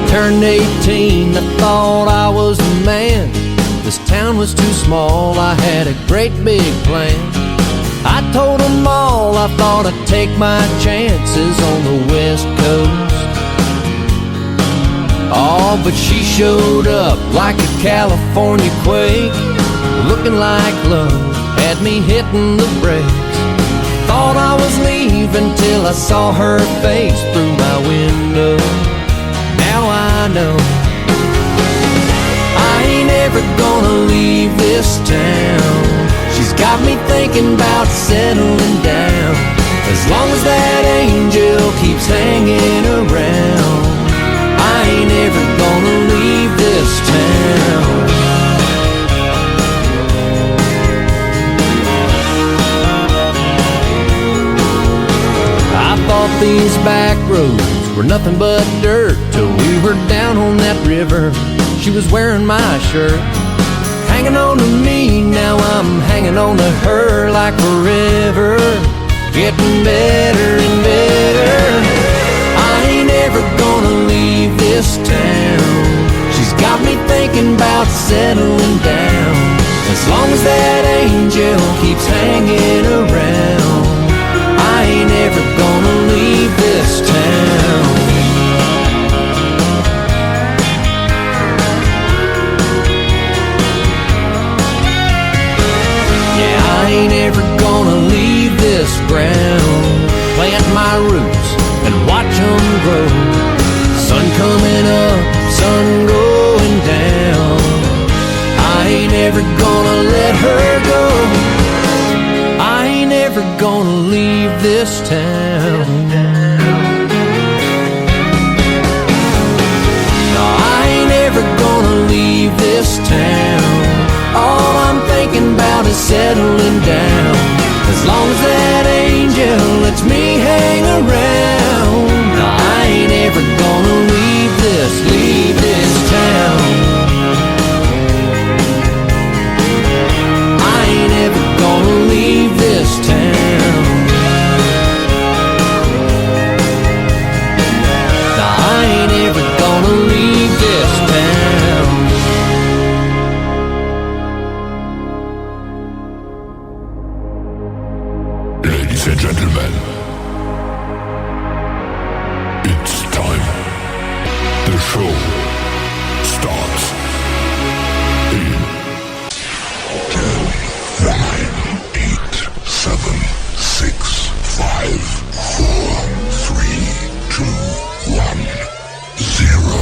Turned 18, I thought I was the man. This town was too small, I had a great big plan. I told them all I thought I'd take my chances on the West Coast. Oh, but she showed up like a California quake, looking like love, had me hitting the brakes. Thought I was leaving till I saw her face through my window. Now I know I ain't ever gonna leave this town. She's got me thinking about settling down. As long as that angel keeps hanging around, I ain't ever gonna leave this town. I thought these back roads were nothing but dirt till we were down on that river. She was wearing my shirt, hanging on to me. Now I'm hanging on to her like forever, getting better and better. I ain't ever gonna leave this town. She's got me thinking about settling down. As long as that angel keeps hanging around, I ain't ever gonna leave this town. Yeah, I ain't ever gonna leave this ground. Plant my roots and watch them grow. Sun coming up, sun going down. I ain't ever gonna let her go. I ain't ever gonna leave this town. No, I ain't ever gonna leave this town. All I'm thinking about is settling down. As long as that angel lets me hang around, no, I ain't ever gonna leave this town. I ain't ever gonna leave this town. No, I ain't ever gonna leave this town. Ladies and gentlemen, it's time. The show starts in 10, 9, 8, 7, 6, 5, 4, 3, 2, 1, 0.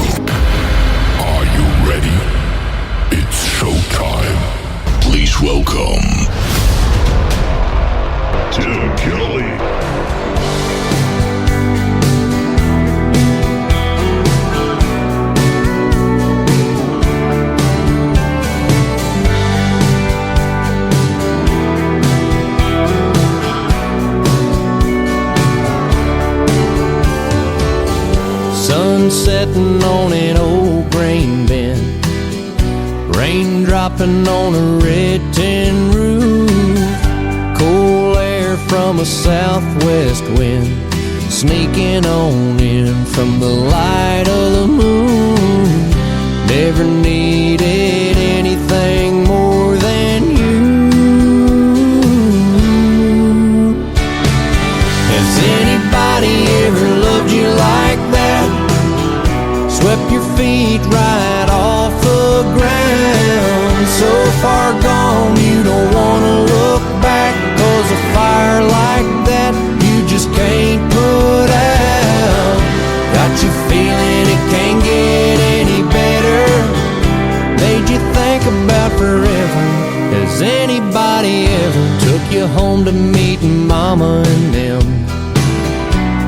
Are you ready? It's showtime. Please welcome Tim Kelly. Sun setting on an old grain bin, rain dropping on a red tin roof, cool air from a southwest wind sneaking on in from the light of the moon. Never needed anything more than you. Has anybody ever loved you like that? Swept your feet right off the ground. So far gone you don't wanna look back, 'cause a fire like that you just can't put out. Got you feeling it can't get any better, made you think about forever. Has anybody ever took you home to meet mama and them?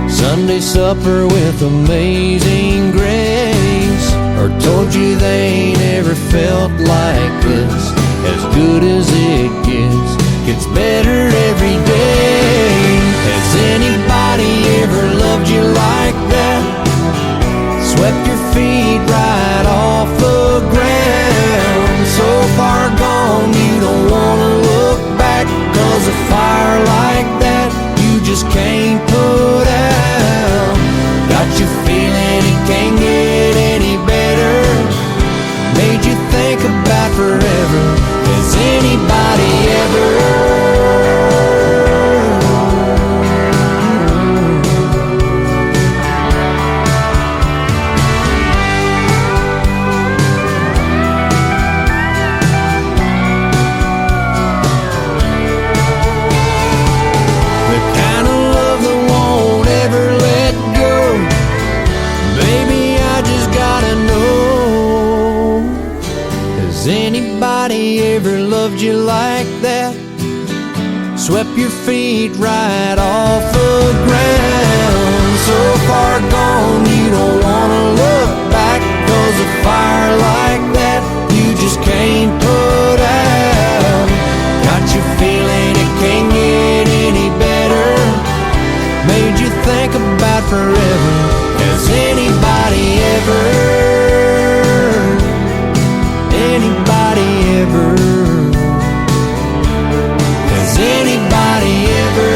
Sunday supper with Amazing Grace, or told you they ain't ever felt like this? As good as it gets better every day. Has anybody ever loved you like that? Swept your feet right off the ground. So far gone you don't wanna look back, 'cause a fire like that you just can't put out. Got you feeling it can't get any loved you like that. Swept your feet right off the ground. So far gone, you don't wanna look back, 'cause a fire like that you just can't put out. Got you feeling it can't get any better. Made you think about forever. Has anybody ever? Anybody ever? Has anybody ever?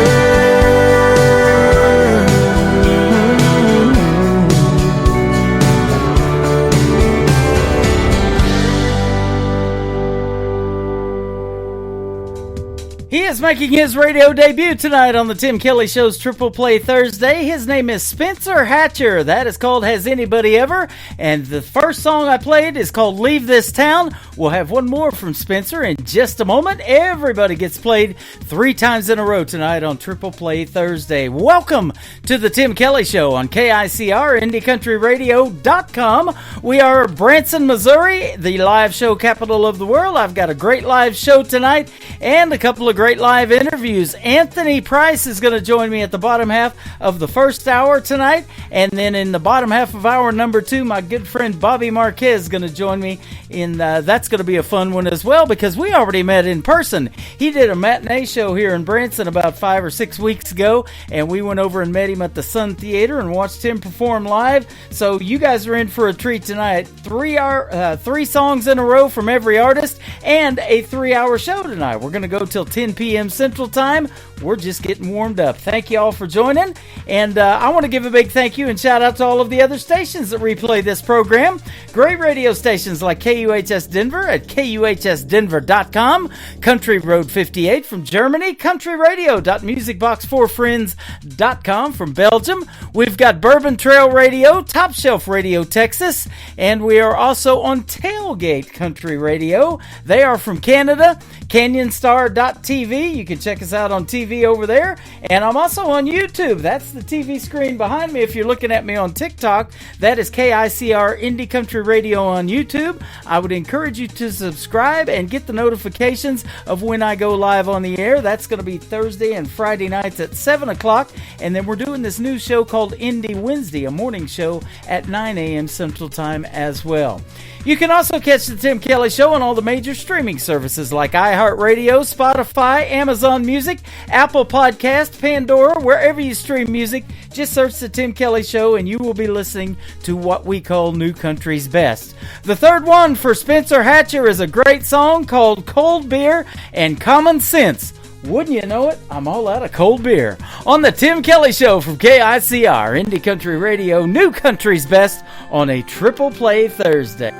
He is making his radio debut tonight on the Tim Kelly Show's Triple Play Thursday. His name is Spencer Hatcher. That is called Has Anybody Ever? And the first song I played is called Leave This Town. We'll have one more from Spencer in just a moment. Everybody gets played 3 times in a row tonight on Triple Play Thursday. Welcome to the Tim Kelly Show on KICR, IndieCountryRadio.com. We are Branson, Missouri, the live show capital of the world. I've got a great live show tonight and a couple of great live interviews. Anthony Price is going to join me at the bottom half of the first hour tonight, and then in the bottom half of hour number 2, my good friend Bobby Marquez is going to join me in that's going to be a fun one as well, because we already met in person. He did a matinee show here in Branson about 5 or 6 weeks ago, and we went over and met him at the Sun Theater and watched him perform live. So you guys are in for a treat tonight. 3 songs in a row from every artist and a 3-hour show tonight. We're going to go till 10 p.m. Central Time. We're just getting warmed up. Thank you all for joining. And I want to give a big thank you and shout out to all of the other stations that replay this program. Great radio stations like KUHS Denver at KUHSdenver.com, Country Road 58 from Germany, countryradio.musicbox4friends.com from Belgium. We've got Bourbon Trail Radio, Top Shelf Radio Texas, and we are also on Tailgate Country Radio. They are from Canada, CanyonStar.tv. You can check us out on TV over there. And I'm also on YouTube. That's the TV screen behind me. If you're looking at me on TikTok, that is KICR Indie Country Radio on YouTube. I would encourage you to subscribe and get the notifications of when I go live on the air. That's going to be Thursday and Friday nights at 7 o'clock. And then we're doing this new show called Indie Wednesday, a morning show at 9 a.m. Central Time as well. You can also catch the Tim Kelly Show on all the major streaming services like iHeartRadio, Spotify, Amazon Music, Apple Podcast, Pandora, wherever you stream music. Just search the Tim Kelly Show and you will be listening to what we call New Country's Best. The third one for Spencer Hatcher is a great song called Cold Beer and Common Sense. Wouldn't you know it, I'm all out of cold beer. On the Tim Kelly Show from KICR, Indie Country Radio, New Country's Best on a Triple Play Thursday.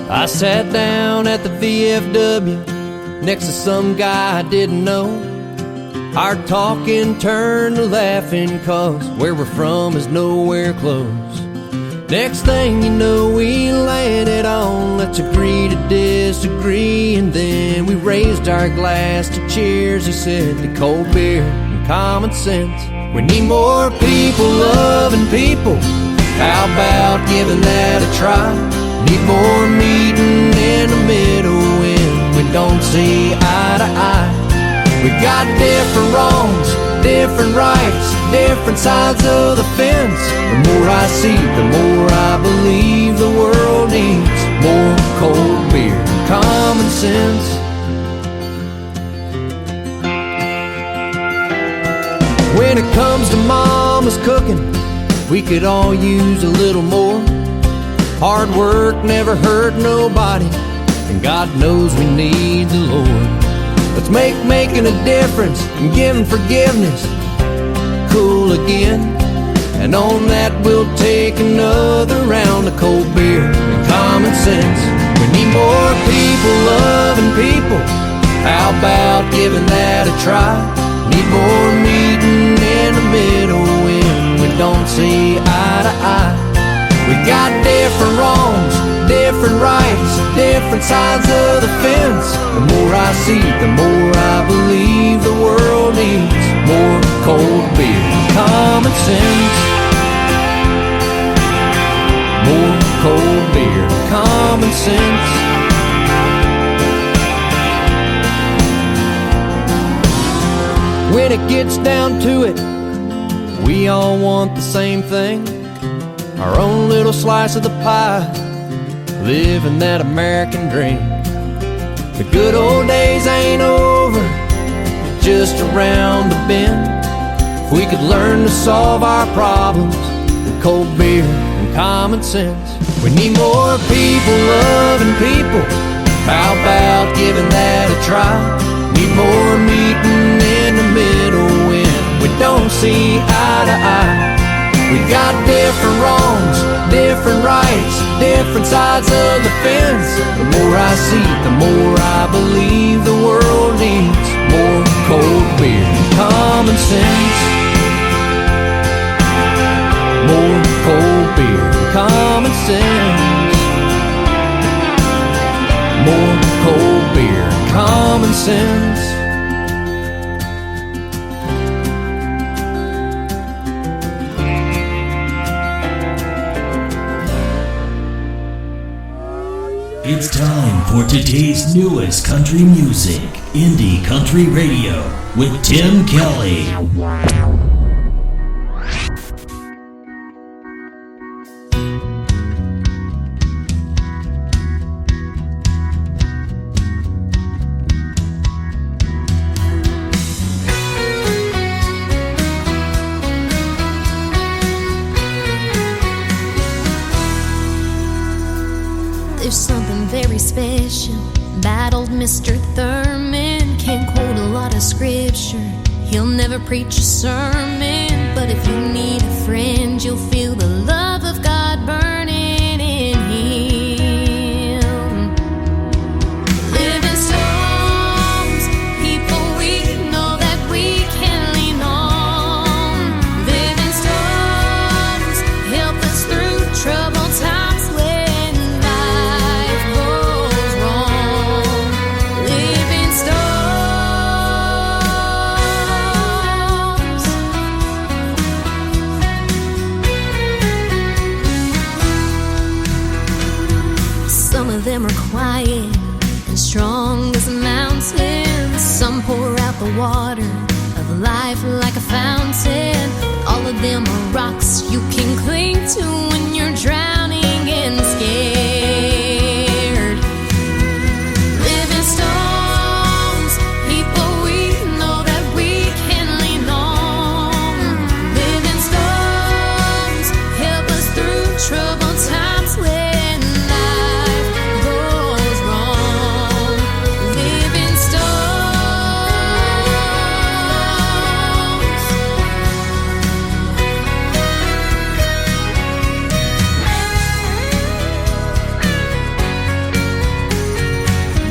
I sat down at the VFW next to some guy I didn't know. Our talking turned to laughing, 'cause where we're from is nowhere close. Next thing you know, we landed on let's agree to disagree, and then we raised our glass to cheers. He said to cold beer and common sense. We need more people loving people. How about giving that a try? Need more meeting in the middle when we don't see eye to eye. We got different wrongs, different rights, different sides of the fence. The more I see, the more I believe the world needs more cold beer and common sense. When it comes to mama's cooking, we could all use a little more. Hard work never hurt nobody, and God knows we need the Lord. Let's make making a difference and giving forgiveness cool again. And on that we'll take another round of cold beer and common sense. We need more people loving people. How about giving that a try? Need more meeting in the middle when we don't see eye to eye. We got different wrongs, different rights, different sides of the fence. The more I see, the more I believe the world needs more cold beer and common sense. sense. When it gets down to it, we all want the same thing, our own little slice of the pie, living that American dream. The good old days ain't over, just around the bend. If we could learn to solve our problems with cold beer and common sense. We need more people loving people, how about giving that a try? Need more meeting in the middle when we don't see eye to eye. We got different wrongs, different rights, different sides of the fence. The more I see, the more I believe the world needs more cold beer and common sense. More cold beer and common sense. More cold beer and common sense. It's time for today's newest country music, Indie Country Radio, with Tim Kelly. There's something very special about old Mr. Thurman. Can't quote a lot of scripture, he'll never preach a sermon. But if you need a friend, you'll feel the love of God burning in him. Living stones, people we know that we can lean on. Living stones, help us through troubled times when life goes wrong. Living stones. Some of them are quiet and strong as mountains. Some pour out the water of life like a fountain. All of them are rocks you can cling to when you're drowning and scared. Living stones, people we know that we can lean on. Living stones, help us through troubled times when life goes wrong. Living stones.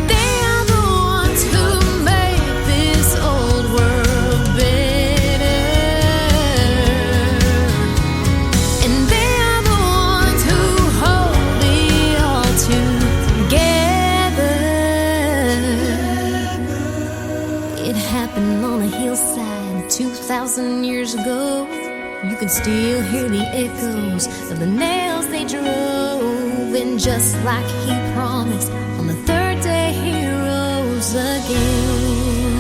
They are the ones who make this old world better. And they are the ones who hold it all together. It happened on a hillside 2,000 years ago. You can still hear the echoes of the nails they drove. And just like he promised, on the third day he rose again.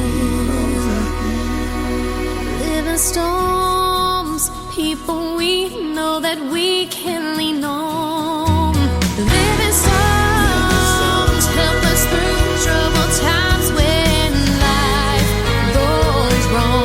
Living storms, people we know that we can lean on. Living storms, help us through troubled times when life goes wrong.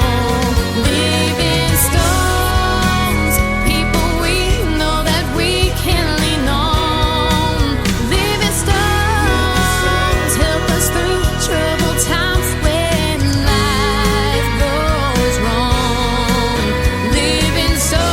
Living storms, people we know that we can lean on. Living storms, help us through troubled times when life goes wrong. Living storms.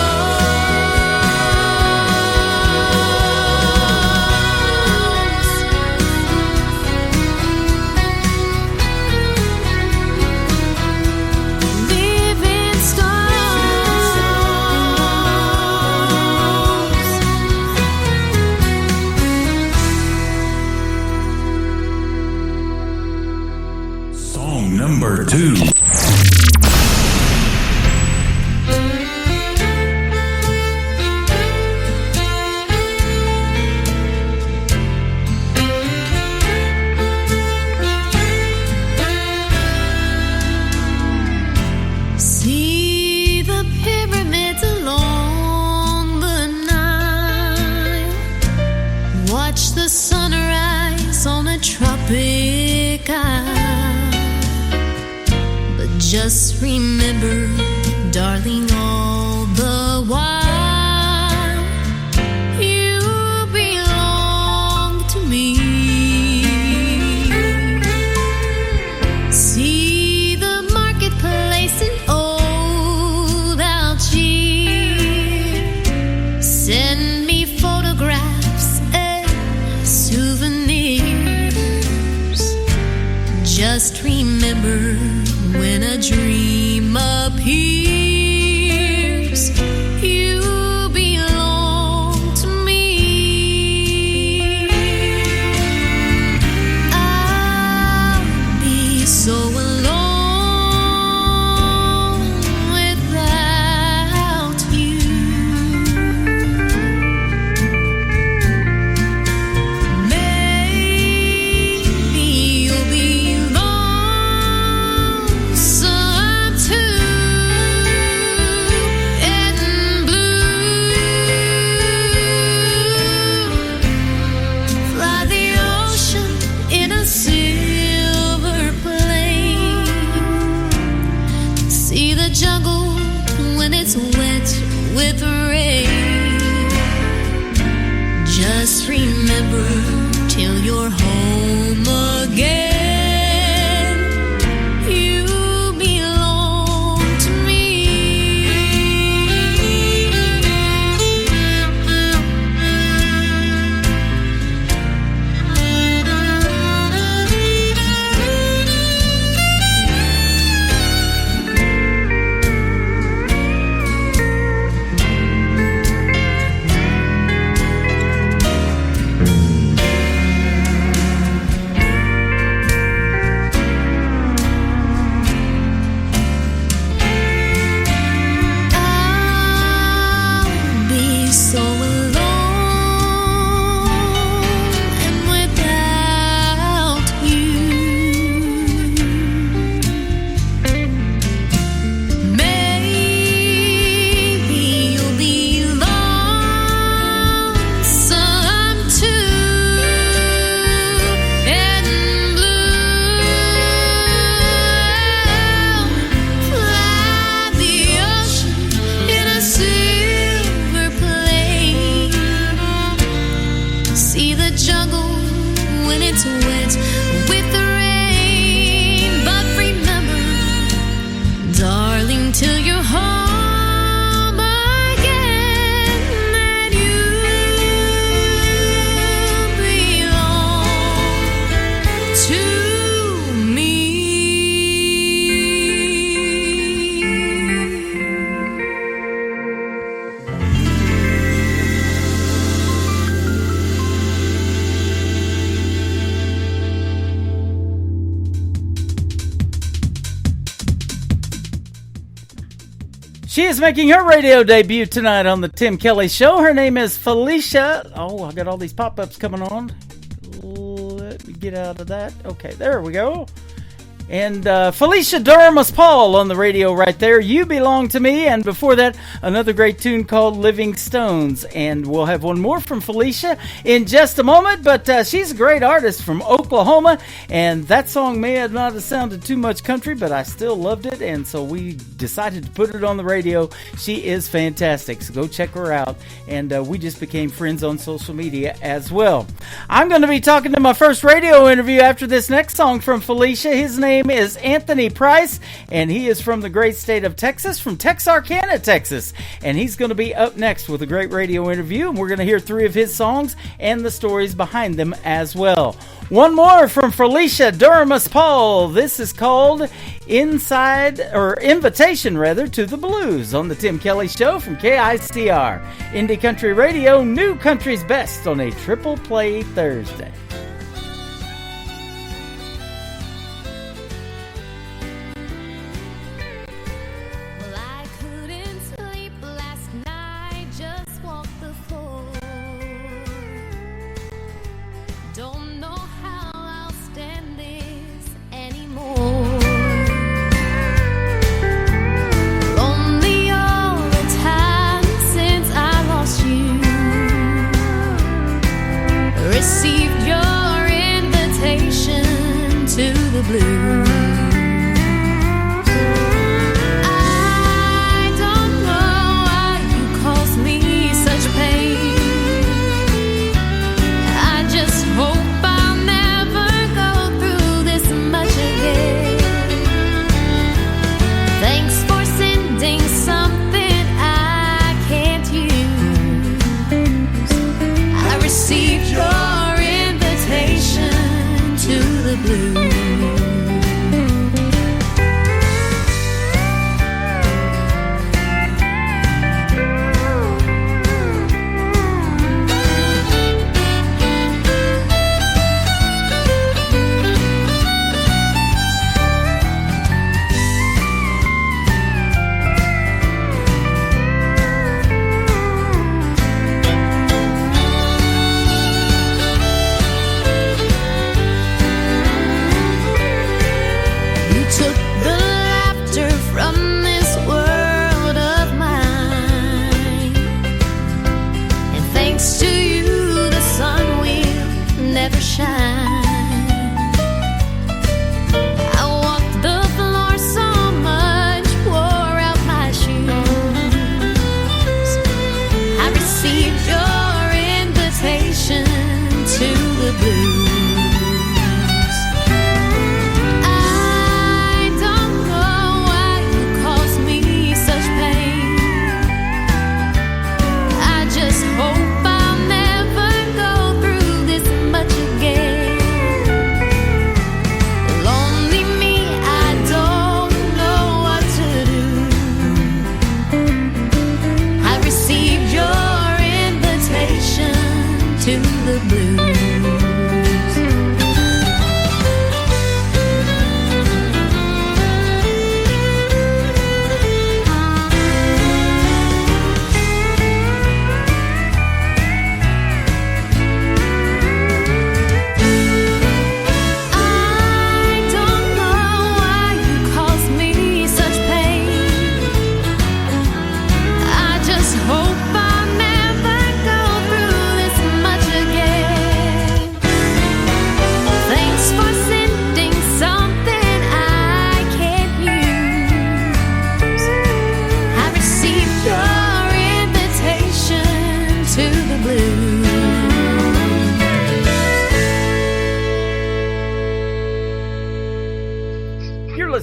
out. But just remember, darling, all the while you belong to me. See the marketplace in old Algiers. Send me photographs and souvenirs. Just remember, when a dream appears, you belong to me. I'll be so alone without you. Maybe you'll be lonesome too, and blue. Fly the ocean in a silver plane. See the jungle when it's wet with rain. Just remember, till you're home again, you belong to me. I'll be so alone and without you. Maybe you'll be lonesome too, and blue. Fly the ocean in a silver plane. See the jungle when it's wet with the rain. But remember, darling, till you're home again, that you belong to me. She is making her radio debut tonight on the Tim Kelly Show. Her name is Felicia. Oh, I got all these pop-ups coming on. Let me get out of that. Okay, there we go. And Felicia Duramus Paul on the radio right there. You Belong to Me. And before that, another great tune called Living Stones. And we'll have one more from Felicia in just a moment. But she's a great artist from Oklahoma. And that song may have not have sounded too much country, but I still loved it. And so we decided to put it on the radio. She is fantastic. So go check her out. And we just became friends on social media as well. I'm going to be talking to my first radio interview after this next song from Felicia. His name is Anthony Price, and he is from the great state of Texas, from Texarkana, Texas. And he's going to be up next with a great radio interview, and we're going to hear 3 of his songs and the stories behind them as well. One more from Felicia Duramus Paul. This is called Invitation to the Blues on the Tim Kelly Show from KICR. Indie Country Radio, new country's best on a triple play Thursday. Well, I couldn't sleep last night, just walked the floor. Don't know how I'll stand this anymore. Lonely all the time since I lost you. Received your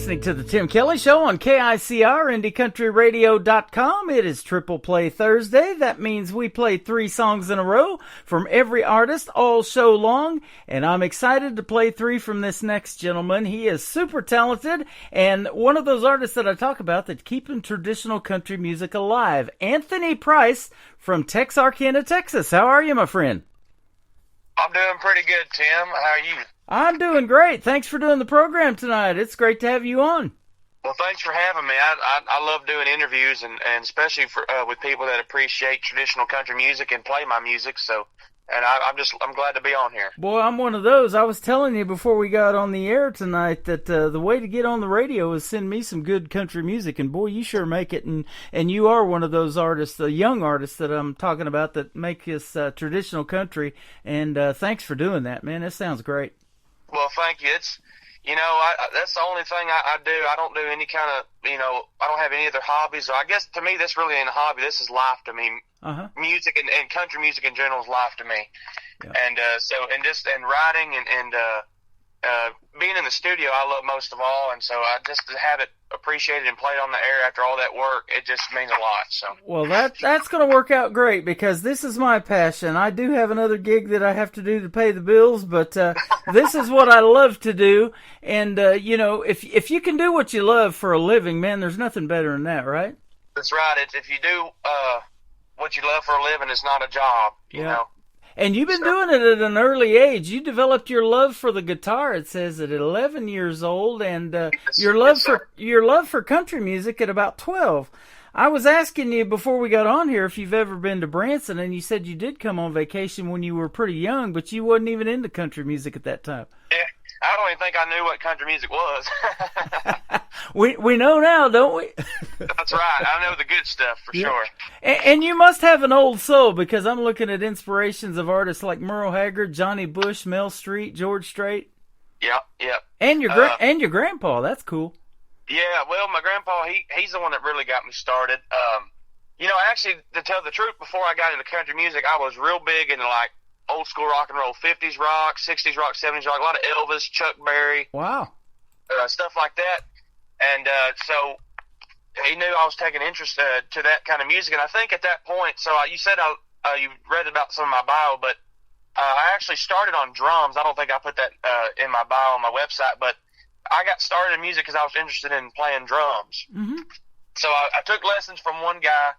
listening to the Tim Kelly Show on KICR, IndieCountryRadio.com. It is Triple Play Thursday. That means we play 3 songs in a row from every artist all show long, and I'm excited to play 3 from this next gentleman. He is super talented, and one of those artists that I talk about that keeping traditional country music alive. Anthony Price from Texarkana, Texas. How are you, my friend? I'm doing pretty good, Tim. How are you? I'm doing great. Thanks for doing the program tonight. It's great to have you on. Well, thanks for having me. I love doing interviews, and especially for with people that appreciate traditional country music and play my music. So, and I'm glad to be on here. Boy, I'm one of those. I was telling you before we got on the air tonight that the way to get on the radio is send me some good country music, and boy, you sure make it. And you are one of those artists, the young artists that I'm talking about that make this traditional country. And thanks for doing that, man. That sounds great. Well, thank you. It's, that's the only thing I do. I don't do any kind of, I don't have any other hobbies. So I guess to me, this really ain't a hobby. This is life to me. Uh-huh. Music and country music in general is life to me. Yeah. And and writing and being in the studio, I love most of all. And so I just to have it appreciated and played on the air after all that work, it just means a lot. So well, that's going to work out great because this is my passion. I do have another gig that I have to do to pay the bills, but this is what I love to do. And if you can do what you love for a living, man, there's nothing better than that, right? That's right. It's if you do what you love for a living, it's not a job. You know. And you've been doing it at an early age. You developed your love for the guitar, it says, at 11 years old, and your love for country music at about 12. I was asking you before we got on here if you've ever been to Branson, and you said you did come on vacation when you were pretty young, but you wasn't even into country music at that time. Yeah, I don't even think I knew what country music was. We know now, don't we? That's right. I know the good stuff for sure. And you must have an old soul because I'm looking at inspirations of artists like Merle Haggard, Johnny Bush, Mel Street, George Strait. Yep. And your grandpa. That's cool. Yeah, well, my grandpa, he's the one that really got me started. Actually, to tell the truth, before I got into country music, I was real big into like old school rock and roll, 50s rock, 60s rock, 70s rock, a lot of Elvis, Chuck Berry. Wow. Stuff like that. And so he knew I was taking interest to that kind of music. And I think at that point, so you said you read about some of my bio, but I actually started on drums. I don't think I put that in my bio on my website, but I got started in music because I was interested in playing drums. Mm-hmm. So I took lessons from one guy,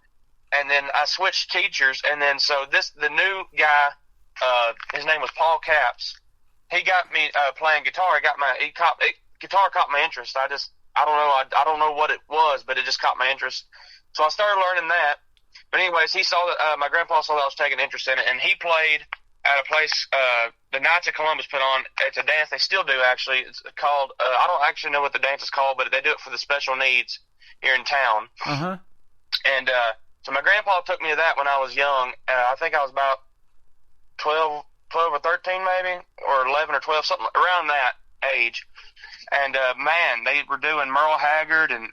and then I switched teachers. And then the new guy, his name was Paul Capps. He got me playing guitar. Guitar caught my interest. I don't know what it was, but it just caught my interest. So I started learning that. But anyways, he saw that my grandpa saw that I was taking interest in it, and he played at a place the Knights of Columbus put on. It's a dance they still do actually. It's called I don't actually know what the dance is called, but they do it for the special needs here in town. Uh-huh. And so my grandpa took me to that when I was young. I think I was about 12 or 13 maybe, or 11 or 12, something around that age. And man, they were doing Merle Haggard and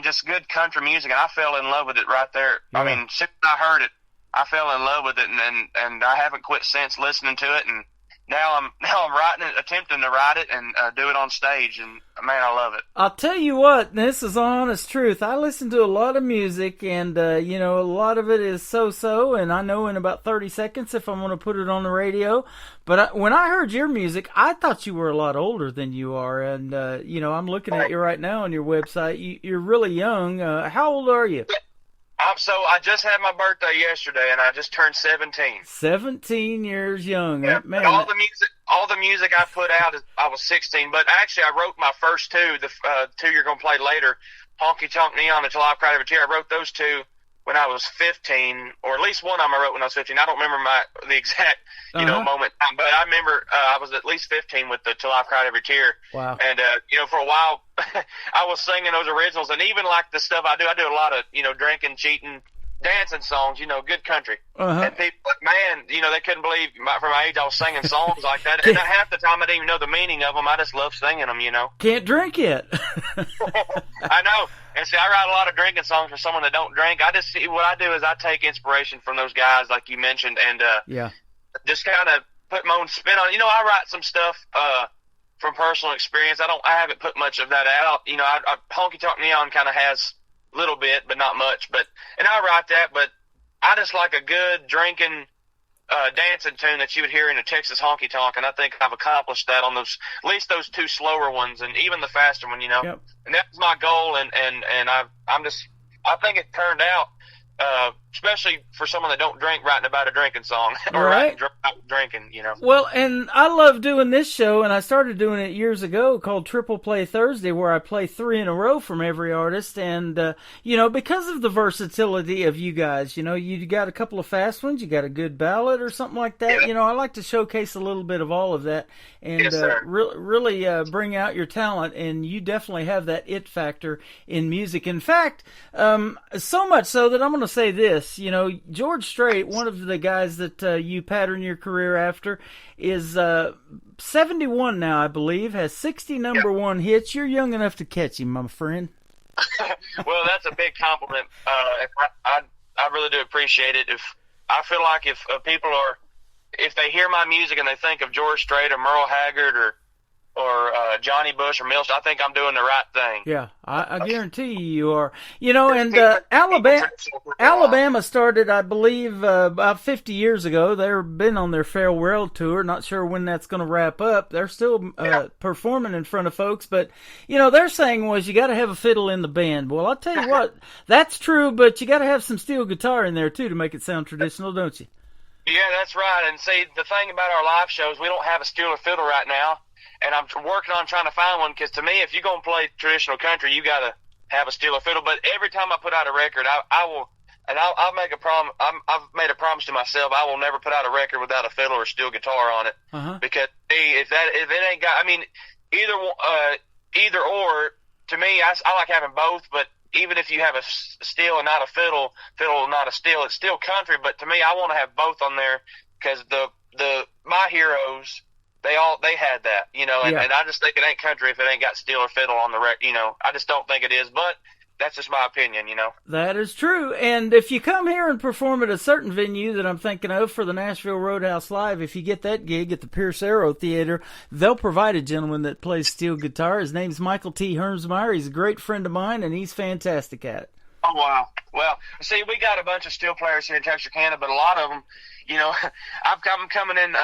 just good country music, and I fell in love with it right there. Yeah. I mean, since I heard it, I fell in love with it, and I haven't quit since listening to it. And now I'm writing it, attempting to write it and do it on stage, and man, I love it. I'll tell you what, this is honest truth. I listen to a lot of music, and a lot of it is so-so, and I know in about 30 seconds if I'm going to put it on the radio. But when I heard your music, I thought you were a lot older than you are, and I'm looking at you right now on your website. You're really young. How old are you? So I just had my birthday yesterday, and I just turned 17. 17 years young. Yeah. Man, all the music I put out I was 16. But actually, I wrote my first two. The two you're going to play later, Honky Tonk Neon and Till I've Cried Every Tear. I wrote those two when I was 15, or at least one of them I wrote when I was 15. I don't remember the exact moment, but I remember I was at least 15 with the Till I've Cried Every Tear. Wow. And for a while I was singing those originals, and even like the stuff I do a lot of drinking, cheating, dancing songs, good country. Uh-huh. And people, man, they couldn't believe from my age I was singing songs like that. And half the time I didn't even know the meaning of them. I just love singing them, Can't drink yet. I know. And see, I write a lot of drinking songs for someone that don't drink. What I do is I take inspiration from those guys like you mentioned, and just kind of put my own spin on it. I write some stuff from personal experience. I haven't put much of that out. You know, Honky Tonk Neon kind of has a little bit, but not much. And I write that, but I just like a good drinking, dancing tune that you would hear in a Texas honky tonk, and I think I've accomplished that on those, at least those two slower ones, and even the faster one, you know. Yep. And that's my goal, and I think it turned out, especially for someone that don't drink, writing about a drinking song or Right. writing about drinking, you know. Well, and I love doing this show, and I started doing it years ago called Triple Play Thursday, where I play 3 in a row from every artist. And, you know, because of the versatility of you guys, you know, you got a couple of fast ones, you got a good ballad or something like that. Yeah. You know, I like to showcase a little bit of all of that and Yes, sir. really bring out your talent. And you definitely have that it factor in music. In fact, so much so that I'm going to say this, you know, George Strait, one of the guys that you pattern your career after, is 71 now, I believe, has 60 number one hits. You're young enough to catch him, my friend. Well, that's a big compliment. I really do appreciate it. If I feel like if people are, if they hear my music and they think of George Strait or Merle Haggard or Johnny Bush or Mills, I think I'm doing the right thing. Yeah, I guarantee you are. You know, and Alabama started, I believe, about 50 years ago. They've been on their farewell tour. Not sure when that's going to wrap up. They're still performing in front of folks. But, you know, their saying was you got to have a fiddle in the band. Well, I'll tell you what, that's true, but you got to have some steel guitar in there, too, to make it sound traditional, don't you? Yeah, that's right. And see, the thing about our live shows, we don't have a steel or fiddle right now. And I'm working on trying to find one, because to me, if you're going to play traditional country, you got to have a steel or fiddle. But every time I put out a record, I'll make a problem. I've made a promise to myself, I will never put out a record without a fiddle or steel guitar on it. Because if it ain't got, I mean, either or, to me, I like having both. But even if you have a steel and not a fiddle and not a steel, it's still country. But to me, I want to have both on there, because my heroes, they had that, you know, and I just think it ain't country if it ain't got steel or fiddle on the record, you know. I just don't think it is, but that's just my opinion, you know. That is true. And if you come here and perform at a certain venue that I'm thinking of for the Nashville Roadhouse Live, if you get that gig at the Pierce Arrow Theater, they'll provide a gentleman that plays steel guitar. His name's Michael T. Hermsmeyer. He's a great friend of mine, and he's fantastic at it. Oh, wow. Well, see, we got a bunch of steel players here in Texarkana, but a lot of them, you know, I'm coming in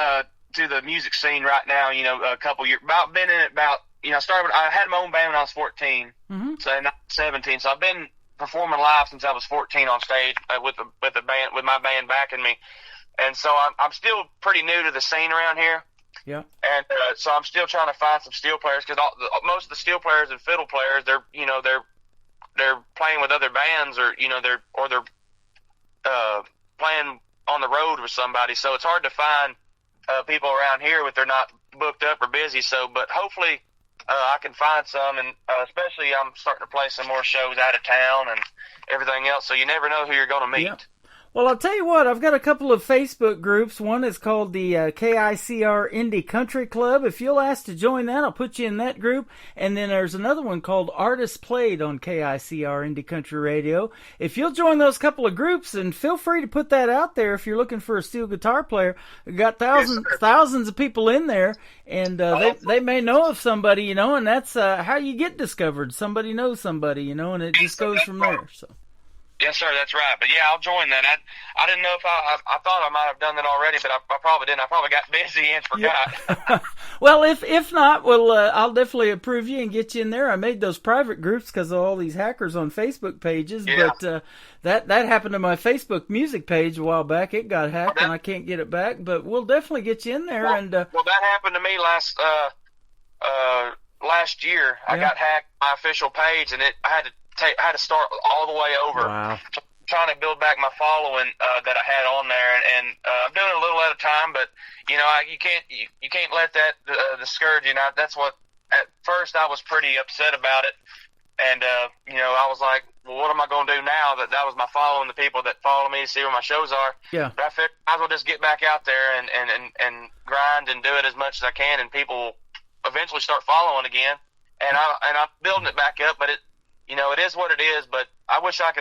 to the music scene right now, you know, a couple years, been in it about, you know, I had my own band when I was 14, so not 17, so I've been performing live since I was 14 on stage with the band, with my band backing me, and so I'm still pretty new to the scene around here. Yeah. And so I'm still trying to find some steel players, because most of the steel players and fiddle players, they're playing with other bands, or you know, they're playing on the road with somebody, so it's hard to find people around here if they're not booked up or busy. So, but hopefully I can find some, and especially I'm starting to play some more shows out of town and everything else. So you never know who you're going to meet. Yeah. Well, I'll tell you what, I've got a couple of Facebook groups. One is called the KICR Indie Country Club. If you'll ask to join that, I'll put you in that group. And then there's another one called Artists Played on KICR Indie Country Radio. If you'll join those couple of groups, and feel free to put that out there if you're looking for a steel guitar player. We've got thousands of people in there, and they may know of somebody, you know, and that's how you get discovered. Somebody knows somebody, you know, and it just goes from there. So. Yes, sir, that's right. But yeah, I'll join that. I didn't know if I thought I might have done that already, but I probably didn't. I probably got busy and forgot. Yeah. Well, if not, well, I'll definitely approve you and get you in there. I made those private groups because of all these hackers on Facebook pages, but that happened to my Facebook music page a while back. It got hacked, and I can't get it back. But we'll definitely get you in there. Well, that happened to me last year. I got hacked my official page, and I had to start all the way over. Wow. Trying to build back my following that I had on there, and I'm doing it a little at a time. But you know, you can't let that discourage you. Now, that's what at first I was pretty upset about it, and you know, I was like, well, what am I going to do now that was my following, the people that follow me, see where my shows are? Yeah. But I figured I might as well just get back out there and grind and do it as much as I can, and people will eventually start following again. And I'm building it back up, but you know, it is what it is, but I wish I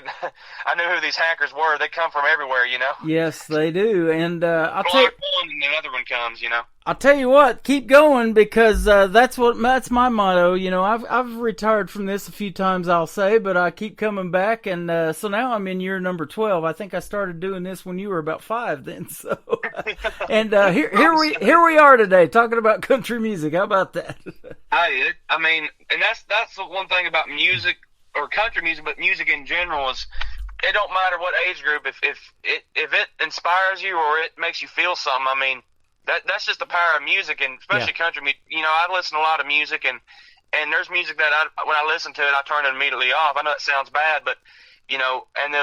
knew who these hackers were. They come from everywhere, you know? Yes, they do. And I'll tell you, and the other one comes, you know? I'll tell you what, keep going, because that's my motto. You know, I've retired from this a few times, I'll say, but I keep coming back, and so now I'm in year number 12. I think I started doing this when you were about 5 then. So, and here we are today talking about country music. How about that? I mean, and that's the one thing about music, or country music, but music in general, is it don't matter what age group. If it inspires you or it makes you feel something, I mean, that's just the power of music, and especially country music. You know, I listen to a lot of music, and there's music that when I listen to it, I turn it immediately off. I know it sounds bad, but, you know, and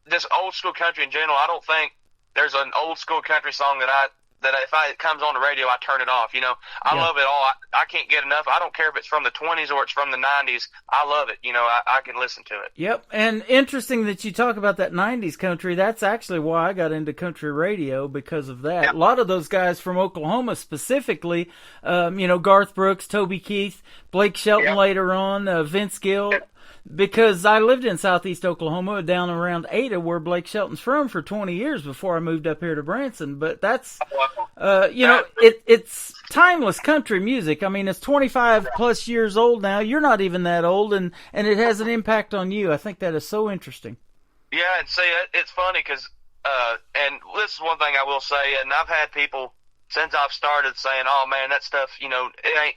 this old school country in general, I don't think there's an old school country song that if it comes on the radio, I turn it off. You know, I love it all. I can't get enough. I don't care if it's from the 20s or it's from the 90s. I love it. You know, I can listen to it. Yep. And interesting that you talk about that 90s country. That's actually why I got into country radio, because of that. Yep. A lot of those guys from Oklahoma specifically, you know, Garth Brooks, Toby Keith, Blake Shelton later on, Vince Gill. Yep. Because I lived in southeast Oklahoma, down around Ada, where Blake Shelton's from, for 20 years before I moved up here to Branson. But that's, you know, it's timeless country music. I mean, it's 25 plus years old now. You're not even that old, and it has an impact on you. I think that is so interesting. Yeah, and see, it's funny because, and this is one thing I will say, and I've had people since I've started saying, "Oh man, that stuff, you know,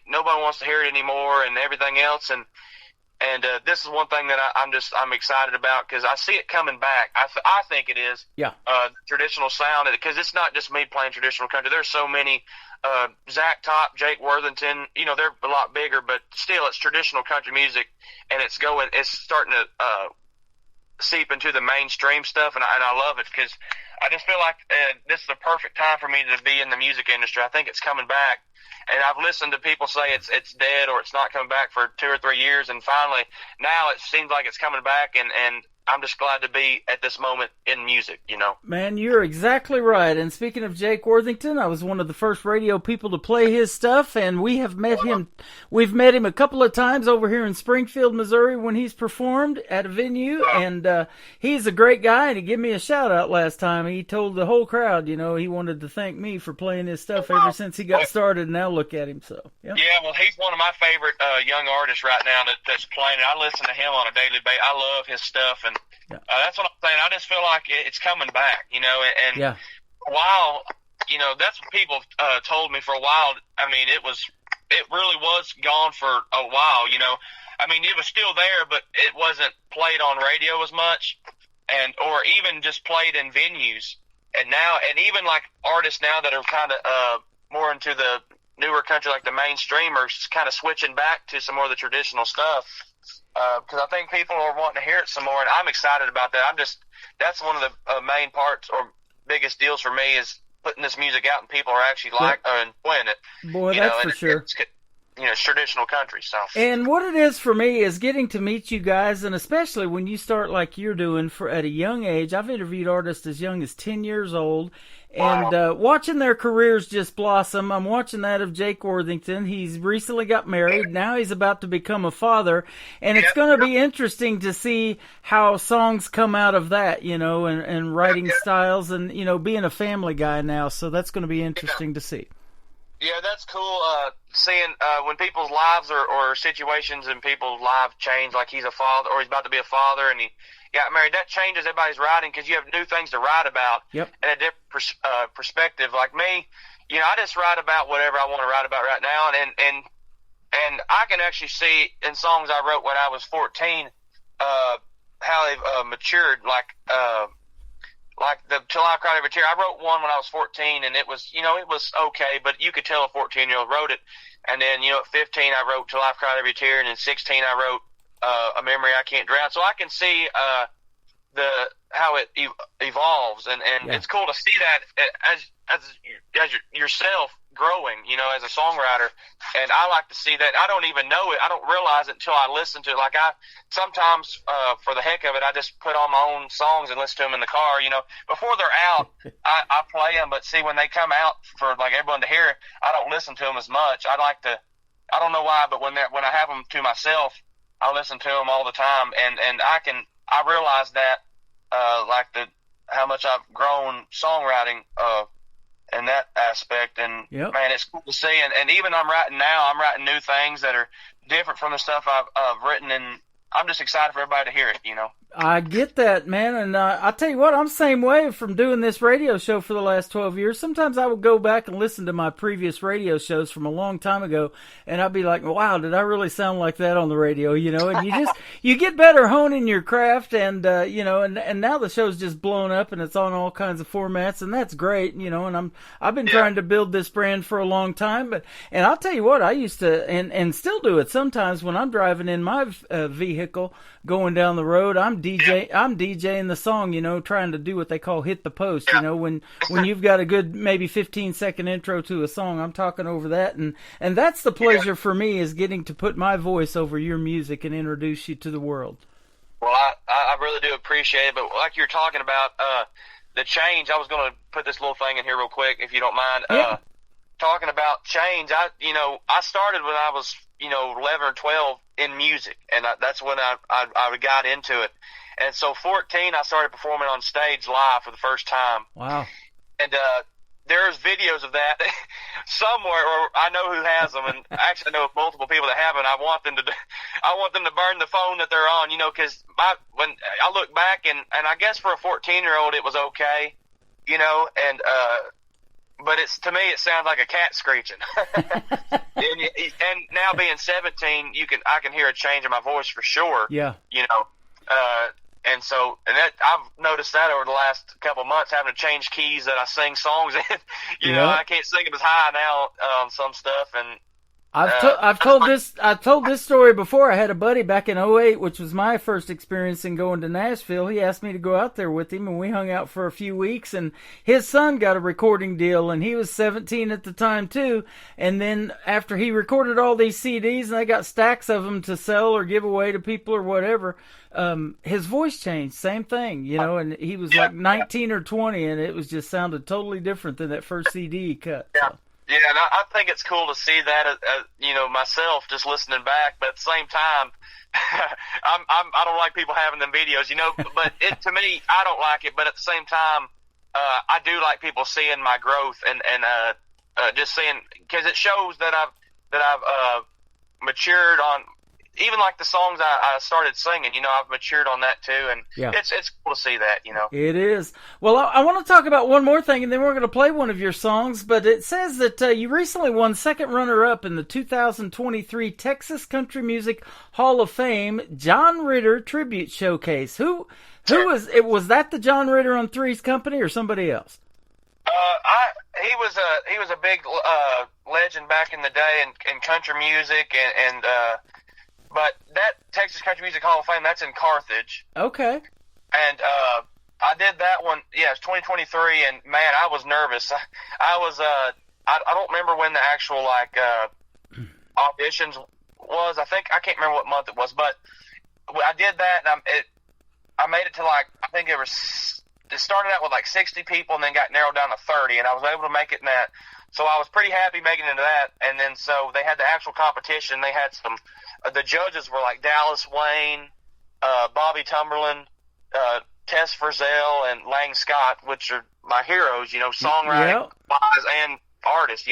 nobody wants to hear it anymore," and everything else, and this is one thing that I'm excited about, because I see it coming back. I think it is. Yeah. Traditional sound, because it's not just me playing traditional country. There's so many. Zach Top, Jake Worthington. You know, they're a lot bigger, but still, it's traditional country music, and it's starting to seep into the mainstream stuff, and I love it, because I just feel like this is the perfect time for me to be in the music industry. I think it's coming back. And I've listened to people say it's dead or it's not coming back for 2 or 3 years, and finally now it seems like it's coming back, and I'm just glad to be at this moment in music, you know. Man, you're exactly right. And speaking of Jake Worthington, I was one of the first radio people to play his stuff, and we have met him. We've met him a couple of times over here in Springfield, Missouri, when he's performed at a venue, and he's a great guy, and he gave me a shout out last time. He told the whole crowd, you know, he wanted to thank me for playing his stuff ever since he got started, and now look at him. So yeah, well, he's one of my favorite young artists right now that's playing. I listen to him on a daily basis. I love his stuff, and that's what I'm saying. I just feel like it's coming back, you know, and while, you know, that's what people told me for a while. I mean, it really was gone for a while, you know. I mean, it was still there, but it wasn't played on radio as much, or even just played in venues. And now, and even like artists now that are kind of more into the newer country, like the mainstream, are kind of switching back to some more of the traditional stuff. Because I think people are wanting to hear it some more, and I'm excited about that. That's one of the main parts or biggest deals for me, is putting this music out and people are actually enjoying it. Boy, that's for sure. You know, it's traditional country stuff. And what it is for me is getting to meet you guys, and especially when you start like you're doing at a young age. I've interviewed artists as young as 10 years old, and watching their careers just blossom. I'm watching that of Jake Worthington. He's recently got married. Now he's about to become a father, and it's going to be interesting to see how songs come out of that, you know, and writing styles, and, you know, being a family guy now. So that's going to be interesting to see. Yeah, that's cool. Seeing when people's lives or situations in people's lives change, like he's a father or he's about to be a father and he got married, that changes everybody's writing, because you have new things to write about and a different perspective. Like me, you know, I just write about whatever I want to write about right now, and I can actually see in songs I wrote when I was 14 how they've matured. Like the Till I Cried Every Tear, I wrote one when I was 14, and it was, you know, it was okay, but you could tell a 14-year-old wrote it. And then, you know, at 15, I wrote Till I Cried Every Tear, and then 16, I wrote A Memory I Can't Drown. So I can see how it evolves, and it's cool to see that as yourself growing, you know, as a songwriter. And I like to see that. I don't even know it. I don't realize it until I listen to it. Like I sometimes, for the heck of it, I just put on my own songs and listen to them in the car, you know, before they're out. I play them, but see, when they come out for like everyone to hear, I don't listen to them as much. I don't know why, but when I have them to myself, I listen to them all the time. And I realize that, how much I've grown songwriting, that aspect. And Yep. man, it's cool to see. And even I'm writing new things that are different from the stuff I've written, and I'm just excited for everybody to hear it, you know. I get that, man, and I'll tell you what, I'm the same way from doing this radio show for the last 12 years. Sometimes I would go back and listen to my previous radio shows from a long time ago, and I'd be like, wow, did I really sound like that on the radio, you know? And you get better honing your craft, and, you know, and now the show's just blown up, and it's on all kinds of formats, and that's great, you know, and I've been trying to build this brand for a long time, and I'll tell you what, I used to, and still do it sometimes when I'm driving in my vehicle, going down the road, I'm DJing the song, you know, trying to do what they call hit the post, you know, when you've got a good maybe 15-second intro to a song, I'm talking over that, and that's the pleasure for me, is getting to put my voice over your music and introduce you to the world. Well, I really do appreciate it, but like you're talking about the change, I was going to put this little thing in here real quick, if you don't mind. Yeah. Talking about change, I started when I was, 11 or 12 in music, and that's when I got into it. And so 14, I started performing on stage live for the first time. Wow. And there's videos of that somewhere, or I know who has them, and actually I know multiple people that have them. I want them to burn the phone that they're on, because when I look back, and I guess for a 14-year-old it was okay, and but to me it sounds like a cat screeching. and now being 17, I can hear a change in my voice for sure. Yeah. And that I've noticed that over the last couple of months, having to change keys that I sing songs in. I can't sing them as high now on some stuff, and I've told this story before. I had a buddy back in 2008, which was my first experience in going to Nashville. He asked me to go out there with him, and we hung out for a few weeks, and his son got a recording deal, and he was 17 at the time too. And then after he recorded all these CDs, and they got stacks of them to sell or give away to people or whatever, his voice changed, same thing, and he was like 19 or 20, and it was just sounded totally different than that first CD he cut. Yeah. So. Yeah, and I think it's cool to see that, myself just listening back. But at the same time, I don't like people having them videos, But to me, I don't like it. But at the same time, I do like people seeing my growth and just seeing, because it shows that I've matured on. Even like the songs I started singing, I've matured on that too, and it's cool to see that, It is. Well, I want to talk about one more thing, and then we're going to play one of your songs, but it says that you recently won second runner-up in the 2023 Texas Country Music Hall of Fame John Ritter Tribute Showcase. Who was that the John Ritter on Three's Company or somebody else? He was a big legend back in the day in country music, and but that Texas Country Music Hall of Fame, that's in Carthage. Okay. And I did that one, it's 2023, and man, I was nervous. I was, I don't remember when the actual, auditions was. I can't remember what month it was, but I did that, and I made it to, I think it started out with 60 people and then got narrowed down to 30, and I was able to make it in that. So I was pretty happy making it into that, and then so they had the actual competition. They had some, the judges were like Dallas Wayne, Bobby Tumberland, Tess Frizzell, and Lang Scott, which are my heroes, songwriting wise and artists,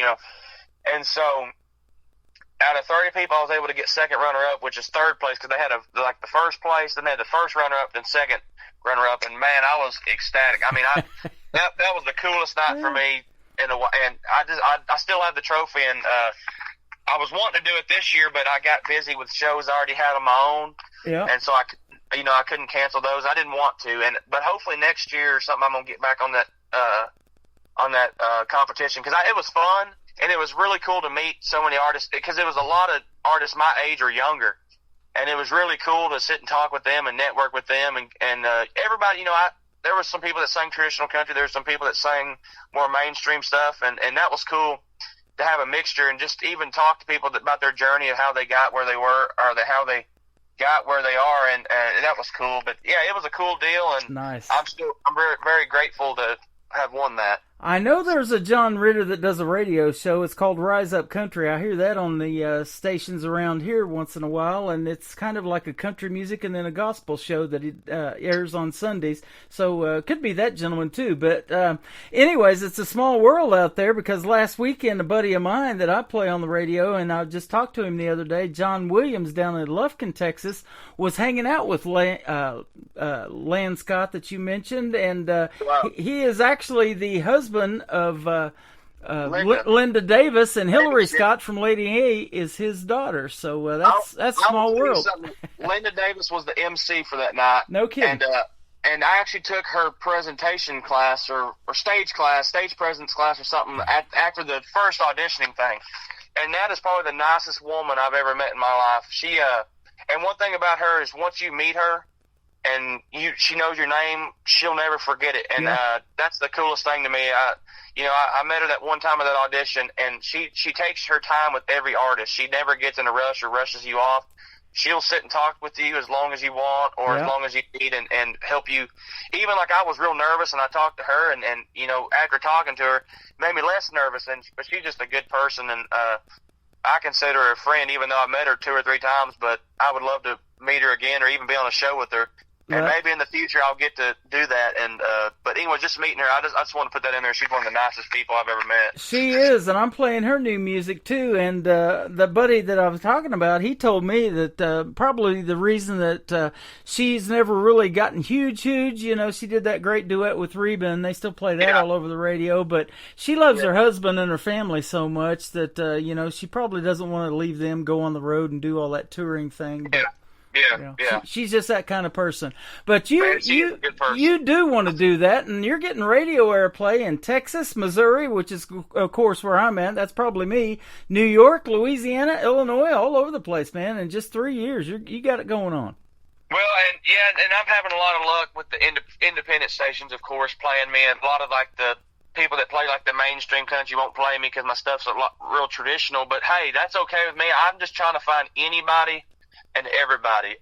And so out of 30 people, I was able to get second runner-up, which is third place, because they had the first place, then they had the first runner-up, then second runner-up, and man, I was ecstatic. I mean, that was the coolest night for me. And I still have the trophy, and I was wanting to do it this year, but I got busy with shows I already had on my own, and so I couldn't cancel those. I didn't want to, but hopefully next year or something, I'm gonna get back on that competition, because it was fun and it was really cool to meet so many artists, because it was a lot of artists my age or younger, and it was really cool to sit and talk with them and network with them, and everybody, there were some people that sang traditional country. There were some people that sang more mainstream stuff, and that was cool to have a mixture and just even talk to people about their journey of how they got where they were, or how they got where they are, and that was cool. But yeah, it was a cool deal, and nice. I'm very, very grateful to have won that. I know there's a John Ritter that does a radio show. It's called Rise Up Country. I hear that on the stations around here once in a while, and it's kind of like a country music and then a gospel show that it airs on Sundays. So could be that gentleman too. But anyways, it's a small world out there, because last weekend a buddy of mine that I play on the radio, and I just talked to him the other day, John Williams down in Lufkin, Texas, was hanging out with Lan Scott that you mentioned, and Wow. he is actually the husband of Linda. Linda Davis, and Hillary Davis, yeah. Scott from Lady A is his daughter. So that's I'll small tell you world. something. Linda Davis was the MC for that night. No kidding. And I actually took her presentation class or stage presence class or something after the first auditioning thing. And that is probably the nicest woman I've ever met in my life. She and one thing about her is once you meet her and she knows your name, she'll never forget it. And that's the coolest thing to me. I met her that one time at that audition, and she takes her time with every artist. She never gets in a rush or rushes you off. She'll sit and talk with you as long as you want or as long as you need and help you. Even like I was real nervous, and I talked to her, and after talking to her, it made me less nervous. But she's just a good person, and I consider her a friend, even though I met her 2 or 3 times. But I would love to meet her again or even be on a show with her. And maybe in the future I'll get to do that. And but anyway, just meeting her, I just want to put that in there. She's one of the nicest people I've ever met. She is, and I'm playing her new music too. And the buddy that I was talking about, he told me that probably the reason that she's never really gotten huge, she did that great duet with Reba, and they still play that all over the radio. But she loves her husband and her family so much that she probably doesn't want to leave them, go on the road and do all that touring thing. But, she's just that kind of person. But you do want to do that, and you're getting radio airplay in Texas, Missouri, which is, of course, where I'm at. That's probably me. New York, Louisiana, Illinois, all over the place, man. In just 3 years, you got it going on. Well, and I'm having a lot of luck with the independent stations, of course, playing me. And a lot of, like, the people that play, like, the mainstream country won't play me because my stuff's real traditional. But, hey, that's okay with me. I'm just trying to find anybody and everybody.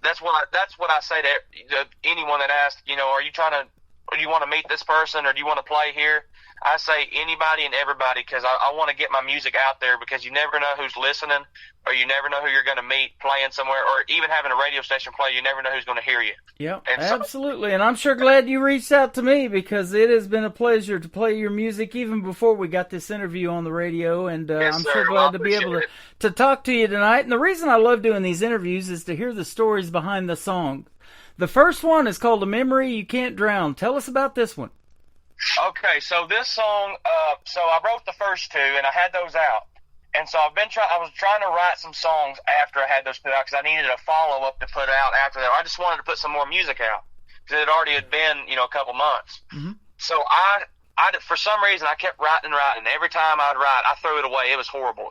That's what I say to anyone that asks, do you want to meet this person or do you want to play here? I say anybody and everybody, because I want to get my music out there, because you never know who's listening, or you never know who you're going to meet playing somewhere, or even having a radio station play, you never know who's going to hear you. Yeah, absolutely. And I'm sure glad you reached out to me, because it has been a pleasure to play your music even before we got this interview on the radio, and I'm so glad to be able to talk to you tonight. And the reason I love doing these interviews is to hear the stories behind the song. The first one is called A Memory You Can't Drown. Tell us about this one. Okay, so this song, so I wrote the first 2, and I had those out. And so I was trying to write some songs after I had those put out, because I needed a follow-up to put out after that. I just wanted to put some more music out, because it already had been, a couple months. Mm-hmm. So I for some reason, I kept writing. Every time I'd write, I threw it away. It was horrible.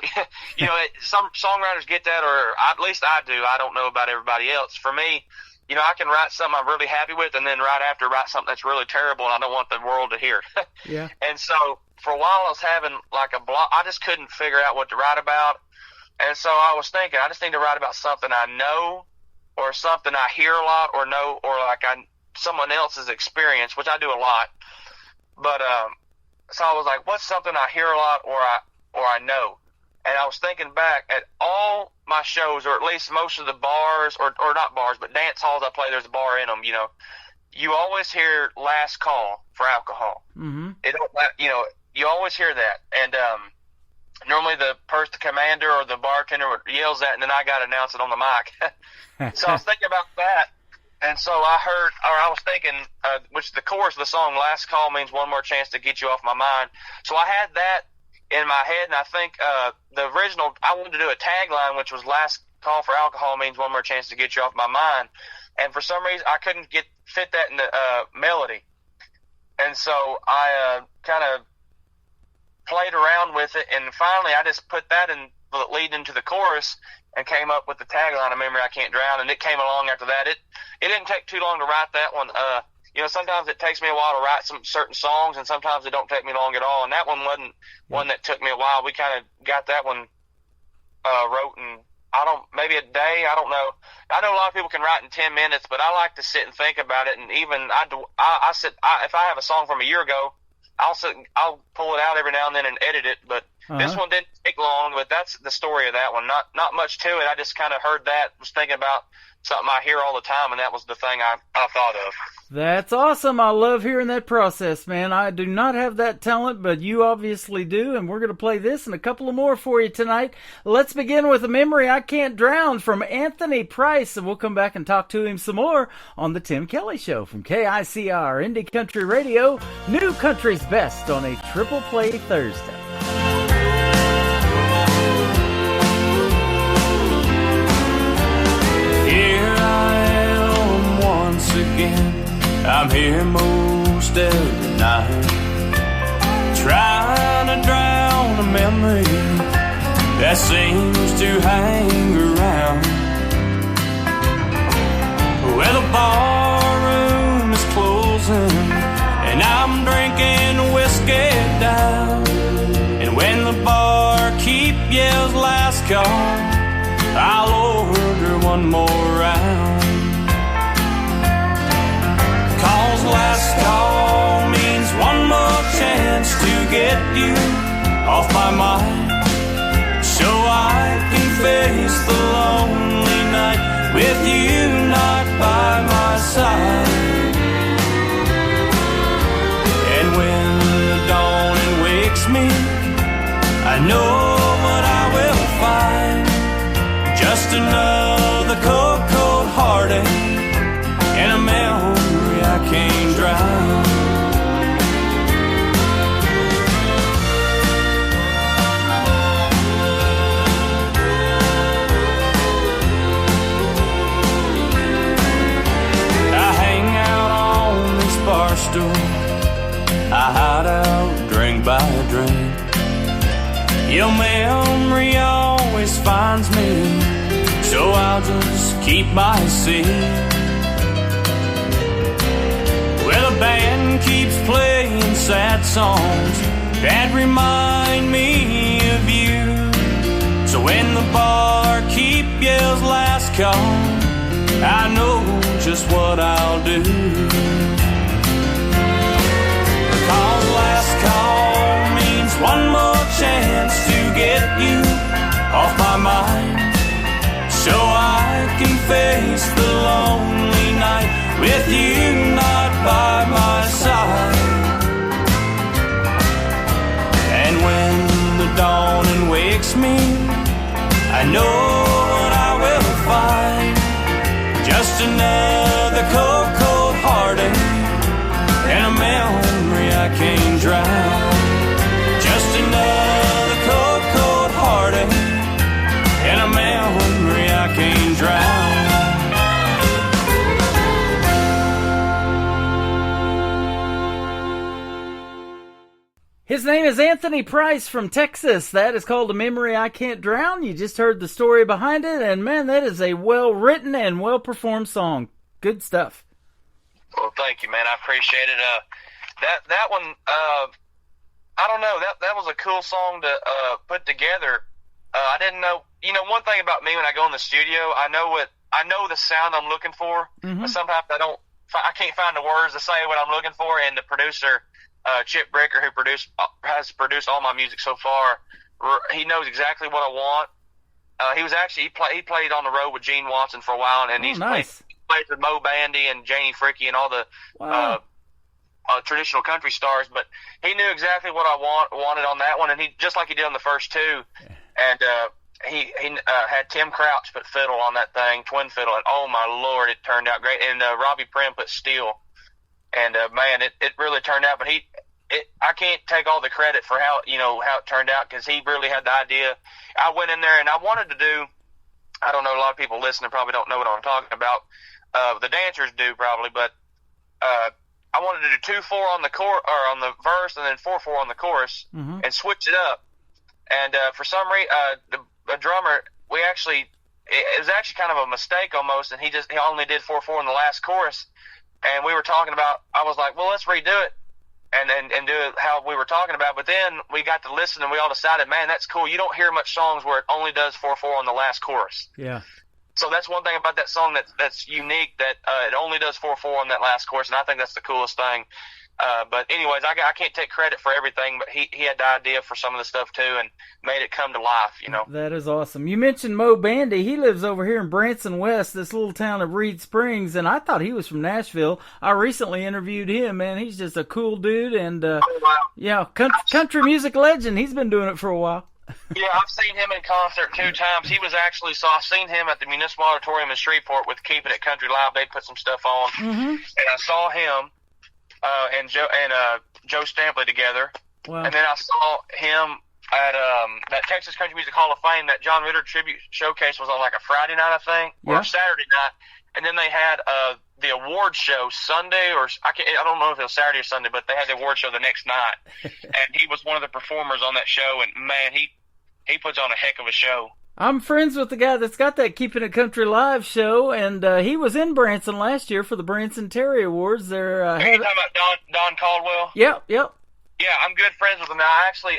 Some songwriters get that, or at least I do. I don't know about everybody else. For me, I can write something I'm really happy with, and then right after write something that's really terrible, and I don't want the world to hear. Yeah. And so for a while I was having like a block. I just couldn't figure out what to write about. And so I was thinking, I just need to write about something I know, or something I hear a lot, or know, or like someone else's experience, which I do a lot. But so I was like, what's something I hear a lot, or I know? And I was thinking back at all my shows, or at least most of the bars, or not bars, but dance halls I play, there's a bar in them, you always hear last call for alcohol. Mm-hmm. You always hear that. And normally the commander or the bartender yells that, and then I got to announce it on the mic. So I was thinking about that. And so I was thinking, which the chorus of the song, last call means one more chance to get you off my mind. So I had that in my head, and I think the original, I wanted to do a tagline, which was last call for alcohol means one more chance to get you off my mind. And for some reason, I couldn't fit that in the melody. And so I kind of played around with it, and finally I just put that in lead into the chorus and came up with the tagline, A Memory I Can't Drown, and it came along after that. It didn't take too long to write that one. Sometimes it takes me a while to write some certain songs, and sometimes it don't take me long at all. And that one wasn't one that took me a while. We kind of got that one wrote in maybe a day. I don't know. I know a lot of people can write in 10 minutes, but I like to sit and think about it. And even if I have a song from a year ago, I'll pull it out every now and then and edit it. But this one didn't take long. But that's the story of that one. Not much to it. I just kind of heard that, was thinking about something I hear all the time, and that was the thing I thought of. That's awesome. I love hearing that process, man. I do not have that talent, but you obviously do, and we're going to play this and a couple of more for you tonight. Let's begin with A Memory I Can't Drown from Anthony Price, and we'll come back and talk to him some more on The Tim Kelly Show from KICR Indie Country Radio, New Country's Best on a Triple Play Thursday. Here I am once again. I'm here most every night, trying to drown a memory that seems to hang around. Well, the bar room is closing, and I'm drinking whiskey down. And when the barkeep yells last call, I'll order one more round. 'Cause last call means one more chance to get you off my mind, so I can face the lonely night with you not by my side. And when the dawn wakes me, I know what I will find. Just another cold, cold heartache and a memory I can't drown. I hang out on this bar stool, I hide out drink by drink. Your memory always finds me, so I'll just keep my seat. Well, the band keeps playing sad songs that remind me of you. So when the barkeep yells last call, I know just what I'll do. 'Cause last call means one more chance to get you off my mind, so I can face the lonely night with you not by my side. And when the dawn wakes me, I know what I will find. Just another cold, cold heartache and a memory I can't drown. Just another cold, cold heartache and a memory I can't drown. His name is Anthony Price from Texas. That is called A Memory I Can't Drown. You just heard the story behind it, and man, that is a well-written and well-performed song. Good stuff. Well, thank you, man. I appreciate it. That one, I don't know. That was a cool song to put together. I didn't know. You know, one thing about me when I go in the studio, I know the sound I'm looking for, but sometimes I can't find the words to say what I'm looking for. And the producer, Chip Bricker, who has produced all my music so far, he knows exactly what I want. He played on the road with Gene Watson for a while, and he's played with Mo Bandy and Janie Fricke and all the traditional country stars. But he knew exactly what I wanted on that one, and he just like he did on the first two. And he had Tim Crouch put fiddle on that thing, twin fiddle, and oh my Lord, it turned out great. And Robbie Prim put steel, and man, it really turned out. But I can't take all the credit for how it turned out, because he really had the idea. I went in there and I wanted to do, I don't know, a lot of people listening probably don't know what I'm talking about. The dancers do probably, but I wanted to do 2/4 on the verse and then 4/4 on the chorus, and switch it up. And for some reason, the drummer, it was actually kind of a mistake almost, and he only did 4/4 in the last chorus. And we were talking about, I was like, well, let's redo it. and do it how we were talking about. But then we got to listen, and we all decided, man, that's cool. You don't hear much songs where it only does 4/4 on the last chorus. Yeah. So that's one thing about that song that's unique, that it only does 4/4 on that last chorus, and I think that's the coolest thing. But anyways, I can't take credit for everything, but he had the idea for some of the stuff too, and made it come to life, you know. That is awesome. You mentioned Mo Bandy. He lives over here in Branson West, this little town of Reed Springs, and I thought he was from Nashville. I recently interviewed him, man. He's just a cool dude, and yeah, country music legend. He's been doing it for a while. Yeah, I've seen him in concert 2 times. He was actually, so I've seen him at the Municipal Auditorium in Shreveport with Keeping It Country Live. They put some stuff on, and I saw him and Joe Stampley together. Wow. And then I saw him at that Texas Country Music Hall of Fame. That John Ritter tribute showcase was on like a Friday night, I think, or Saturday night. And then they had the award show Sunday, or I don't know if it was Saturday or Sunday, but they had the award show the next night. And he was one of the performers on that show. And man, he puts on a heck of a show. I'm friends with the guy that's got that Keeping It Country Live show, and he was in Branson last year for the Branson Terry Awards. They're Are you talking about Don Caldwell? Yep. Yeah, I'm good friends with him now. I actually,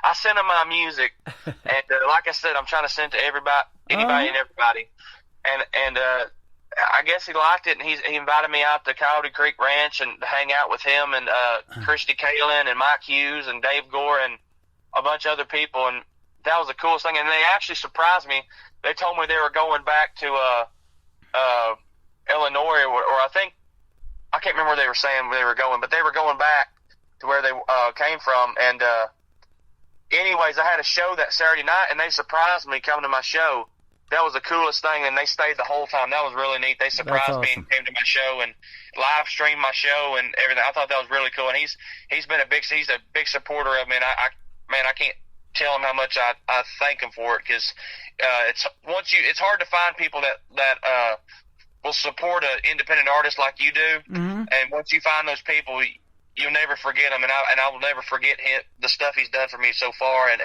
I sent him my music, and like I said, I'm trying to send it to anybody and everybody. And I guess he liked it, and he invited me out to Coyote Creek Ranch and to hang out with him and Christy Kalin and Mike Hughes and Dave Gore and a bunch of other people, and that was the coolest thing. And they actually surprised me. They told me they were going back to Illinois, or I can't remember where they were saying where they were going, but they were going back to where they came from. And anyways, I had a show that Saturday night, and they surprised me coming to my show. That was the coolest thing, and they stayed the whole time. That was really neat. They surprised me and came to my show and live streamed my show and everything. I thought that was really cool. And he's a big supporter of me, and I can't tell him how much I thank him for it, because it's hard to find people that will support an independent artist like you do. Mm-hmm. And once you find those people, you'll never forget him, and I will never forget the stuff he's done for me so far, and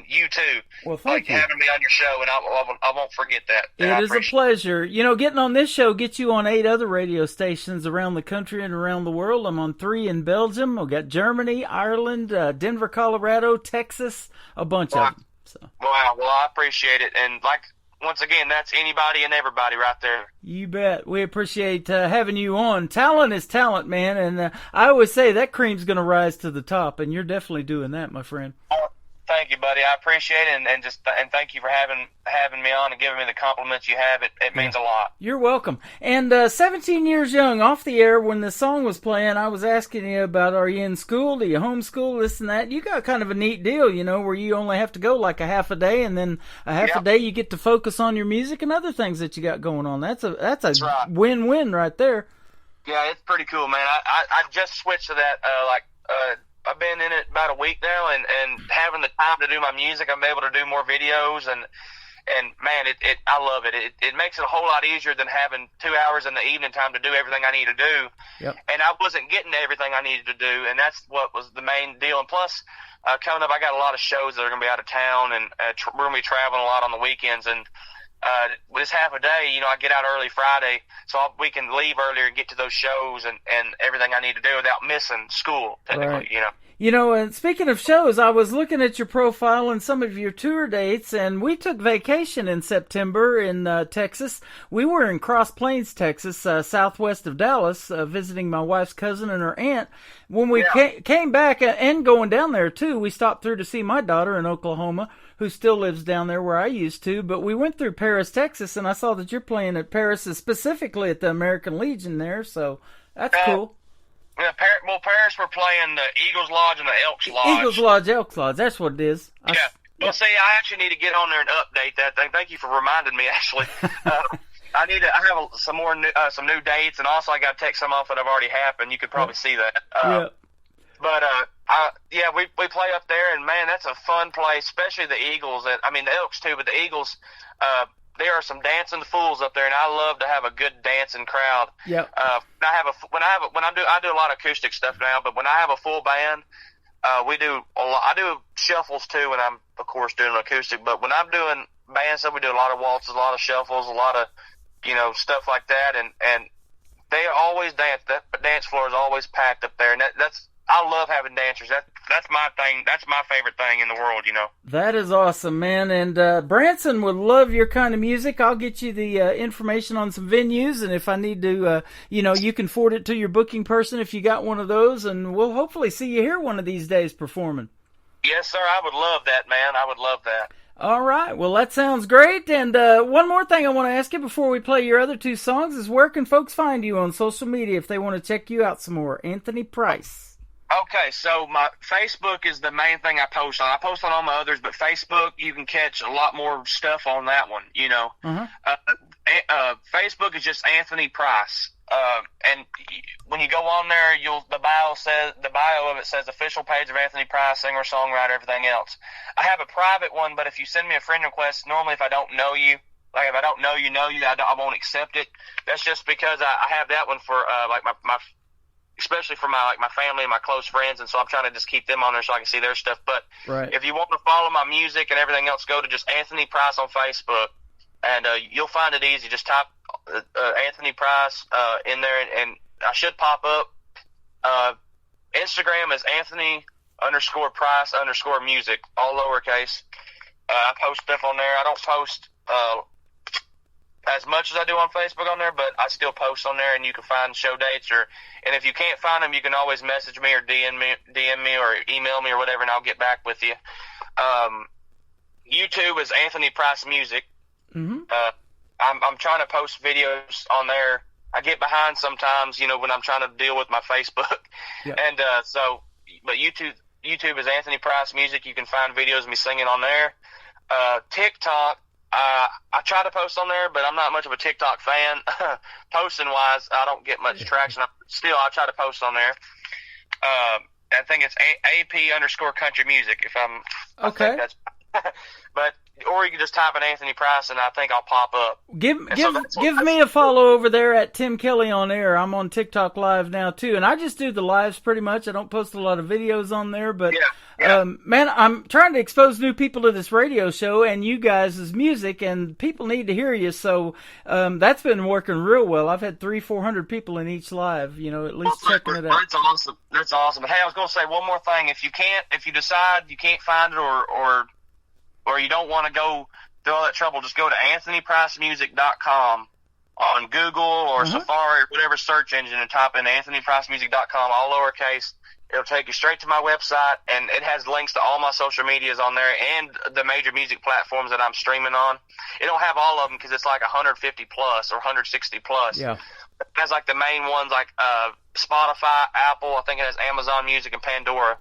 you too. Well, thank you. Having me on your show, and I won't forget that. It is a pleasure. You know, getting on this show gets you on 8 other radio stations around the country and around the world. I'm on 3 in Belgium. I've got Germany, Ireland, Denver, Colorado, Texas, a bunch of them. So. Wow. Well, I appreciate it, and once again, that's anybody and everybody right there. You bet. We appreciate having you on. Talent is talent, man, and I always say that cream's going to rise to the top, and you're definitely doing that, my friend. Thank you, buddy. I appreciate it, and thank you for having me on and giving me the compliments you have. It means a lot. You're welcome. And 17 years young, off the air, when the song was playing, I was asking you about, are you in school? Do you homeschool? This and that. You got kind of a neat deal, you know, where you only have to go like a half a day, and then a half a day you get to focus on your music and other things that you got going on. That's a right. Win-win right there. Yeah, it's pretty cool, man. I just switched to that I've been in it about a week now, and having the time to do my music, I'm able to do more videos, and man, I love it. It makes it a whole lot easier than having 2 hours in the evening time to do everything I need to do. Yep. And I wasn't getting everything I needed to do, and that's what was the main deal. And plus, coming up, I got a lot of shows that are going to be out of town, and we're going to be traveling a lot on the weekends, and this half a day, you know, I get out early Friday, so we can leave earlier and get to those shows and everything I need to do without missing school, technically, right. You know. You know, and speaking of shows, I was looking at your profile and some of your tour dates, and we took vacation in September in Texas. We were in Cross Plains, Texas, southwest of Dallas, visiting my wife's cousin and her aunt. When we came back, and going down there, too, we stopped through to see my daughter in Oklahoma, who still lives down there where I used to. But we went through Paris, Texas, and I saw that you're playing at Paris, specifically at the American Legion there, so that's cool. Yeah, Paris, we're playing the Eagles Lodge and the Elks Lodge. Eagles Lodge, Elks Lodge, that's what it is. Yeah. Well, see, I actually need to get on there and update that thing. Thank you for reminding me, actually. I have some more some new dates, and also I got to take some off that have already happened. You could probably see that. But we play up there, and man, that's a fun place, especially the Eagles. I mean, the Elks too, but the Eagles. There are some dancing fools up there, and I love to have a good dancing crowd. Yeah. I do a lot of acoustic stuff now, but when I have a full band, we do a lot. I do shuffles too, when I'm of course doing acoustic. But when I'm doing band stuff, we do a lot of waltzes, a lot of shuffles, a lot of stuff like that, and they always dance. That dance floor is always packed up there, and I I love having dancers. That's my thing. That's my favorite thing in the world, you know. That is awesome, man. And Branson would love your kind of music. I'll get you the information on some venues, and if I need to, you can forward it to your booking person if you got one of those, and we'll hopefully see you here one of these days performing. Yes, sir. I would love that, man. I would love that. All right. Well, that sounds great. And one more thing I want to ask you before we play your other two songs is where can folks find you on social media if they want to check you out some more? Anthony Price. Okay, so my Facebook is the main thing I post on. I post on all my others, but Facebook, you can catch a lot more stuff on that one, you know. Facebook is just Anthony Price. And when you go on there, the bio of it says official page of Anthony Price, singer, songwriter, everything else. I have a private one, but if you send me a friend request, normally if I don't know you, like if I don't know you, I won't accept it. That's just because I have that one for like my especially for my family and my close friends, and so I'm trying to just keep them on there so I can see their stuff. But if you want to follow my music and everything else, go to just Anthony Price on Facebook, and you'll find it easy. Just type Anthony Price in there, and I should pop up. Instagram is Anthony_Price_music, all lowercase. I post stuff on there. I don't post as much as I do on Facebook on there, but I still post on there, and you can find show dates, and if you can't find them, you can always message me or DM me or email me or whatever, and I'll get back with you. YouTube is Anthony Price Music. I'm trying to post videos on there. I get behind sometimes, when I'm trying to deal with my Facebook, and but YouTube is Anthony Price Music. You can find videos of me singing on there. TikTok. I try to post on there, but I'm not much of a TikTok fan. Posting wise, I don't get much traction. Still, I try to post on there. I think it's AP_country music. If I'm okay, but or you can just type in Anthony Price, and I think I'll pop up. Give me a follow over there at Tim Kelly on Air. I'm on TikTok Live now too, and I just do the lives pretty much. I don't post a lot of videos on there, but man, I'm trying to expose new people to this radio show and you guys' music, and people need to hear you. So that's been working real well. I've had 300-400 people in each live, at least checking it out. That's awesome. That's awesome. Hey, I was going to say one more thing. If you decide you can't find it or you don't want to go through all that trouble, just go to AnthonyPriceMusic.com on Google or Safari or whatever search engine and type in AnthonyPriceMusic.com, all lowercase. It'll take you straight to my website, and it has links to all my social medias on there and the major music platforms that I'm streaming on. It don't have all of them because it's like 150 plus or 160 plus. Yeah. It has like the main ones like Spotify, Apple, I think it has Amazon Music and Pandora.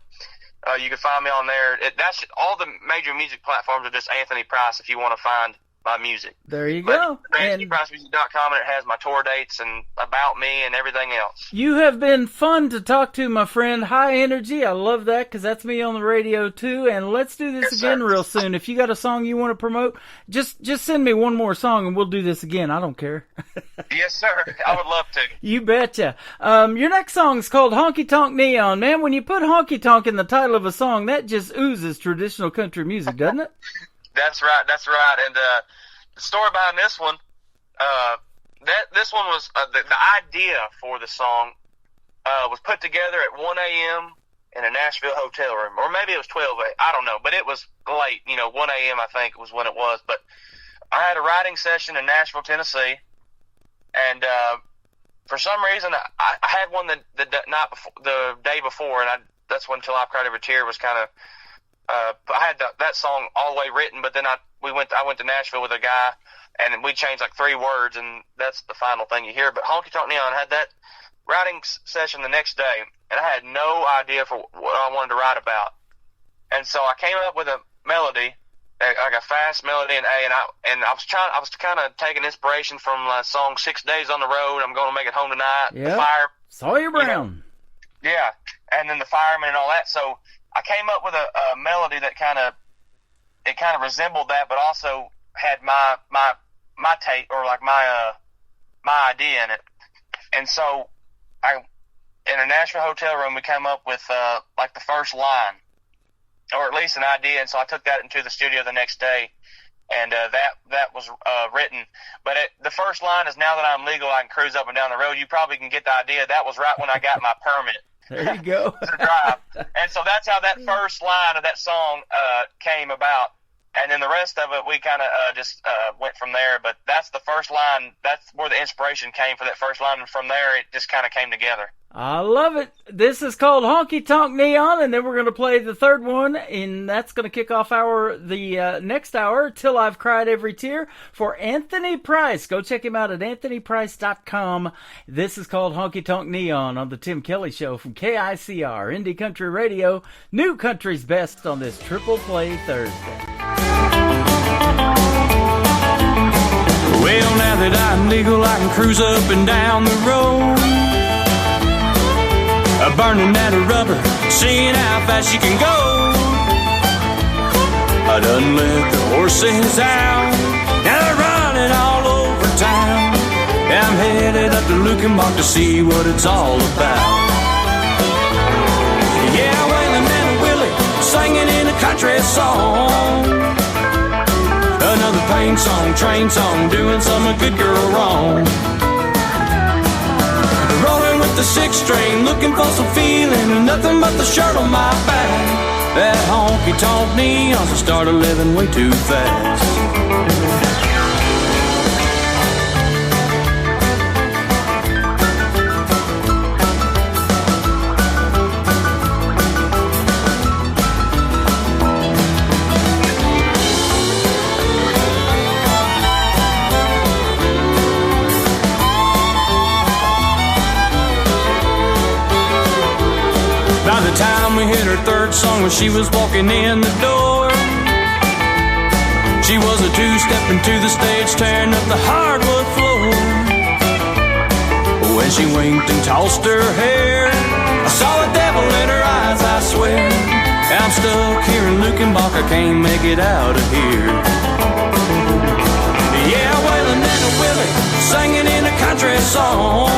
You can find me on there. That's all the major music platforms are just Anthony Price if you want to find my music. There you go. AnthonyPriceMusic.com, and it has my tour dates and about me and everything else. You have been fun to talk to, my friend. High energy. I love that because that's me on the radio too. And let's do this again real soon. If you got a song you want to promote, just send me one more song and we'll do this again. I don't care. Yes, sir. I would love to. You betcha. Your next song is called Honky Tonk Neon. Man, when you put honky tonk in the title of a song, that just oozes traditional country music, doesn't it? That's right. And the story behind this one, this one was the idea for the song was put together at 1 a.m. in a Nashville hotel room, or maybe it was 12 a.m. I don't know, but it was late. 1 a.m. I think was when it was. But I had a writing session in Nashville, Tennessee, and for some reason I had one the day before, and that's when Till I Cried Every Tear was kind of. I had that song all the way written, but then I went to Nashville with a guy, and we changed like 3 words, and that's the final thing you hear. But Honky Tonk Neon had that writing session the next day, and I had no idea for what I wanted to write about, and so I came up with a melody, like a fast melody in A, and I was kind of taking inspiration from my song 6 Days on the Road. I'm going to make it home tonight. Yeah. The Fire. Sawyer Brown. Yeah, and then the Fireman and all that. So I came up with a melody that kind of resembled that, but also had my take or like my idea in it. And so in a Nashville hotel room, we came up with like the first line, or at least an idea. And so I took that into the studio the next day, and that was written. But the first line is, "Now that I'm legal, I can cruise up and down the road." You probably can get the idea. That was right when I got my permit. There you go. to drive. And so that's how that first line of that song came about. And then the rest of it, we kind of just went from there. But that's the first line. That's where the inspiration came for that first line. And from there, it just kind of came together. I love it. This is called Honky Tonk Neon, and then we're going to play the third one, and that's going to kick off the next hour, Till I've Cried Every Tear, for Anthony Price. Go check him out at anthonyprice.com. This is called Honky Tonk Neon on the Tim Kelly Show from KICR, Indie Country Radio, New Country's Best on this Triple Play Thursday. Well, now that I'm legal, I can cruise up and down the road, burning that rubber, seeing how fast you can go. I done let the horses out, now they're running all over town. I'm headed up to Lukenbach to see what it's all about. Yeah, Waylon and Willie singing in a country song, another pain song, train song, doing some good girl wrong. Rolling with the 6-string, looking for some feeling, and nothing but the shirt on my back. That honky-tonk neons, I started living way too fast. By the time we hit her third song, when she was walking in the door, she was a two-stepping to the stage, tearing up the hardwood floor. When she winked and tossed her hair, I saw the devil in her eyes, I swear. I'm stuck here in Lukenbach, I can't make it out of here. Yeah, Waylon and Willie singing in a country song,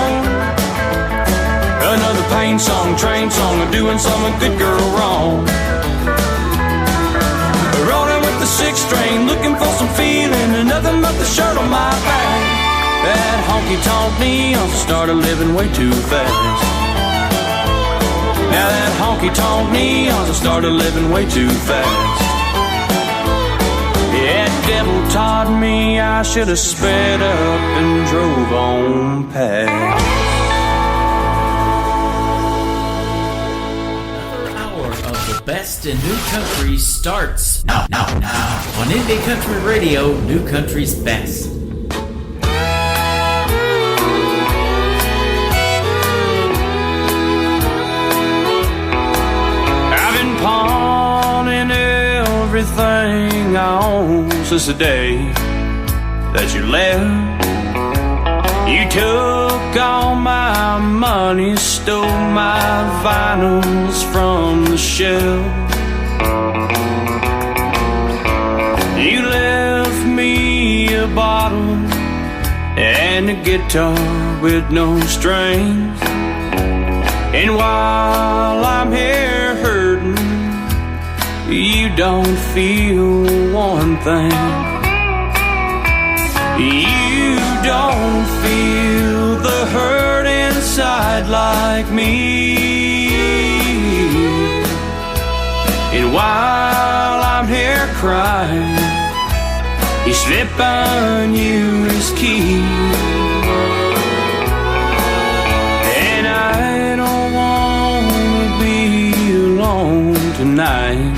another pain song, train song, doing some good girl wrong. Rolling with the 6-string, looking for some feeling, and nothing but the shirt on my back. That honky-tonk neon started living way too fast. Now that honky-tonk neon started living way too fast. That devil taught me I should have sped up and drove on past. Best in New Country starts now on Indie Country Radio, New Country's Best. I've been pawning everything I own since the day that you left. You took all my money, stole my vinyls from the shelf. You left me a bottle and a guitar with no strings. And while I'm here hurting, you don't feel one thing. You don't feel the hurt inside like me. And while I'm here crying, he slipped on you his key. And I don't want to be alone tonight,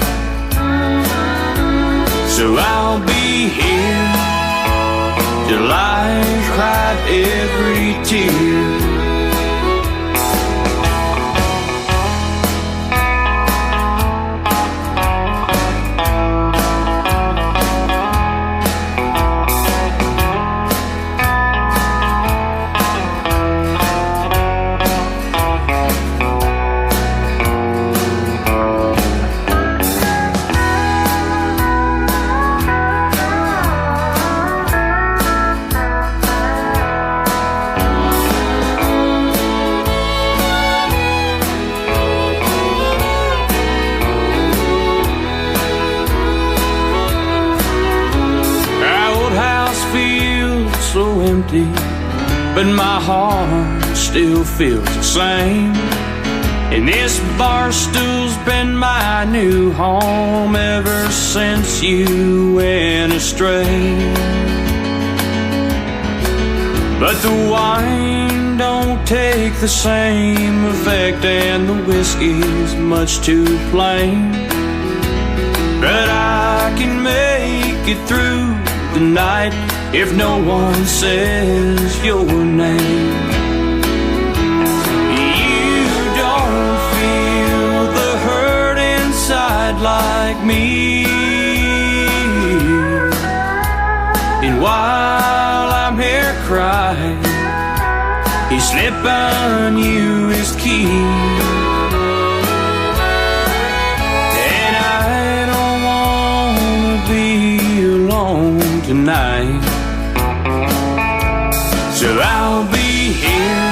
so I'll be here till I've cried every tear. But my heart still feels the same. And this bar stool's been my new home ever since you went astray. But the wine don't take the same effect, and the whiskey's much too plain. But I can make it through the night if no one says your name. You don't feel the hurt inside like me. And while I'm here crying, he's slipping you his key. And I don't wanna be alone tonight, so I'll be here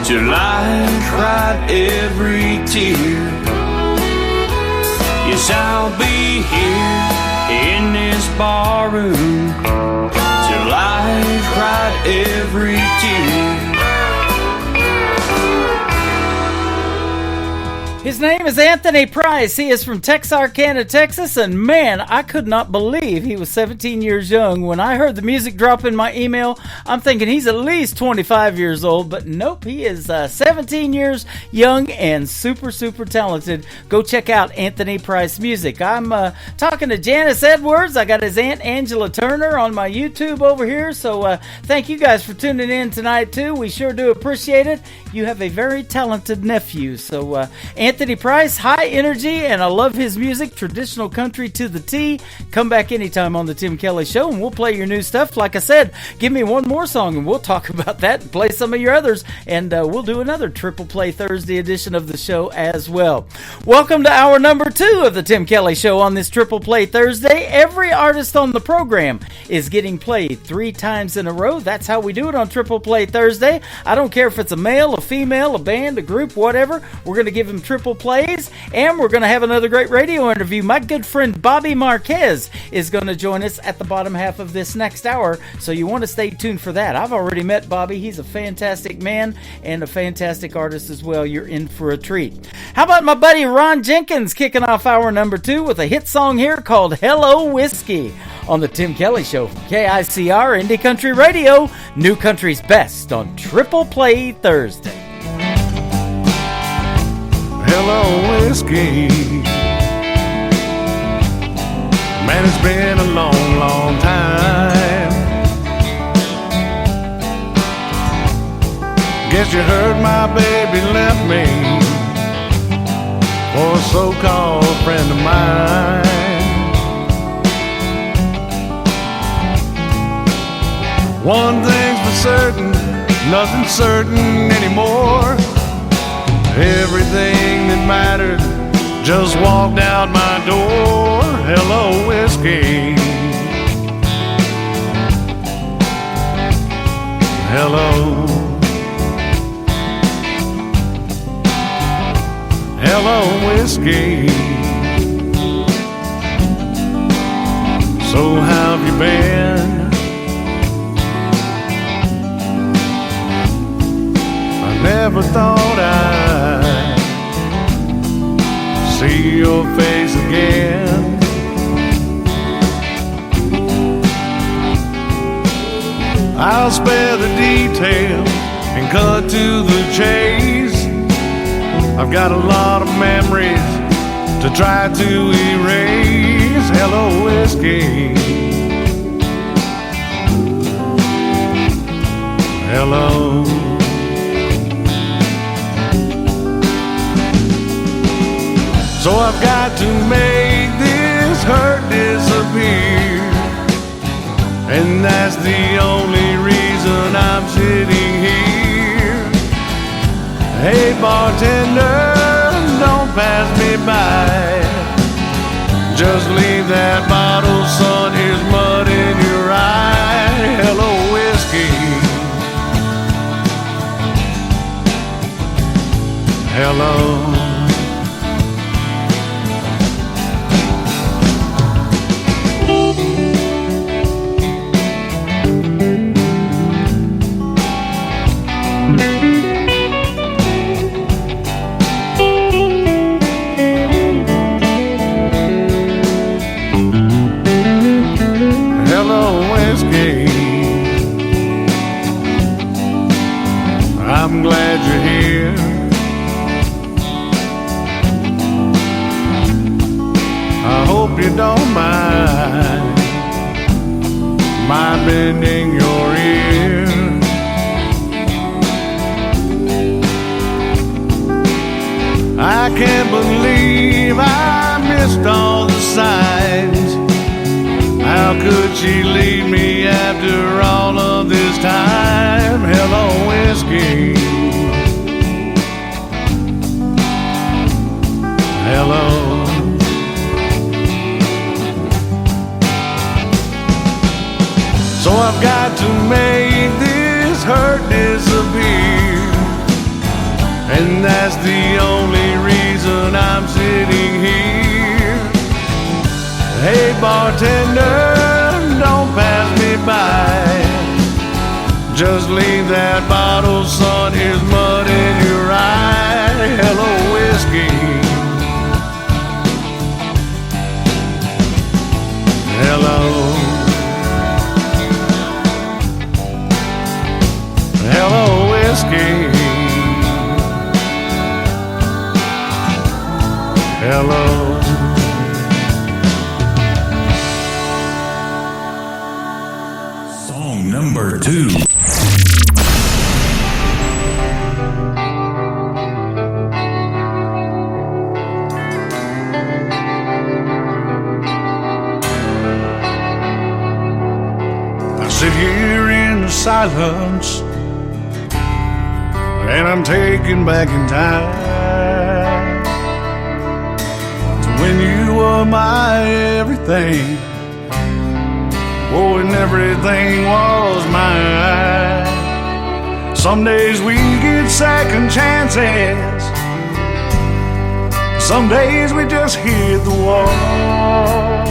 till I cried every tear. Yes, I'll be here in this barroom till I cried every tear. His name is Anthony Price. He is from Texarkana, Texas, and man, I could not believe he was 17 years young. When I heard the music drop in my email, I'm thinking he's at least 25 years old, but nope, he is 17 years young and super, super talented. Go check out Anthony Price music. I'm talking to Janice Edwards. I got his Aunt Angela Turner on my YouTube over here, so thank you guys for tuning in tonight, too. We sure do appreciate it. You have a very talented nephew, so Anthony Price, high energy, and I love his music, traditional country to the T. Come back anytime on the Tim Kelly Show, and we'll play your new stuff. Like I said, give me one more song, and we'll talk about that and play some of your others, and we'll do another Triple Play Thursday edition of the show as well. Welcome to hour number 2 of the Tim Kelly Show on this Triple Play Thursday. Every artist on the program is getting played 3 times in a row. That's how we do it on Triple Play Thursday. I don't care if it's a male, a female, a band, a group, whatever. We're going to give them triple plays, and we're going to have another great radio interview. My good friend Bobby Marquez is going to join us at the bottom half of this next hour, so you want to stay tuned for that. I've already met Bobby. He's a fantastic man and a fantastic artist as well. You're in for a treat. How about my buddy Ron Jenkins kicking off hour number 2 with a hit song here called Hello Whiskey on the Tim Kelly Show from KICR Indie Country Radio, New Country's Best on Triple Play Thursday. Hello, whiskey. Man, it's been a long, long time. Guess you heard my baby left me for a so-called friend of mine. One thing's for certain, nothing's certain anymore. Everything that mattered just walked out my door. Hello, whiskey. Hello. Hello, whiskey. So how have you been? I never thought I'd see your face again. I'll spare the details and cut to the chase. I've got a lot of memories to try to erase. Hello, whiskey. Hello. So I've got to make this hurt disappear, and that's the only reason I'm sitting here. Hey bartender, don't pass me by. Just leave that bottle, son, here's mud in your eye. Hello, whiskey. Hello. I'm glad you're here. I hope you don't mind my bending your ear. I can't believe I missed all the signs. How could she leave me after all of this time? Hello, whiskey. Hello. So I've got to make this hurt disappear, and that's the only reason I'm sitting here. Hey bartender, don't pass me by. Just leave that bottle, son, here's mud in your eye. Hello, whiskey. Hello. Hello, whiskey. Hello. Song number 2. I sit here in silence, and I'm taken back in time to when you were my everything. Oh, and everything was mine. Some days we get second chances, some days we just hit the wall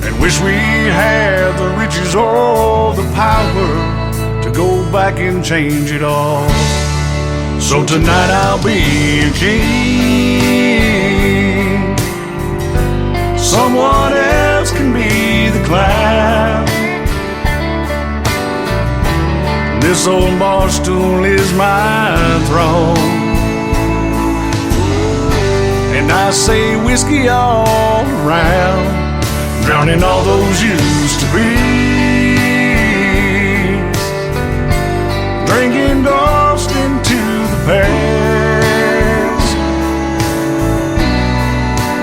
and wish we had the riches or the power to go back and change it all. So tonight I'll be a king, someone else can be the clown. This old bar stool is my throne, and I say whiskey all around, drowning all those used to be, drinking dust into the past.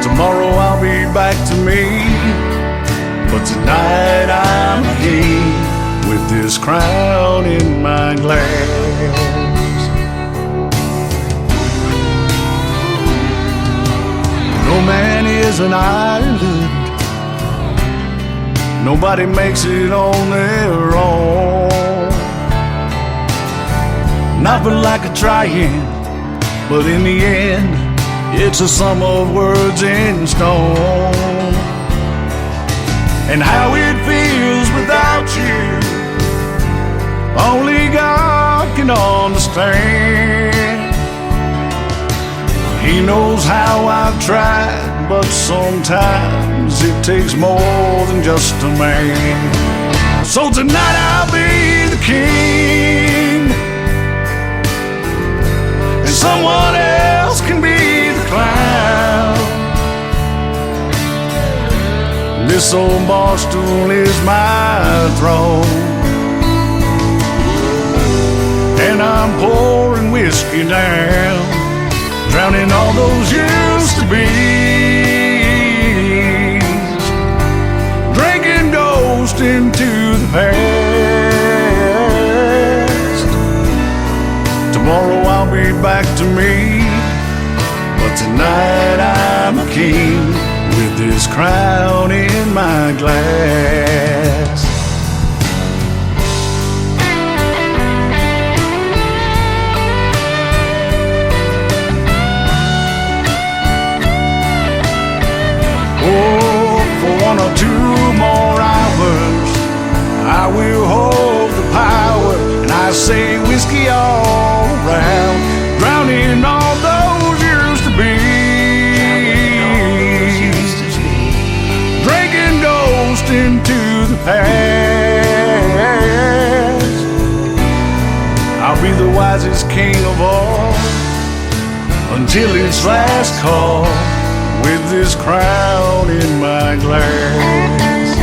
Tomorrow I'll be back to me, but tonight I'm a king with this crown in my glass. No man is an island, nobody makes it on their own. Nothing like a trying, but in the end, it's a sum of words in stone. And how it feels without you, only God can understand. He knows how I've tried, but sometimes it takes more than just a man. So tonight I'll be the king, and someone else can be the clown. This old bar stool is my throne, and I'm pouring whiskey down, drowning all those used to be's, drinking ghost into the past. Tomorrow I'll be back to me, but tonight I'm a king with this crown in my glass. Oh, for 1 or 2 more hours I will hold the power, and I say whiskey all around, drowning all those used to be, drinking ghost into the past. I'll be the wisest king of all, until its last call, with this crown in my glass.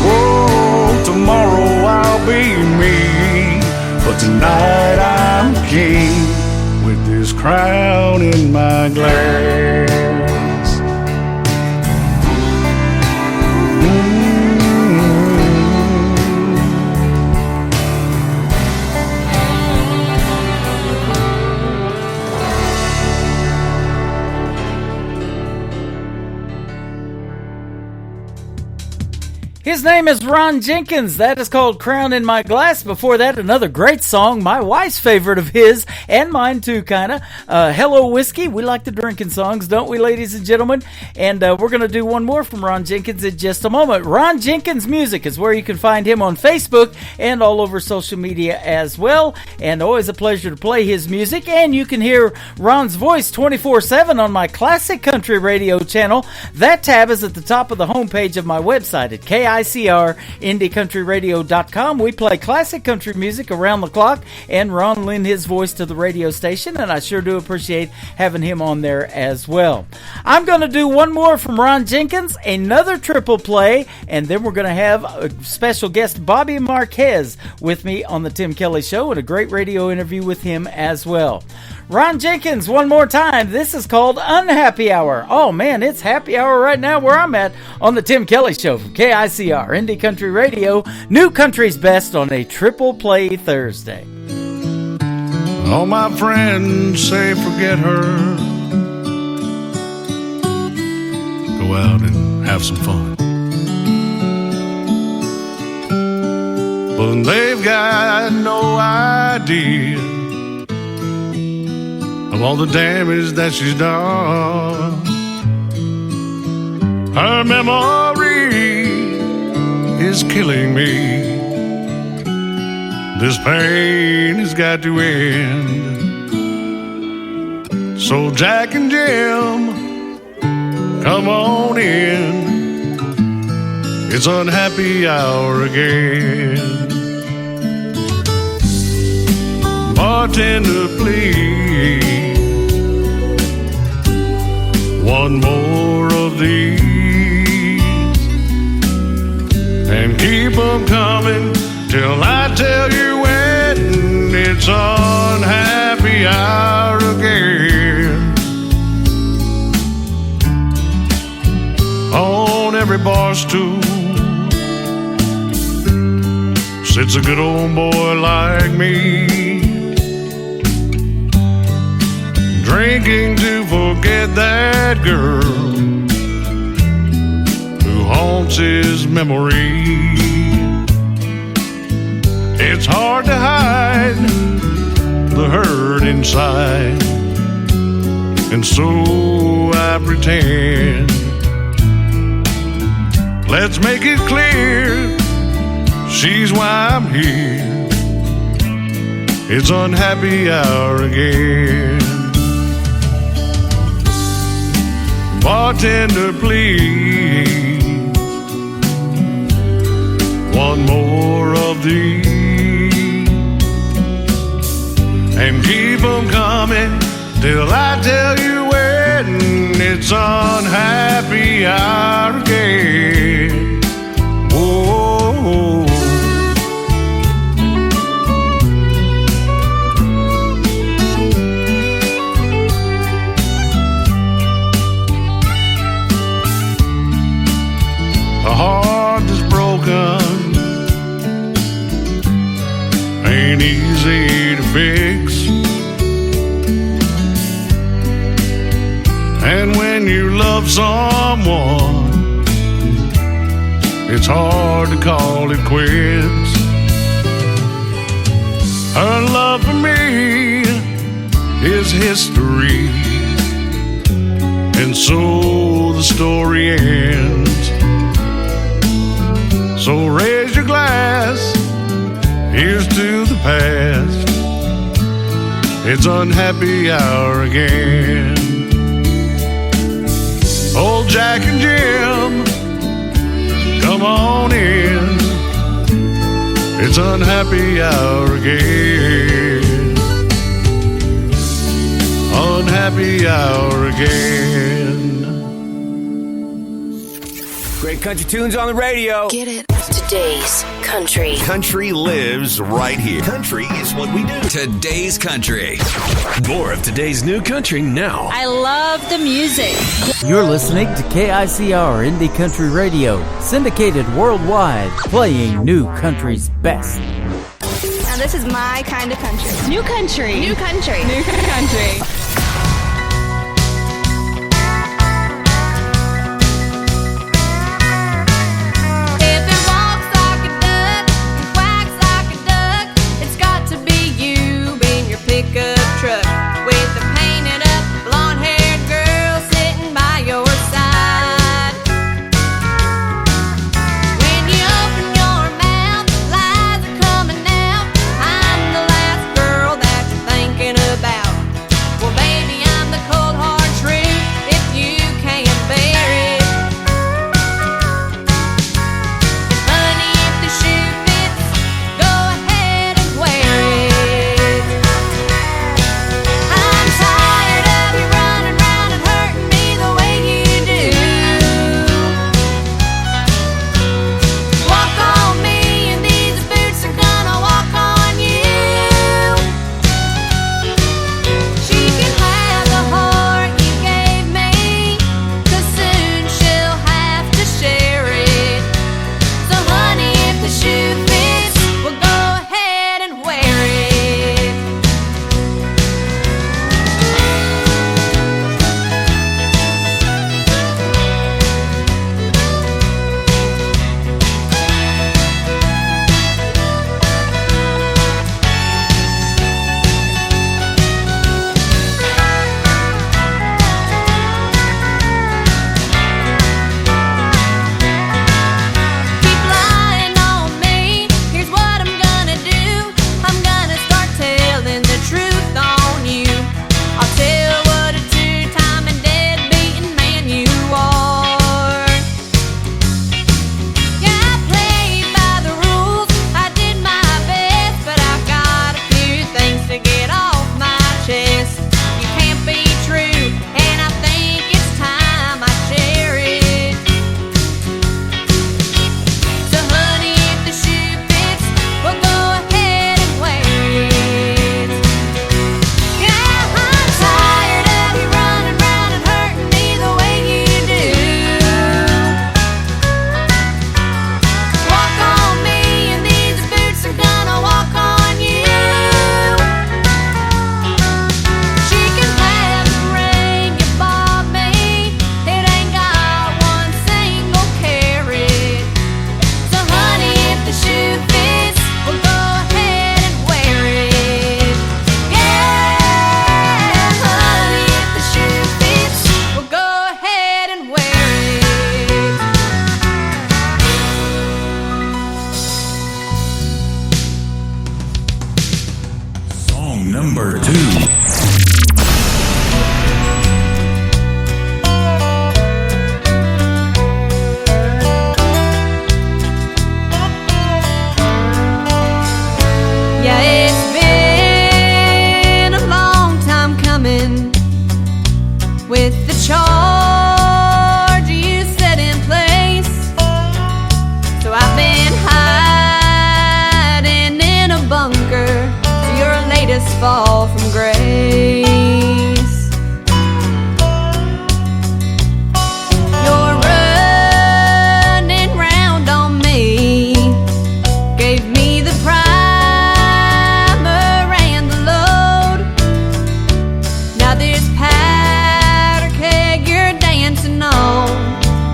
Oh, tomorrow I'll be me, but tonight I'm king, with this crown in my glass. His name is Ron Jenkins. That is called Crown in My Glass. Before that, another great song, my wife's favorite of his, and mine too, kind of. Hello Whiskey. We like the drinking songs, don't we, ladies and gentlemen? And we're going to do one more from Ron Jenkins in just a moment. Ron Jenkins Music is where you can find him on Facebook and all over social media as well. And always a pleasure to play his music. And you can hear Ron's voice 24/7 on my Classic Country Radio channel. That tab is at the top of the homepage of my website at KICR-IndieCountryRadio.com. We play classic country music around the clock, and Ron lent his voice to the radio station, and I sure do appreciate having him on there as well. I'm going to do one more from Ron Jenkins, another triple play, and then we're going to have a special guest, Bobby Marquez, with me on the Tim Kelly Show, and a great radio interview with him as well. Ron Jenkins, one more time. This is called Unhappy Hour. Oh, man, it's happy hour right now where I'm at on the Tim Kelly Show from KICR, Indie Country Radio, New Country's Best on a Triple Play Thursday. All my friends say forget her, go out and have some fun, but they've got no idea of all the damage that she's done. Her memory is killing me. This pain has got to end. So Jack and Jim, come on in. It's unhappy hour again. Bartender, please, one more of these, and keep them coming till I tell you when. It's unhappy hour again. On every bar stool sits a good old boy like me, drinking to forget that girl who haunts his memory. It's hard to hide the hurt inside, and so I pretend. Let's make it clear, she's why I'm here. It's unhappy hour again. Bartender, please, one more of these, and keep them coming till I tell you when. It's unhappy hour again. Whoa. A heart that's broken ain't easy to fix, and when you love someone, it's hard to call it quits. Her love for me is history, and so the story ends. So raise your glass, here's to the past. It's unhappy hour again. Old Jack and Jim, come on in. It's unhappy hour again. Unhappy hour again. Great country tunes on the radio. Get it? Today's country. Country lives right here. Country is what we do. Today's country. More of today's new country now. I love the music. You're listening to KICR Indie Country Radio, syndicated worldwide, playing new country's best. Now this is my kind of country. New country. New country. New country. Pickup truck with a painted up blonde-haired girl sitting by your side. When you open your mouth, lies are coming out. I'm the last girl that you're thinking about. Well, baby, I'm the cold hard truth if you can't bear it. Honey, if the shoe fits, go ahead and wear it. Number 2. Yeah, it's been a long time coming with the charge you set in place. So I've been hiding in a bunker to your latest fall from grace. You're running round on me, gave me the primer and the load. Now this powder keg you're dancing on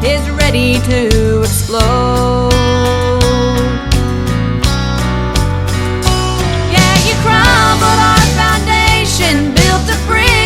is ready to explode. Yeah, you crumbled our foundation, built a bridge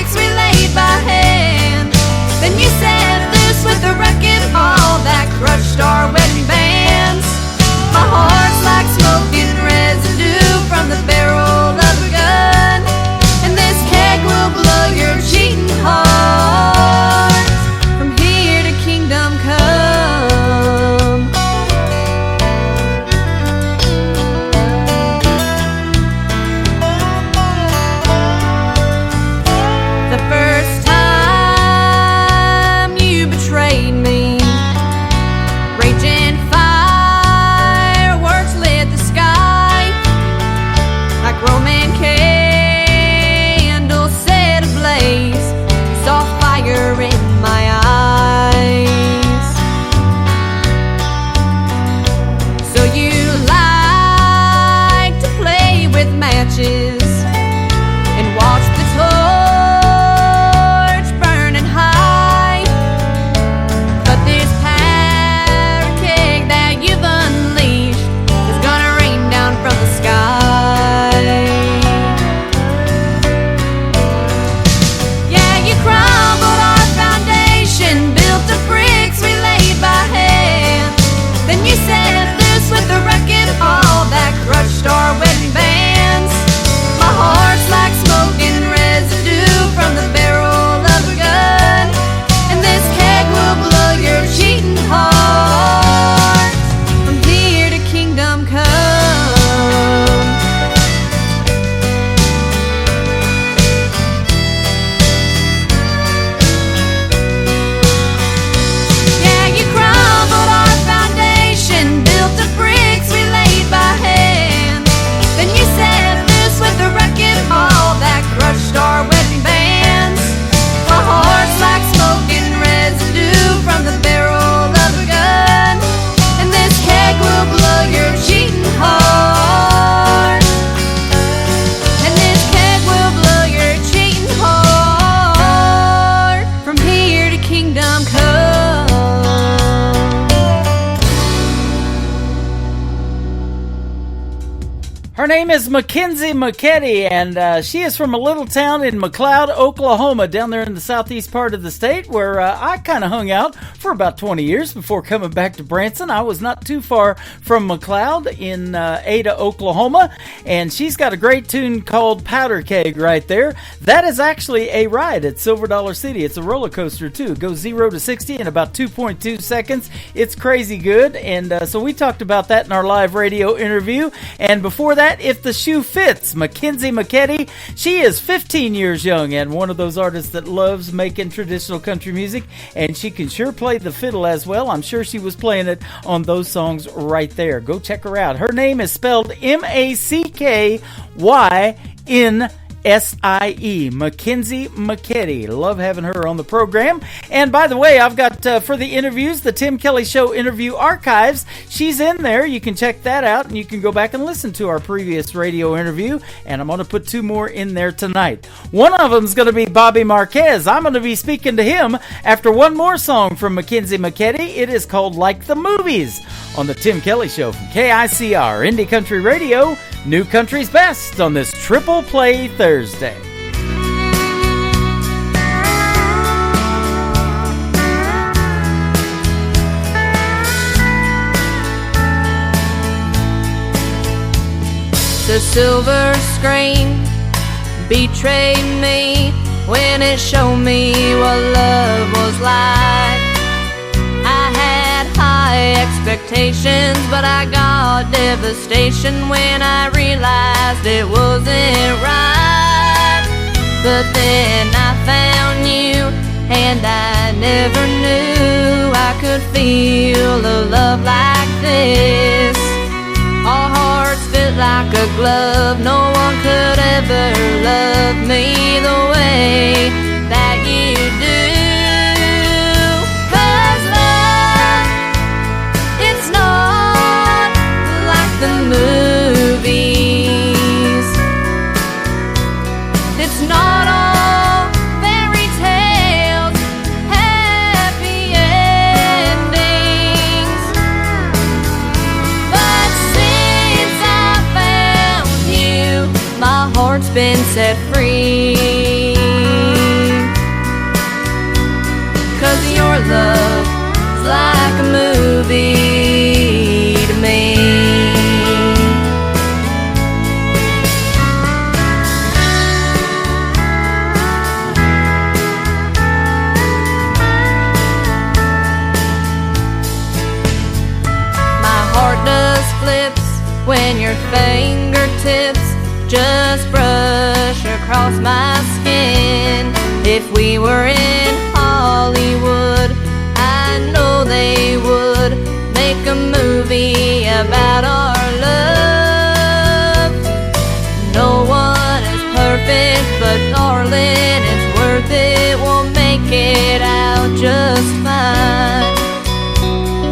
is Mackenzie McKetty, and she is from a little town in McLeod, Oklahoma, down there in the southeast part of the state, where I kind of hung out for about 20 years before coming back to Branson. I was not too far from McLeod in Ada, Oklahoma, and she's got a great tune called Powder Keg right there. That is actually a ride at Silver Dollar City. It's a roller coaster, too. It goes 0 to 60 in about 2.2 seconds. It's crazy good, and so we talked about that in our live radio interview. And before that, If the Shoe Fits, Mackenzie McKetty. She is 15 years young and one of those artists that loves making traditional country music, and she can sure play the fiddle as well. I'm sure she was playing it on those songs right there. Go check her out. Her name is spelled Mackynssie, Mackenzie McKetty. Love having her on the program. And by the way, I've got for the interviews, the Tim Kelly Show interview archives. She's in there. You can check that out, and you can go back and listen to our previous radio interview. And I'm going to put 2 more in there tonight. One of them is going to be Bobby Marquez. I'm going to be speaking to him after one more song from Mackenzie McKetty. It is called Like the Movies on the Tim Kelly Show from KICR Indie Country Radio. New Country's Best on this Triple Play Thursday. The silver screen betrayed me when it showed me what love was like. I had high expectations, but I got devastation when I realized it wasn't right. But then I found you, and I never knew I could feel a love like this. Our hearts fit like a glove, no one could ever love me the way that you do. 'Cause love, it's not like the movies. It's not all fairy tales, happy endings. But since I found you, my heart's been set free. 'Cause your love is like a movie to me. My heart does flips when your fingertips just brush across my skin. If we were in Hollywood, I know they would make a movie about our love. No one is perfect, but darling, it's worth it. We'll make it out just fine.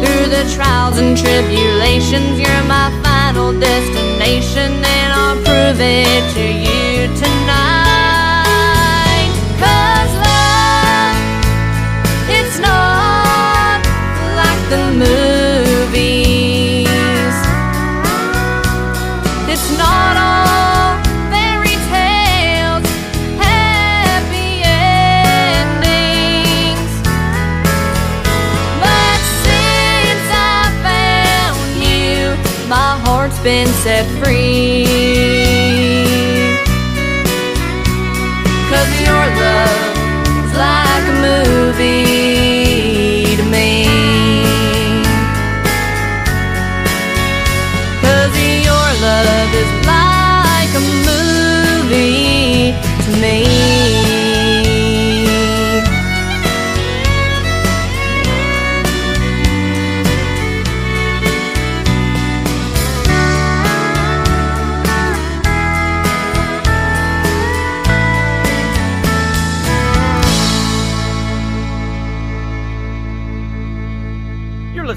Through the trials and tribulations, you're my final destination, and I'll prove it to you tonight. 'Cause love, it's not like the movies. It's not all fairy tales, happy endings. But since I found you, my heart's been set free. 'Cause your love is like a movie to me. 'Cause your love is like a movie to me.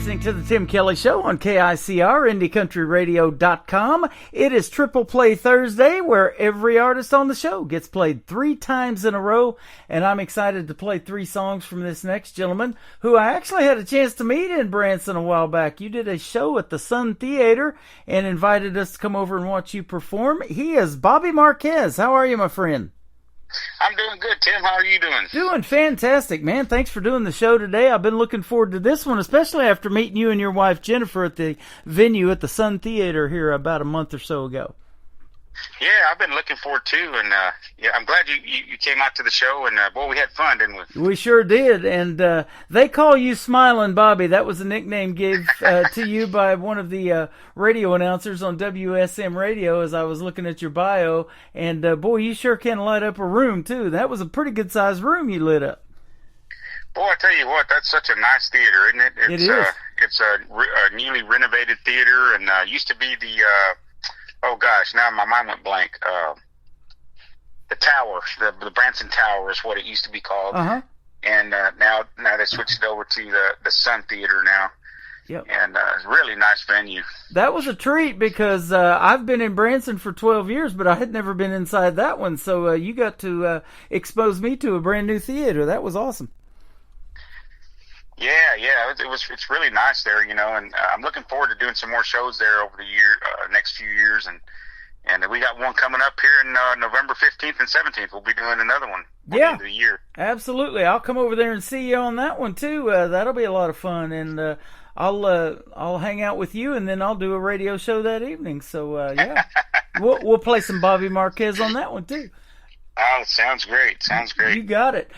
listening to the Tim Kelly Show on KICR, IndieCountryRadio.com. It is Triple Play Thursday, where every artist on the show gets played 3 times in a row, and I'm excited to play 3 songs from this next gentleman, who I actually had a chance to meet in Branson a while back. You did a show at the Sun Theater and invited us to come over and watch you perform. He is Bobby Marquez. How are you, my friend? I'm doing good, Tim. How are you doing? Doing fantastic, man. Thanks for doing the show today. I've been looking forward to this one, especially after meeting you and your wife, Jennifer, at the venue at the Sun Theater here about a month or so ago. Yeah, I've been looking forward too, and yeah, I'm glad you came out to the show, and boy, we had fun, didn't we? We sure did, and they call you Smiling Bobby. That was a nickname given to you by one of the radio announcers on WSM Radio as I was looking at your bio, and boy, you sure can light up a room too. That was a pretty good-sized room you lit up. Boy, I tell you what, that's such a nice theater, isn't it? It is. It's a newly renovated theater, and used to be the... oh gosh, now my mind went blank. The Tower, the Branson Tower is what it used to be called. Uh-huh. And now they switched it over to the Sun Theater now. Yep. And it's a really nice venue. That was a treat because I've been in Branson for 12 years, but I had never been inside that one. So you got to expose me to a brand new theater. That was awesome. Yeah, it's really nice there, you know, and I'm looking forward to doing some more shows there over the next few years, and we got one coming up here in November 15th and 17th. We'll be doing another one at the end of the year. Absolutely. I'll come over there and see you on that one too. That'll be a lot of fun, and I'll hang out with you, and then I'll do a radio show that evening. So yeah, we'll play some Bobby Marquez on that one too. Oh, sounds great. Sounds great. You got it.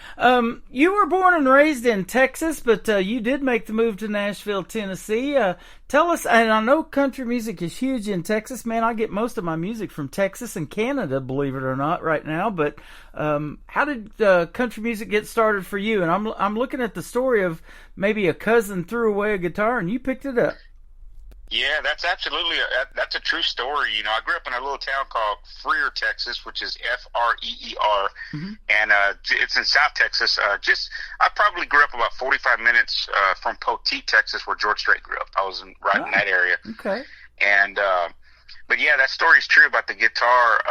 You were born and raised in Texas, but you did make the move to Nashville, Tennessee. Tell us, and I know country music is huge in Texas. Man, I get most of my music from Texas and Canada, believe it or not, right now. But how did country music get started for you? And I'm looking at the story of maybe a cousin threw away a guitar and you picked it up. Yeah, that's absolutely that's a true story. You know, I grew up in a little town called Freer, Texas, which is Freer, and it's in South Texas. I probably grew up about 45 minutes from Poteet, Texas, where George Strait grew up. I was in that area. Okay. And but yeah, that story is true about the guitar.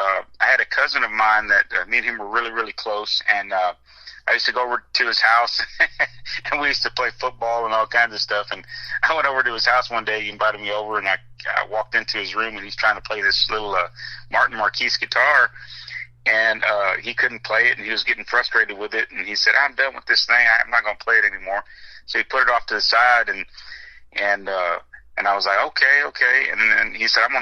I had a cousin of mine that me and him were really, really close, and I used to go over to his house, and we used to play football and all kinds of stuff. And I went over to his house one day. He invited me over, and I walked into his room, and he's trying to play this little Martin Marquis guitar, and he couldn't play it, and he was getting frustrated with it. And he said, "I'm done with this thing. I'm not going to play it anymore." So he put it off to the side, and I was like, okay. And then he said, I'm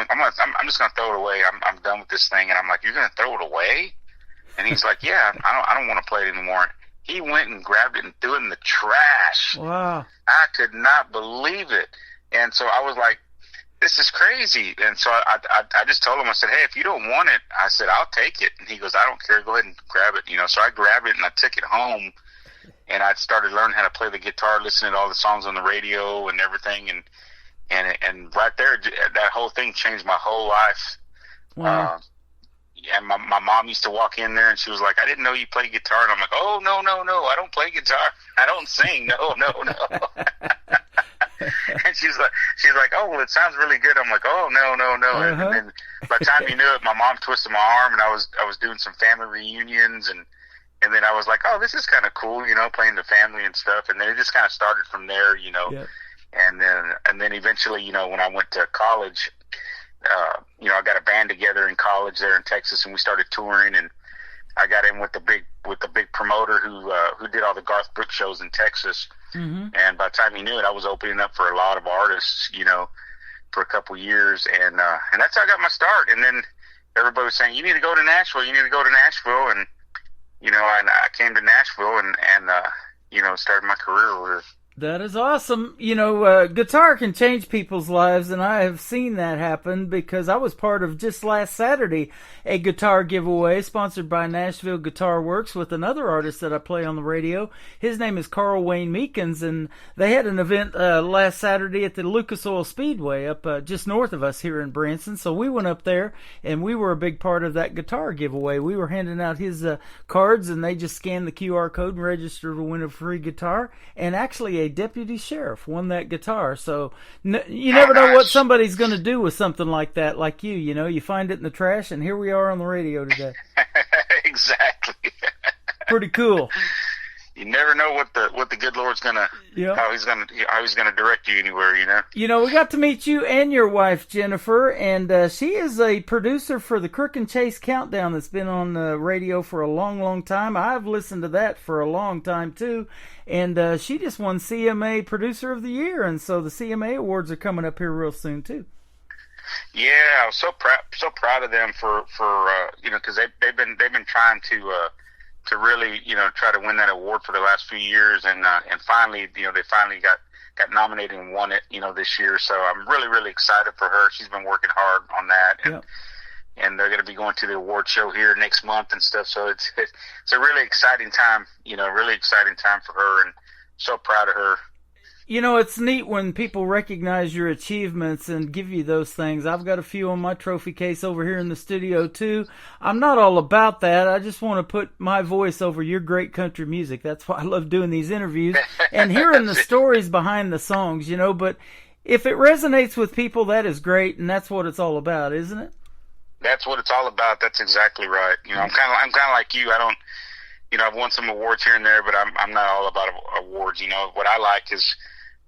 just going to throw it away. I'm done with this thing. And I'm like, "You're going to throw it away?" And he's like, "Yeah, I don't want to play it anymore." He went and grabbed it and threw it in the trash. Wow. I could not believe it. And so I was like, this is crazy. And so I just told him, I said, "Hey, if you don't want it," I said, "I'll take it." And he goes, "I don't care. Go ahead and grab it." You know, so I grabbed it and I took it home, and I started learning how to play the guitar, listening to all the songs on the radio and everything. And right there, that whole thing changed my whole life. Wow. And my mom used to walk in there, and she was like, "I didn't know you played guitar." And I'm like, "Oh, no, I don't play guitar. I don't sing. No." And she's like, "Oh, well, it sounds really good." I'm like, "Oh, no." And then by the time you knew it, my mom twisted my arm, and I was doing some family reunions, and then I was like, "Oh, this is kind of cool, you know, playing the family and stuff." And then it just kind of started from there, you know. Yep. And then eventually, you know, when I went to college, you know, I got a band together in college there in Texas, and we started touring, and I got in with the big promoter who did all the Garth Brooks shows in Texas. Mm-hmm. And by the time he knew it, I was opening up for a lot of artists, you know, for a couple years, and that's how I got my start. And then everybody was saying, "You need to go to Nashville. You need to go to Nashville." And you know, I came to Nashville and you know, started my career over here. That is awesome. You know, guitar can change people's lives, and I have seen that happen because I was part of just last Saturday a guitar giveaway sponsored by Nashville Guitar Works with another artist that I play on the radio. His name is Carl Wayne Meekins, and they had an event last Saturday at the Lucas Oil Speedway up just north of us here in Branson. So we went up there, and we were a big part of that guitar giveaway. We were handing out his cards, and they just scanned the QR code and registered to win a free guitar, and actually a deputy sheriff won that guitar. So you never know what somebody's going to do with something like that, like you. You know, you find it in the trash, and here we are on the radio today. Exactly. Pretty cool. You never know what the good Lord's gonna how he's gonna direct you anywhere, you know. You know, we got to meet you and your wife Jennifer, and she is a producer for the Crook and Chase Countdown that's been on the radio for a long, long time. I've listened to that for a long time too, and she just won CMA Producer of the Year, and so the CMA Awards are coming up here real soon too. Yeah, I was so proud of them for you know, because they've been trying to really, you know, try to win that award for the last few years, and finally, you know, they finally got nominated and won it, you know, this year. So I'm really, really excited for her. She's been working hard on that, and they're going to be going to the award show here next month and stuff. So it's a really exciting time, you know, really exciting time for her, and so proud of her. You know, it's neat when people recognize your achievements and give you those things. I've got a few on my trophy case over here in the studio, too. I'm not all about that. I just want to put my voice over your great country music. That's why I love doing these interviews and hearing the stories behind the songs, you know. But if it resonates with people, that is great, and that's what it's all about, isn't it? That's what it's all about. That's exactly right. You know, I'm kind of like you. I don't, you know, I've won some awards here and there, but I'm not all about awards. You know, what I like is,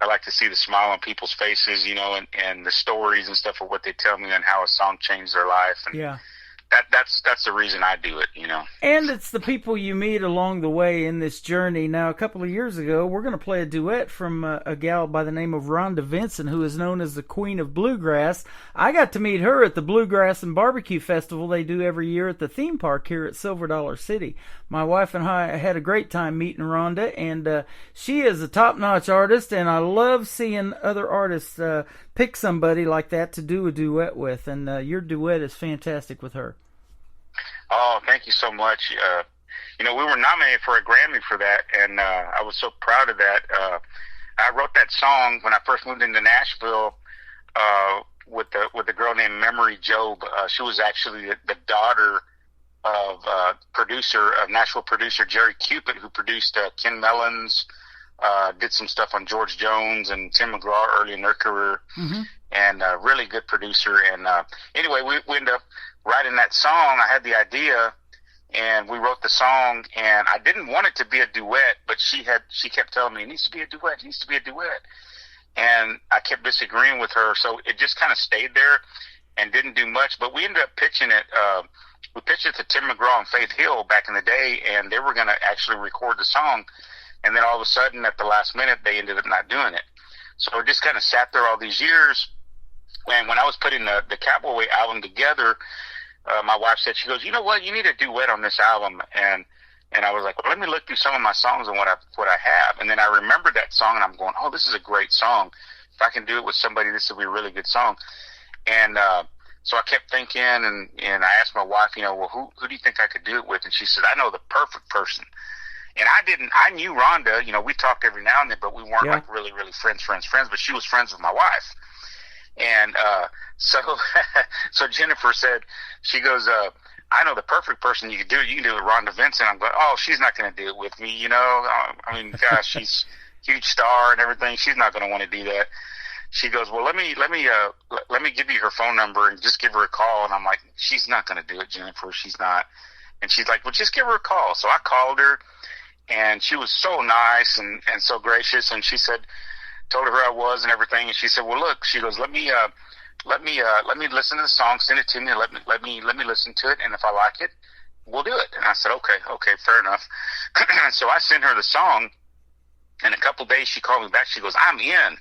I like to see the smile on people's faces, you know, and the stories and stuff of what they tell me and how a song changed their life. And that's the reason I do it, you know. And it's the people you meet along the way in this journey. Now, a couple of years ago, we're going to play a duet from a gal by the name of Rhonda Vincent, who is known as the Queen of Bluegrass. I got to meet her at the Bluegrass and Barbecue Festival they do every year at the theme park here at Silver Dollar City. My wife and I had a great time meeting Rhonda, and she is a top-notch artist, and I love seeing other artists pick somebody like that to do a duet with, and your duet is fantastic with her. Oh, thank you so much. You know, we were nominated for a Grammy for that, and I was so proud of that. I wrote that song when I first moved into Nashville with a girl named Memory Job. She was actually the daughter of Nashville producer Jerry Cupid, who produced Ken Mellons, did some stuff on George Jones and Tim McGraw early in their career, and really good producer. And anyway, we ended up writing that song. I had the idea, and we wrote the song, and I didn't want it to be a duet, but she kept telling me, it needs to be a duet, it needs to be a duet. And I kept disagreeing with her, so it just kind of stayed there and didn't do much. But we ended up pitching it. We pitched it to Tim McGraw and Faith Hill back in the day, and they were going to actually record the song. And then all of a sudden, at the last minute, they ended up not doing it. So it just kind of sat there all these years. And when I was putting the Cowboy album together, my wife said, she goes, you know what, you need a duet on this album. And I was like, well, let me look through some of my songs and what I have. And then I remembered that song, and I'm going, oh, this is a great song. If I can do it with somebody, this will be a really good song. And so I kept thinking, and I asked my wife, you know, well, who do you think I could do it with? And she said, I know the perfect person. And I knew Rhonda, you know, we talked every now and then, but we weren't like really, really friends, but she was friends with my wife. And so Jennifer said, she goes, I know the perfect person you could do it. You can do it with Rhonda Vincent. I'm going, oh, she's not going to do it with me, you know. I mean, gosh, she's a huge star and everything. She's not going to want to do that. She goes, well, let me give you her phone number and just give her a call. And I'm like, she's not going to do it, Jennifer. She's not. And she's like, well, just give her a call. So I called her, and she was so nice and so gracious. And she said, told her who I was and everything. And she said, well, look, she goes, let me listen to the song, send it to me, let me listen to it, and if I like it, we'll do it. And I said, okay, fair enough. So I sent her the song, and a couple days she called me back. She goes, I'm in.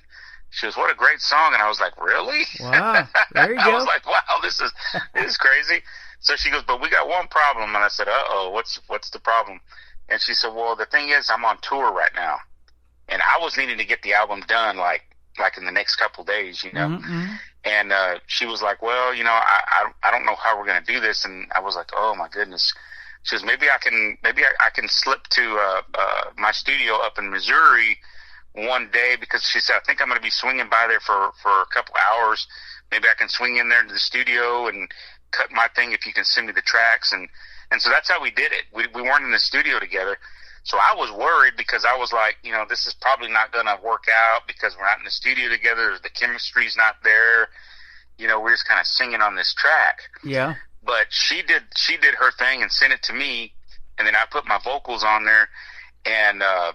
She goes, what a great song. And I was like, really? Wow, there you go. I was like, wow, this is crazy. So she goes, but we got one problem. And I said, uh-oh, what's the problem? And she said, well, the thing is, I'm on tour right now, and I was needing to get the album done like in the next couple days, you know. Mm-hmm. And she was like, well, you know, I don't know how we're going to do this. And I was like, oh my goodness. She goes, maybe I can slip to my studio up in Missouri one day, because she said, I think I'm going to be swinging by there for a couple hours. Maybe I can swing in there to the studio and cut my thing if you can send me the tracks. And so that's how we did it. We weren't in the studio together. So I was worried because I was like, you know, this is probably not going to work out because we're not in the studio together. The chemistry's not there. You know, we're just kind of singing on this track. Yeah. But she did her thing and sent it to me, and then I put my vocals on there, and I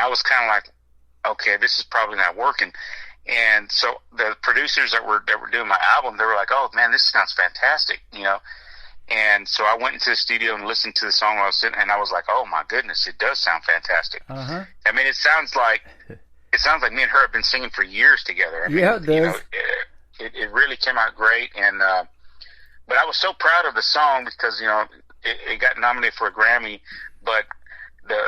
was kind of like, okay, this is probably not working. And so the producers that were doing my album, they were like, oh man, this sounds fantastic, you know. And so I went into the studio and listened to the song while I was sitting, and I was like, oh my goodness, it does sound fantastic. Uh-huh. I mean, it sounds like me and her have been singing for years together. I mean, yeah, it does. You know, it really came out great, and but I was so proud of the song because, you know, it got nominated for a Grammy, but the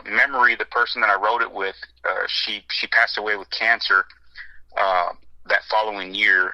memory, the person that I wrote it with, she passed away with cancer that following year.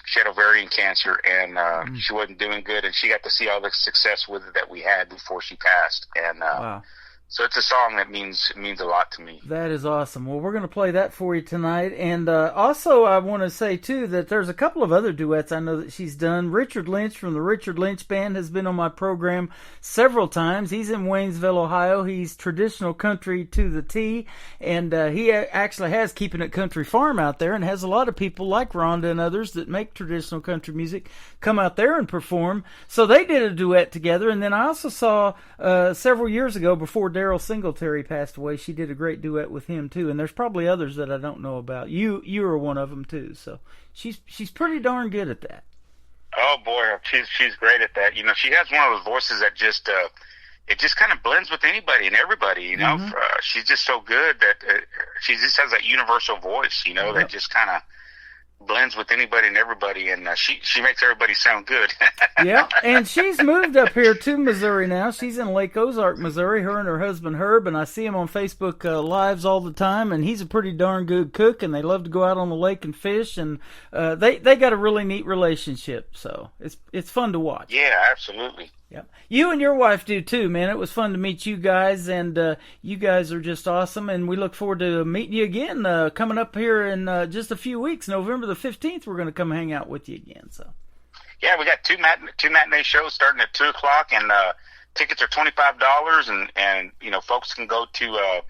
She had ovarian cancer, and she wasn't doing good, and she got to see all the success with it that we had before she passed. And wow. So it's a song that means a lot to me. That is awesome. Well, we're going to play that for you tonight. And also I want to say, too, that there's a couple of other duets I know that she's done. Richard Lynch from the Richard Lynch Band has been on my program several times. He's in Waynesville, Ohio. He's traditional country to the T. And he actually has Keeping It Country Farm out there and has a lot of people like Rhonda and others that make traditional country music come out there and perform. So they did a duet together. And then I also saw several years ago, before Daryl Singletary passed away, she did a great duet with him too, and there's probably others that I don't know about. You are one of them too, so she's pretty darn good at that. Oh boy, she's great at that. You know, she has one of those voices that just it just kind of blends with anybody and everybody. You know, she's just so good that she just has that universal voice. You know, that just kind of blends with anybody and everybody, and she makes everybody sound good. Yeah, and she's moved up here to Missouri now. She's in Lake Ozark, Missouri, her and her husband Herb, and I see him on Facebook Lives all the time, and he's a pretty darn good cook, and they love to go out on the lake and fish, and they got a really neat relationship, so it's fun to watch. Yeah, absolutely. Yeah, you and your wife do too, man. It was fun to meet you guys, and you guys are just awesome. And we look forward to meeting you again coming up here in just a few weeks. November the 15th, we're going to come hang out with you again. So, yeah, we got two matinee shows starting at 2:00, and tickets are $25. And you know, folks can go to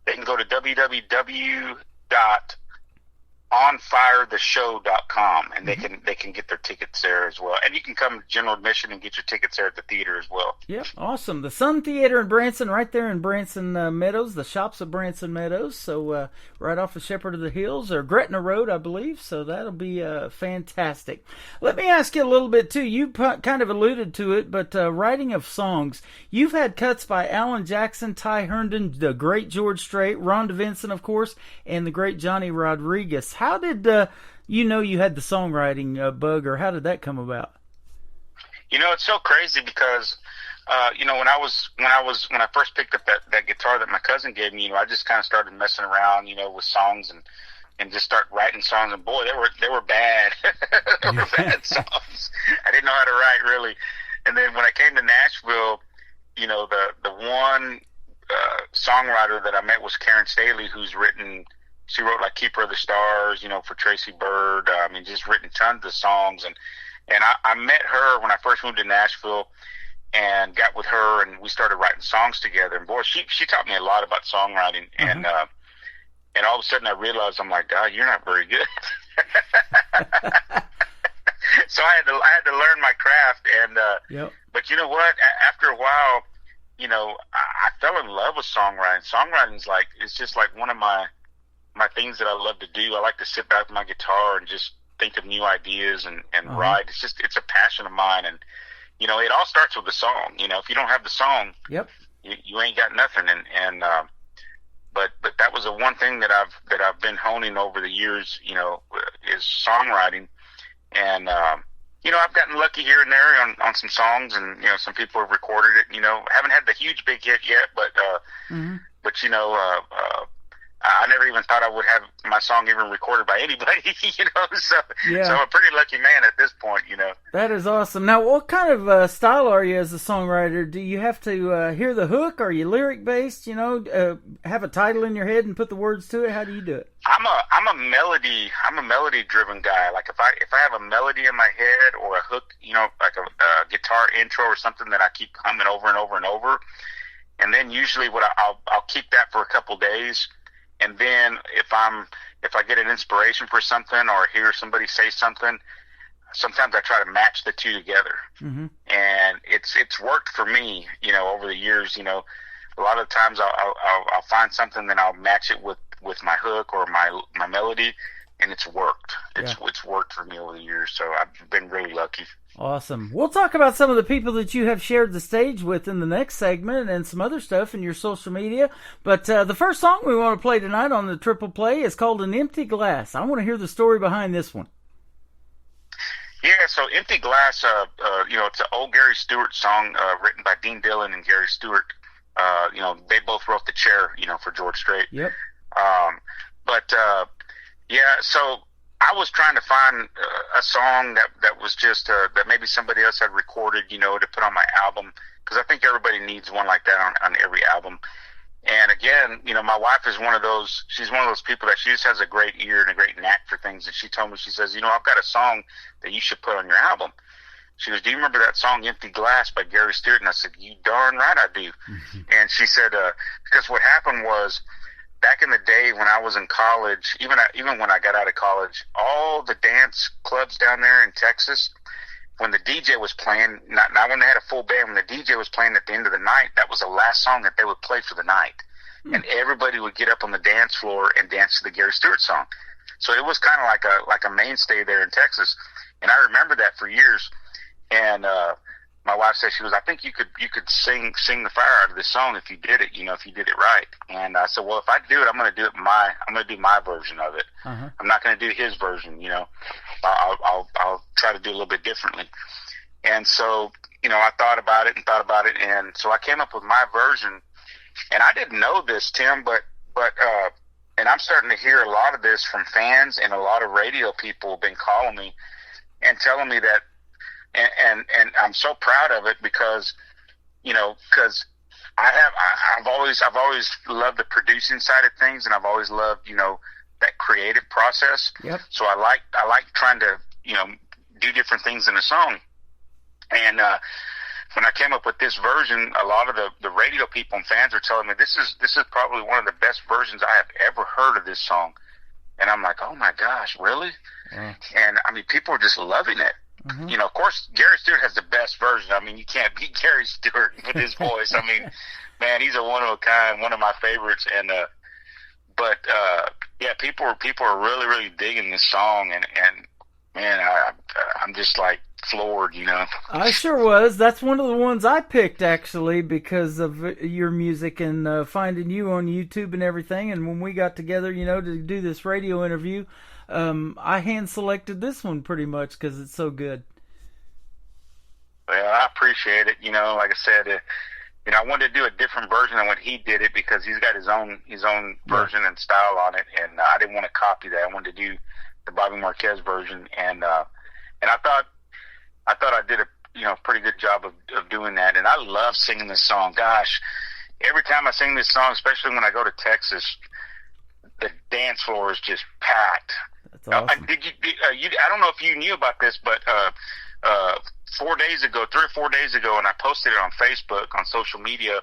www.onfiretheshow.com, and they can get their tickets there as well. And you can come to general admission and get your tickets there at the theater as well. Yeah, awesome. The Sun Theater in Branson, right there in Branson Meadows, the shops of Branson Meadows. So right off of Shepherd of the Hills, or Gretna Road, I believe. So that'll be fantastic. Let me ask you a little bit too. You kind of alluded to it, but writing of songs, you've had cuts by Alan Jackson, Ty Herndon, the great George Strait, Rhonda Vincent, of course, and the great Johnny Rodriguez. How did you know you had the songwriting bug, or how did that come about? You know, it's so crazy because you know, when I first picked up that guitar that my cousin gave me, you know, I just kind of started messing around, you know, with songs and just start writing songs, and boy, they were bad. They were bad songs. I didn't know how to write really. And then when I came to Nashville, you know, the one songwriter that I met was Karen Staley, she wrote like Keeper of the Stars, you know, for Tracy Byrd. I mean, just written tons of songs. And I met her when I first moved to Nashville and got with her, and we started writing songs together. And boy, she taught me a lot about songwriting. And all of a sudden I realized, I'm like, God, you're not very good. So I had to learn my craft. And, but you know what? After a while, you know, I fell in love with songwriting. Songwriting's it's just like one of my things that I love to do. I like to sit back with my guitar and just think of new ideas and write. It's a passion of mine. And, you know, it all starts with the song. You know, if you don't have the song, you ain't got nothing. But that was the one thing that I've been honing over the years, you know, is songwriting. And, you know, I've gotten lucky here and there on some songs, and, you know, some people have recorded it. You know, I haven't had the huge big hit yet, but you know, I never even thought I would have my song even recorded by anybody, you know, so I'm a pretty lucky man at this point, you know. That is awesome. Now, what kind of style are you as a songwriter? Do you have to hear the hook? Are you lyric-based, you know, have a title in your head and put the words to it? How do you do it? I'm a melody-driven guy. Like, if I have a melody in my head or a hook, you know, like a guitar intro or something that I keep humming over and over and over, and then usually I'll keep that for a couple days, and then if I get an inspiration for something or hear somebody say something, sometimes I try to match the two together, and it's worked for me, over the years. A lot of times I'll find something, then I'll match it with my hook or my melody, and it's worked. It's worked for me over the years, so I've been really lucky. Awesome. We'll talk about some of the people that you have shared the stage with in the next segment and some other stuff in your social media. But the first song we want to play tonight on the Triple Play is called An Empty Glass. I want to hear the story behind this one. Yeah, so Empty Glass, it's an old Gary Stewart song written by Dean Dillon and Gary Stewart. They both wrote The Chair, for George Strait. Yep. So I was trying to find a song that was just that maybe somebody else had recorded, to put on my album, because I think everybody needs one like that on every album. And again, my wife is she's one of those people that she just has a great ear and a great knack for things. And she told me, she says, I've got a song that you should put on your album. She goes, do you remember that song Empty Glass by Gary Stewart? And I said, you darn right I do. And she said, because what happened was, back in the day when I was in college, even when I got out of college, all the dance clubs down there in Texas, when the DJ was playing, not when they had a full band, when the DJ was playing at the end of the night, that was the last song that they would play for the night. And everybody would get up on the dance floor and dance to the Gary Stewart song. So it was kind of like a mainstay there in Texas. And I remember that for years. And my wife said, I think you could sing the fire out of this song if you did it, if you did it right. And I said, well, if I do it, I'm going to do my version of it. I'm not going to do his version, I'll try to do a little bit differently. And so, I thought about it. And so I came up with my version, and I didn't know this, Tim, but and I'm starting to hear a lot of this from fans, and a lot of radio people have been calling me and telling me that, and I'm so proud of it because I've always loved the producing side of things, and I've always loved, that creative process. Yep. So I like trying to, do different things in a song. And when I came up with this version, a lot of the radio people and fans are telling me this is probably one of the best versions I have ever heard of this song. And I'm like, oh my gosh, really? Yeah. And I mean, people are just loving it. Of course, Gary Stewart has the best version. I mean, you can't beat Gary Stewart with his voice. I mean, man, he's a one of a kind, one of my favorites. And people are really, really digging this song. And man, I'm just like floored. I sure was. That's one of the ones I picked actually because of your music and finding you on YouTube and everything. And when we got together, to do this radio interview, I hand selected this one pretty much because it's so good. Well, I appreciate it. Like I said, I wanted to do a different version than what he did it because he's got his own version and style on it, and I didn't want to copy that. I wanted to do the Bobby Marquez version, and I thought I did a pretty good job of doing that. And I love singing this song. Gosh, every time I sing this song, especially when I go to Texas, the dance floor is just packed. That's awesome. I don't know if you knew about this, but 3 or 4 days ago, and I posted it on Facebook, on social media,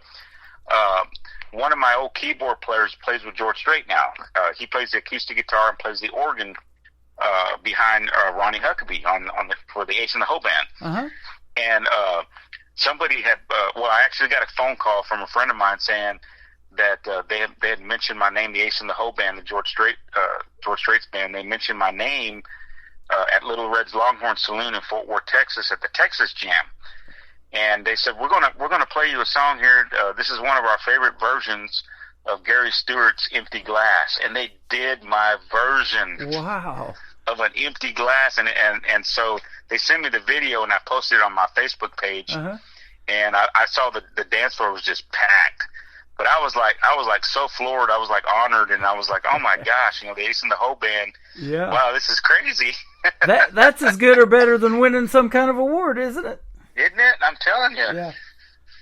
one of my old keyboard players plays with George Strait now. He plays the acoustic guitar and plays the organ behind Ronnie Huckabee for the Ace in the Hole Band. And somebody had, I actually got a phone call from a friend of mine saying that they had mentioned my name, the Ace in the Hole Band, the George Strait's band. They mentioned my name at Little Red's Longhorn Saloon in Fort Worth, Texas, at the Texas Jam. And they said, we're gonna play you a song here. This is one of our favorite versions of Gary Stewart's Empty Glass. And they did my version. Wow. Of an Empty Glass, and so they sent me the video, and I posted it on my Facebook page. And I saw the dance floor was just packed. But I was like so floored. I was like honored, and I was like, oh my gosh, the Ace in the Hole Band. Yeah. Wow, this is crazy. That's as good or better than winning some kind of award, isn't it? Isn't it? I'm telling you. Yeah.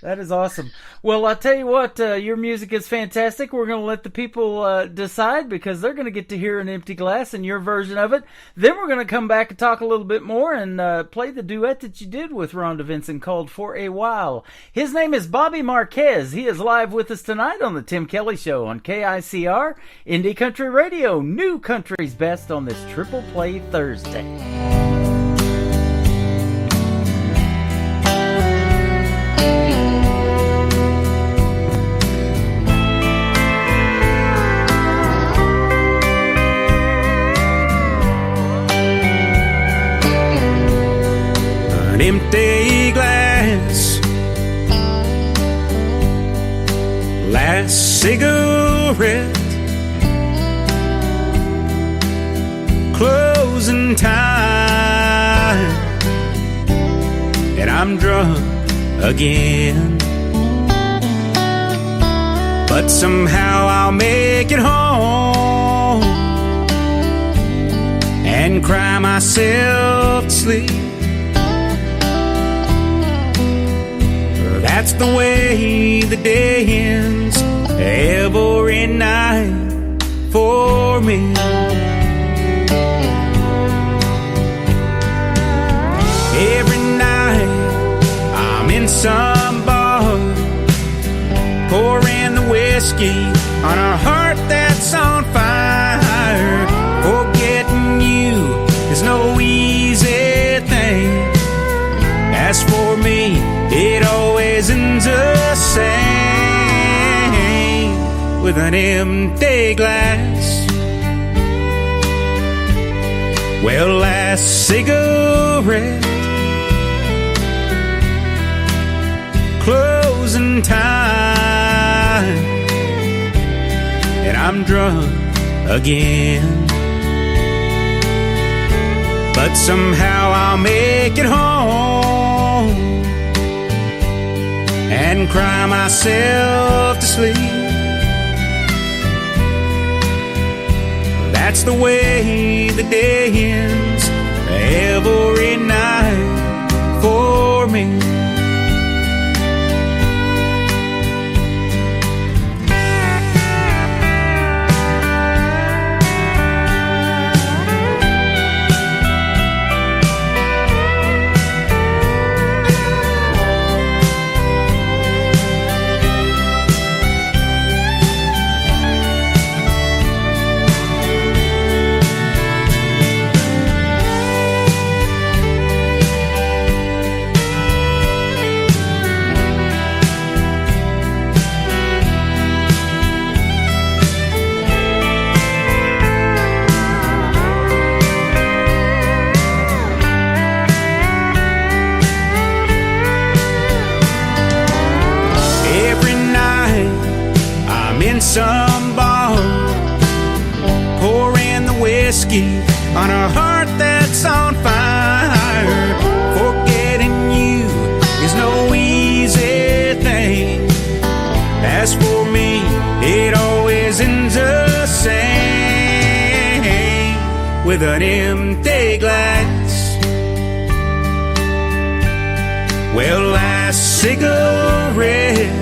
That is awesome. Well, I tell you what, your music is fantastic. We're going to let the people decide because they're going to get to hear An Empty Glass and your version of it. Then we're going to come back and talk a little bit more and play the duet that you did with Rhonda Vincent called For a While. His name is Bobby Marquez. He is live with us tonight on the Tim Kelly Show on KICR, Indie Country Radio, New Country's Best on this Triple Play Thursday. An empty glass, last cigarette, closing time, and I'm drunk again. But somehow I'll make it home and cry myself to sleep. That's the way the day ends every night for me. Every night I'm in some bar, pouring the whiskey on a heart that's on fire. Forgetting you is no easy thing. As for me, it always ends the same, with an empty glass. Well, last cigarette, closing time, and I'm drunk again. But somehow I'll make it home and cry myself to sleep. That's the way the day ends every night for me. Some bar, pouring the whiskey on a heart that's on fire. Forgetting you is no easy thing. As for me, it always ends the same, with an empty glass. Well, last cigarette,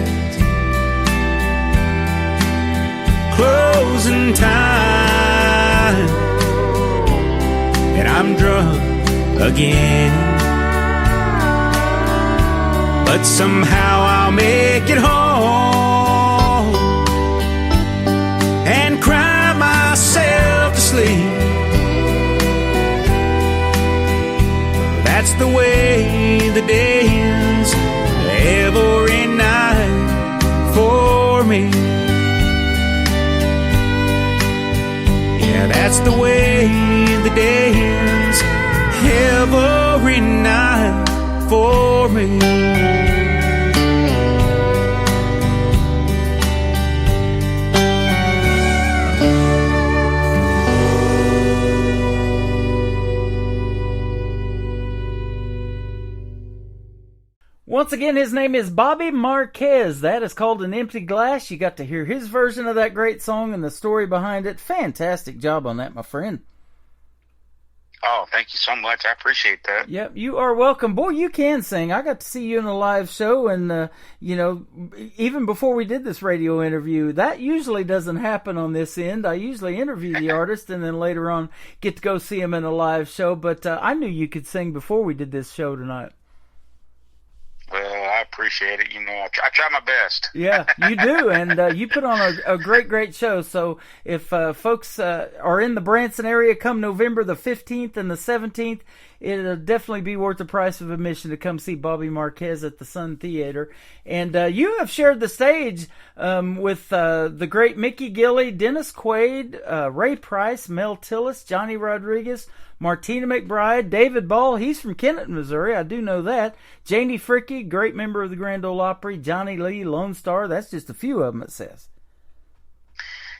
closing time, and I'm drunk again. But somehow I'll make it home and cry myself to sleep. That's the way the day ends every night for me. That's the way the day ends every night for me. Once again, his name is Bobby Marquez. That is called An Empty Glass. You got to hear his version of that great song and the story behind it. Fantastic job on that, my friend. Oh, thank you so much. I appreciate that. Yep, you are welcome. Boy, you can sing. I got to see you in a live show, and, even before we did this radio interview, that usually doesn't happen on this end. I usually interview the artist and then later on get to go see him in a live show, but I knew you could sing before we did this show tonight. Well, I appreciate it. I try my best. Yeah, you do, and you put on a great show. So if folks are in the Branson area come November the 15th and the 17th, it'll definitely be worth the price of admission to come see Bobby Marquez at the Sun Theater. And you have shared the stage with the great Mickey Gilley, Dennis Quaid, Ray Price, Mel Tillis, Johnny Rodriguez, Martina McBride, David Ball, he's from Kenton, Missouri, I do know that. Janie Fricke, great member of the Grand Ole Opry, Johnny Lee, Lone Star, that's just a few of them, it says.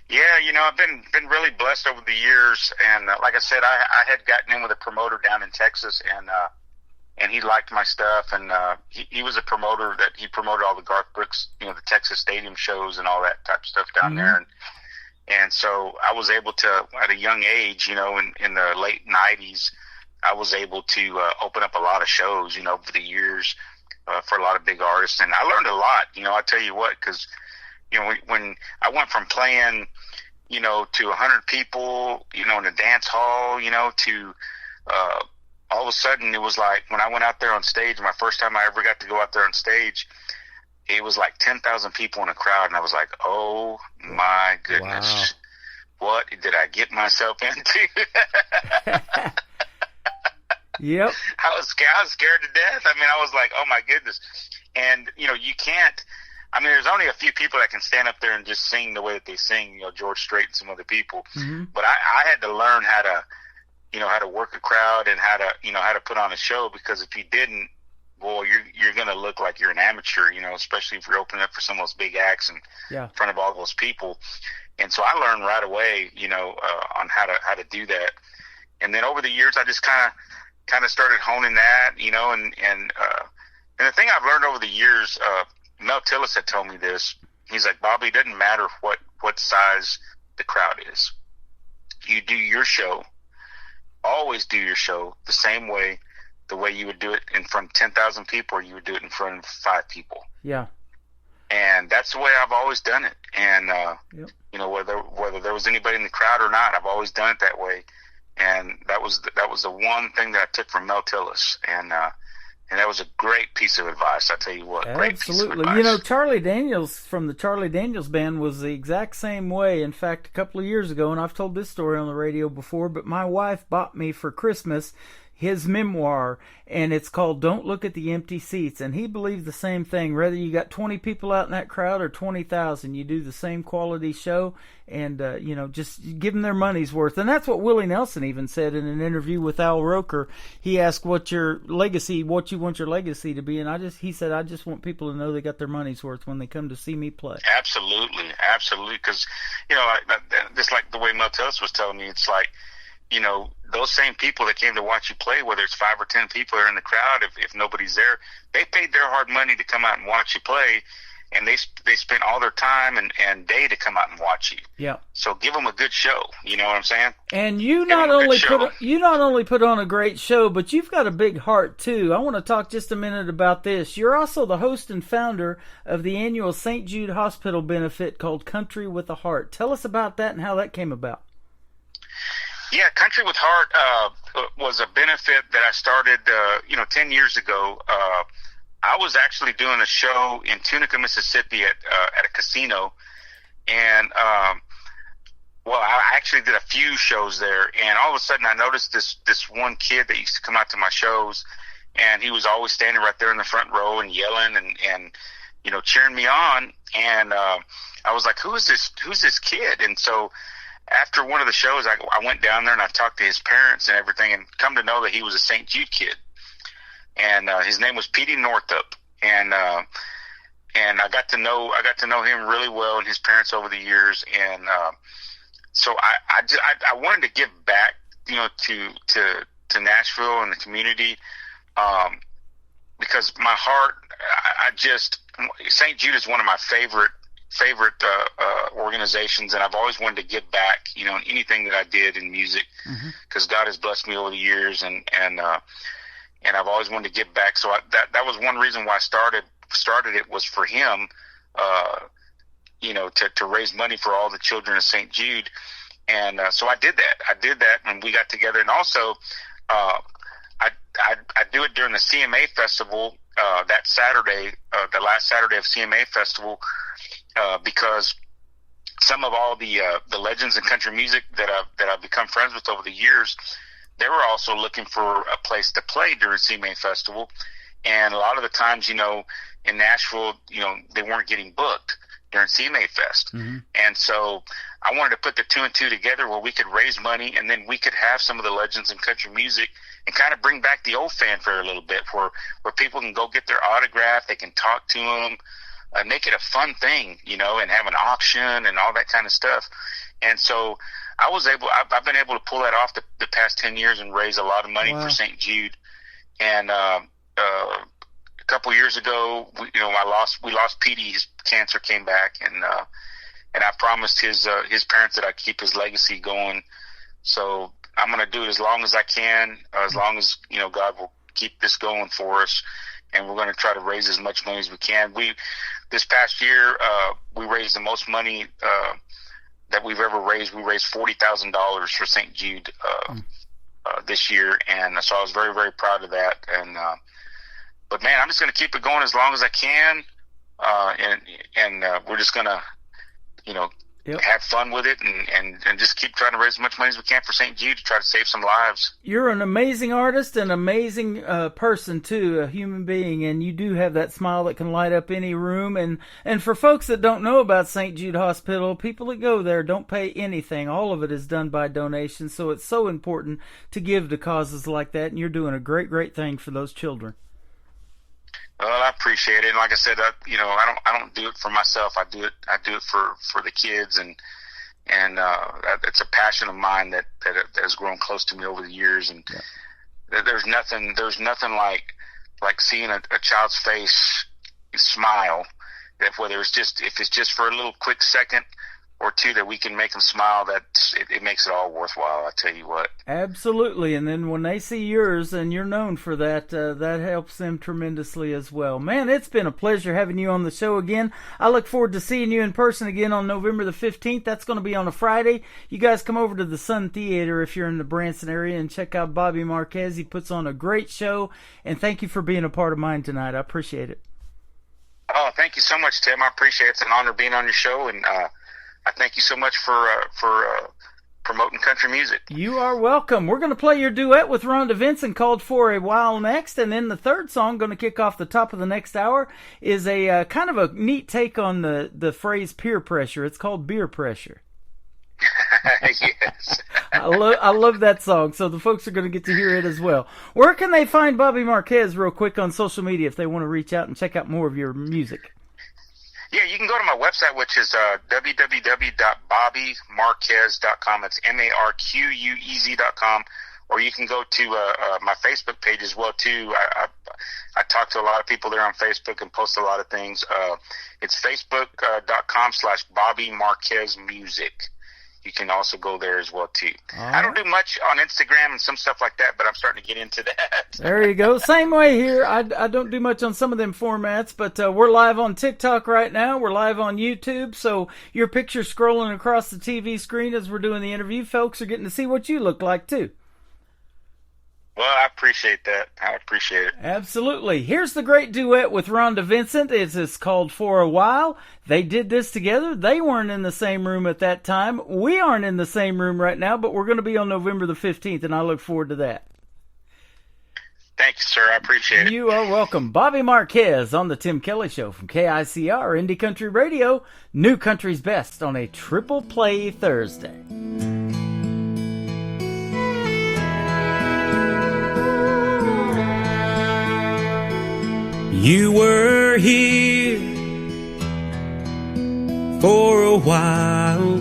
Yeah, I've been really blessed over the years, and like I said, I had gotten in with a promoter down in Texas, and he liked my stuff, and he was a promoter that he promoted all the Garth Brooks, the Texas Stadium shows and all that type of stuff down there, and so I was able to, at a young age, in the late 90s, I was able to open up a lot of shows, over the years for a lot of big artists, and I learned a lot. I tell you what, because when I went from playing, to 100 people, in a dance hall, to all of a sudden it was like when I went out there on stage, my first time I ever got to go out there on stage, it was like 10,000 people in a crowd, and I was like, oh my goodness, what did I get myself into? Yep. I was scared to death. I was like, oh my goodness. And, you can't, there's only a few people that can stand up there and just sing the way that they sing, George Strait and some other people. Mm-hmm. But I had to learn how to work a crowd and how to put on a show, because if you didn't, boy, you're going to look like you're an amateur, especially if you're opening up for some of those big acts and in front of all those people. And so I learned right away, on how to do that. And then over the years, I just kind of started honing that, and the thing I've learned over the years, Mel Tillis had told me this. He's like, Bobby, it doesn't matter what size the crowd is. You do your show, always do your show the same way, the way you would do it in front of 10,000 people, or you would do it in front of 5 people. Yeah. And that's the way I've always done it. And, whether there was anybody in the crowd or not, I've always done it that way. And that was the one thing that I took from Mel Tillis. And that was a great piece of advice, I tell you what. Absolutely. Great piece of advice. Charlie Daniels from the Charlie Daniels Band was the exact same way. In fact, a couple of years ago, and I've told this story on the radio before, but my wife bought me for Christmas his memoir, and it's called Don't Look at the Empty Seats. And he believed the same thing. Whether you got 20 people out in that crowd or 20,000, you do the same quality show, and just give them their money's worth. And that's what Willie Nelson even said in an interview with Al Roker. He asked what you want your legacy to be, and he said, I just want people to know they got their money's worth when they come to see me play. Absolutely, because just like the way Mel Tillis was telling me, it's like, those same people that came to watch you play, whether it's 5 or 10 people are in the crowd, if nobody's there, they paid their hard money to come out and watch you play, and they spent all their time and day to come out and watch you. Yeah. So give them a good show. You know what I'm saying? And you not only put on a great show, but you've got a big heart too. I want to talk just a minute about this. You're also the host and founder of the annual St. Jude Hospital benefit called Country with a Heart. Tell us about that and how that came about. Yeah, Country with Heart was a benefit that I started, 10 years ago. I was actually doing a show in Tunica, Mississippi at a casino, and I actually did a few shows there. And all of a sudden, I noticed this one kid that used to come out to my shows, and he was always standing right there in the front row and yelling and cheering me on. And I was like, who's this kid? And so after one of the shows, I went down there and I talked to his parents and everything, and come to know that he was a St. Jude kid, and his name was Petey Northup, and I got to know him really well and his parents over the years, and so I wanted to give back, to Nashville and the community, because my heart, St. Jude is one of my favorite favorite organizations, and I've always wanted to give back, in anything that I did in music, because God has blessed me over the years, and I've always wanted to give back. So that was one reason why I started it, was for him, to raise money for all the children of St. Jude. And so I did that, and we got together. And also, I do it during the CMA Festival, that Saturday, the last Saturday of CMA Festival, because some of all the legends in country music that I've become friends with over the years, they were also looking for a place to play during CMA Festival. And a lot of the times, in Nashville, they weren't getting booked during CMA Fest. And so I wanted to put the two and two together where we could raise money, and then we could have some of the legends in country music and kind of bring back the old fanfare a little bit, where people can go get their autograph, they can talk to them, make it a fun thing, and have an auction and all that kind of stuff. And so I've been able to pull that off the past 10 years and raise a lot of money for St. Jude. And a couple years ago, we lost Petey. His cancer came back, and I promised his parents that I'd keep his legacy going. So I'm going to do it as long as I can, as long as God will keep this going for us, and we're going to try to raise as much money as we can. This past year, we raised the most money that we've ever raised. We raised $40,000 for St. Jude this year, and so I was very, very proud of that. And but man, I'm just going to keep it going as long as I can, and we're just going to, have fun with it, and just keep trying to raise as much money as we can for St. Jude to try to save some lives. You're an amazing artist, an amazing person too, a human being, and you do have that smile that can light up any room. And for folks that don't know about St. Jude Hospital, people that go there don't pay anything. All of it is done by donation, so it's so important to give to causes like that, and you're doing a great, great thing for those children. Well, I appreciate it. And like I said, I don't do it for myself. I do it for the kids, and it's a passion of mine that has grown close to me over the years. And there's nothing like seeing a child's face smile. If it's just for a little quick second or two that we can make them smile, it makes it all worthwhile. I tell you what. Absolutely, and then when they see yours and you're known for that, that helps them tremendously as well. Man, it's been a pleasure having you on the show again. I look forward to seeing you in person again on November the 15th. That's going to be on a Friday. You guys come over to the Sun Theater if you're in the Branson area and check out Bobby Marquez. He puts on a great show, and thank you for being a part of mine tonight. I appreciate it. Oh, thank you so much, Tim. I appreciate it. It's an honor being on your show, and I thank you so much for promoting country music. You are welcome. We're going to play your duet with Rhonda Vincent called For a While next, and then the third song going to kick off the top of the next hour is a kind of a neat take on the phrase peer pressure. It's called Beer Pressure. Yes. I love that song, so the folks are going to get to hear it as well. Where can they find Bobby Marquez real quick on social media if they want to reach out and check out more of your music? Yeah, you can go to my website, which is www.bobbymarquez.com. It's MARQUEZ.com. Or you can go to my Facebook page as well, too. I talk to a lot of people there on Facebook and post a lot of things. It's facebook.com/Bobby Marquez Music. You can also go there as well, too. I don't do much on Instagram and some stuff like that, but I'm starting to get into that. There you go. Same way here. I don't do much on some of them formats, but we're live on TikTok right now. We're live on YouTube, so your picture scrolling across the TV screen as we're doing the interview. Folks are getting to see what you look like, too. Well, I appreciate that. I appreciate it. Absolutely. Here's the great duet with Rhonda Vincent. It's called For a While. They did this together. They weren't in the same room at that time. We aren't in the same room right now, but we're going to be on November the 15th, and I look forward to that. Thank you, sir. I appreciate it. You are welcome. Bobby Marquez on the Tim Kelly Show from KICR Indie Country Radio. New Country's Best on a Triple Play Thursday. You were here for a while,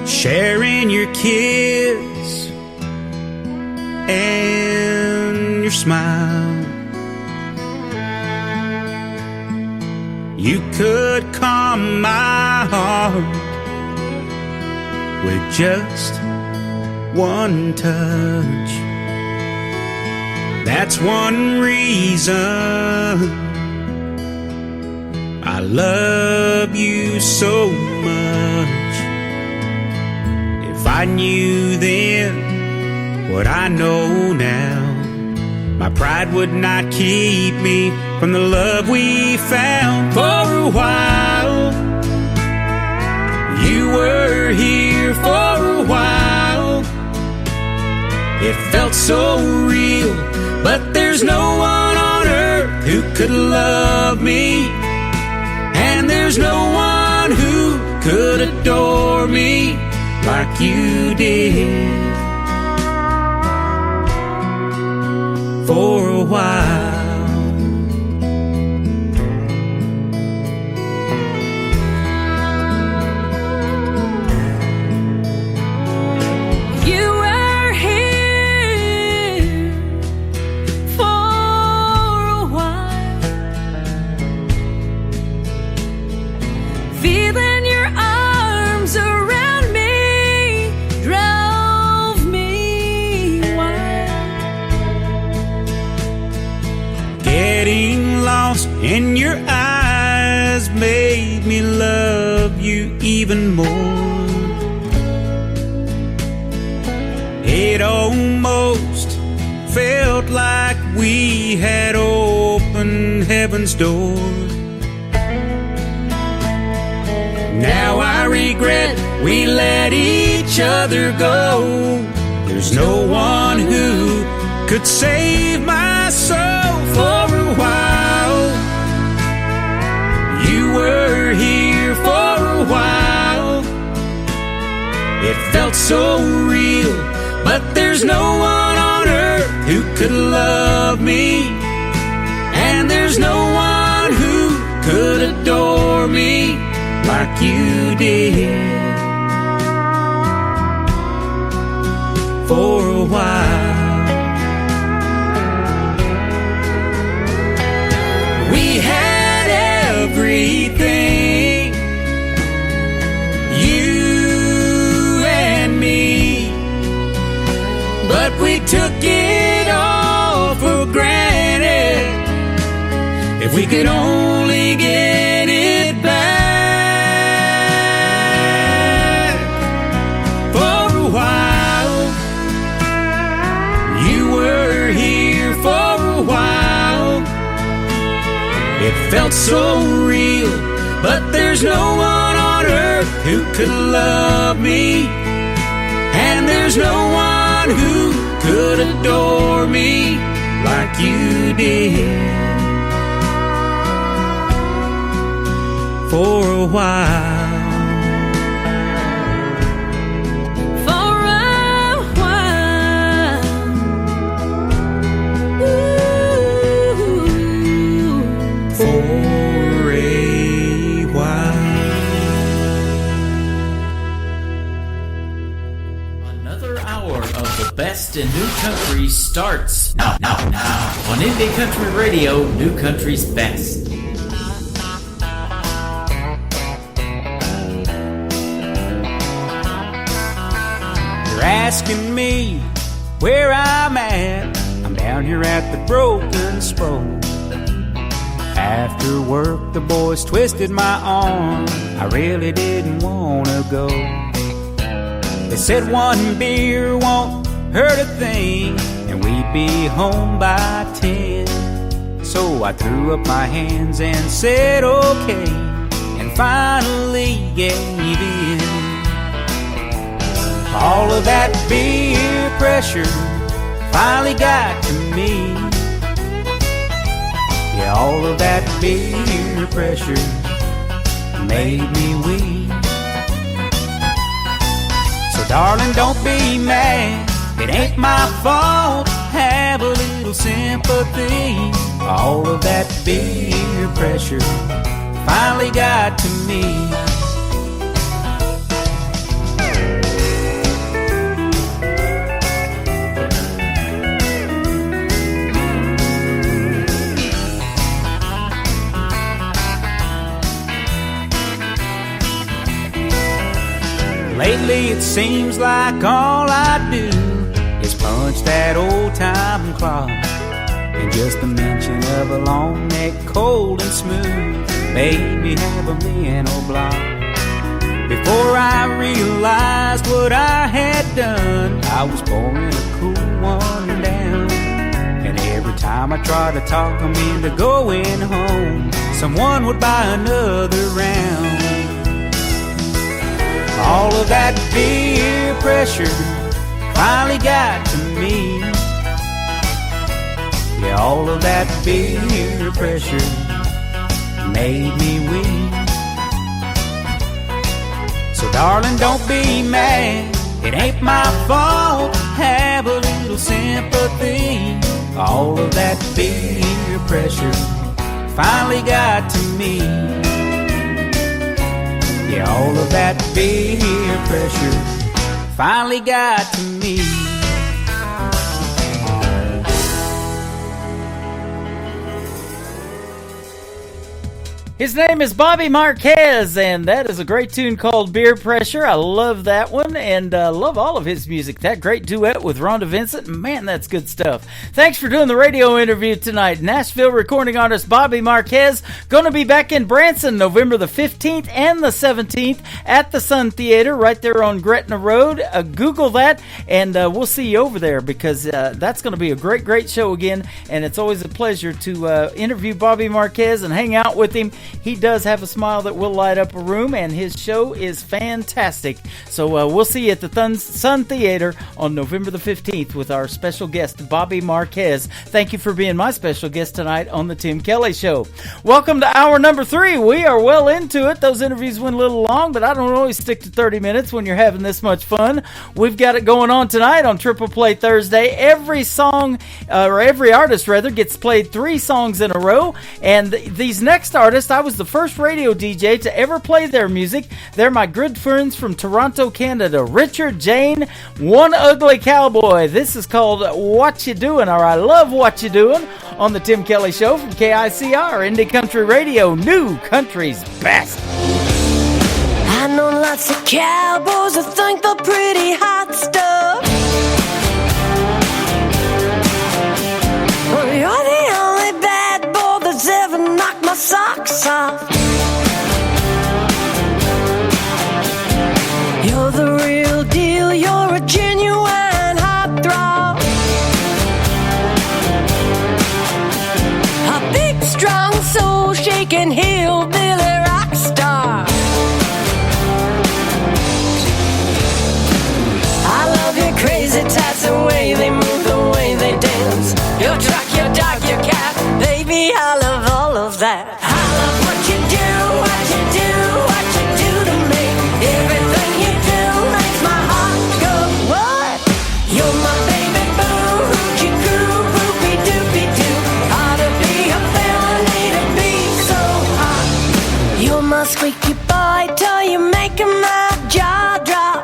sharing your kiss and your smile. You could calm my heart with just one touch. That's one reason I love you so much. If I knew then what I know now, my pride would not keep me from the love we found. For a while, you were here for a while. It felt so real, but there's no one on earth who could love me, and there's no one who could adore me like you did. For a while, You were here for a while, feeling your arms around me drove me wild. getting lost in your eyes made me love you even more. It almost felt like we had opened heaven's door. Now I regret we let each other go. There's no one who could save my soul. For a while, you were here for a while. It felt so real, but there's no one on earth who could love me, and there's no one who could adore me like you did. For a while, we had everything, you and me, but we took it all for granted. If we could only get it back. For a while, you were here for a while. It felt so real, but there's no one on earth who could love me, and there's no one who could adore me like you did. For a while, For a while, ooh. for a while. Another hour of the best in new country starts now on Indie Country Radio, New Country's best. You're asking me where I'm at. I'm down here at the Broken Spoke. After work, the boys twisted my arm. I really didn't want to go. They said one beer won't hurt a thing, and we'd be home by 10. So I threw up my hands and said okay, and finally gave in. All of that beer pressure finally got to me. Yeah, all of that beer pressure made me weak. So darling, don't be mad, it ain't my fault. Have a little sympathy. All of that beer pressure finally got to me. lately it seems like all I do is punch that old-time clock. And just the mention of a long neck, cold and smooth, made me have a mental block. Before I realized what I had done, I was pouring a cool one down. And every time I tried to talk them into going home, someone would buy another round. All of that peer pressure finally got to me. Yeah, all of that peer pressure made me weak. So darling, don't be mad, it ain't my fault. Have a little sympathy. All of that peer pressure finally got to me. Yeah, all of that peer pressure finally got to me. His name is Bobby Marquez, and that is a great tune called Beer Pressure. I love that one, and love all of his music. That great duet with Rhonda Vincent, man, that's good stuff. Thanks for doing the radio interview tonight. Nashville recording artist Bobby Marquez, going to be back in Branson November the 15th and the 17th at the Sun Theater right there on Gretna Road. Google that, and we'll see you over there, because that's going to be a great, great show again, and it's always a pleasure to interview Bobby Marquez and hang out with him. He does have a smile that will light up a room, and his show is fantastic. So we'll see you at the Sun Theater on November the 15th with our special guest, Bobby Marquez. Thank you for being my special guest tonight on the Tim Kelly Show. Welcome to hour number 3. We are well into it. Those interviews went a little long, but I don't always stick to 30 minutes when you're having this much fun. We've got it going on tonight on Triple Play Thursday. Every song, or every artist rather, gets played 3 songs in a row, and these next artists, I was the first radio DJ to ever play their music. They're my good friends from Toronto, Canada, Richard Jane, One Ugly Cowboy. This is called What You Doing, or I Love What You Doing, on the Tim Kelly Show from KICR, Indie Country Radio, New Country's Best. I know lots of cowboys that think they're pretty hot stuff. Well, you're the only bad boy that's ever knocked my socks off. You're the real deal, you're a genuine heartthrob. A big, strong, soul-shaking hillbilly rock star. I love your crazy tats, the way they move, the way they dance. Your truck, your dog, your cat, baby, I love all of that. I love what you do, what you do, what you do to me. Everything you do makes my heart go, what? You're my baby boo, hoochie coo, poopy doopy doo. Ought to be a felony to be so hot. You're my squeaky boy till you make my jaw drop.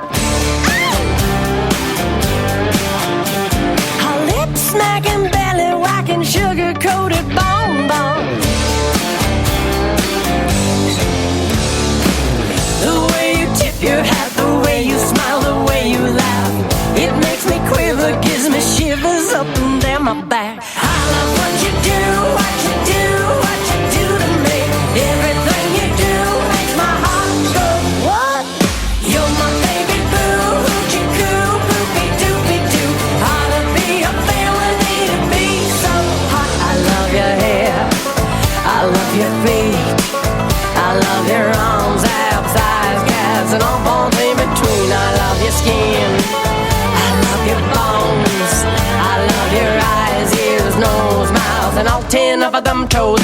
Her lips smacking, belly whacking, sugar-coated bonbon. The way you tip your hat, the way you smile, the way you laugh, it makes me quiver, gives me shivers up and down my back. I love what you do, what you do, what you do to me. Everything you do makes my heart go, what? You're my baby boo, hoochie coo, poopy doopy doo. Ought to be a felony to be so hot. I love your hair, I love your feet, I love your arms, abs, eyes, calves, and all bones in between. I love your skin, I love your bones, I love your eyes, ears, nose, mouth, and all 10 of them toes.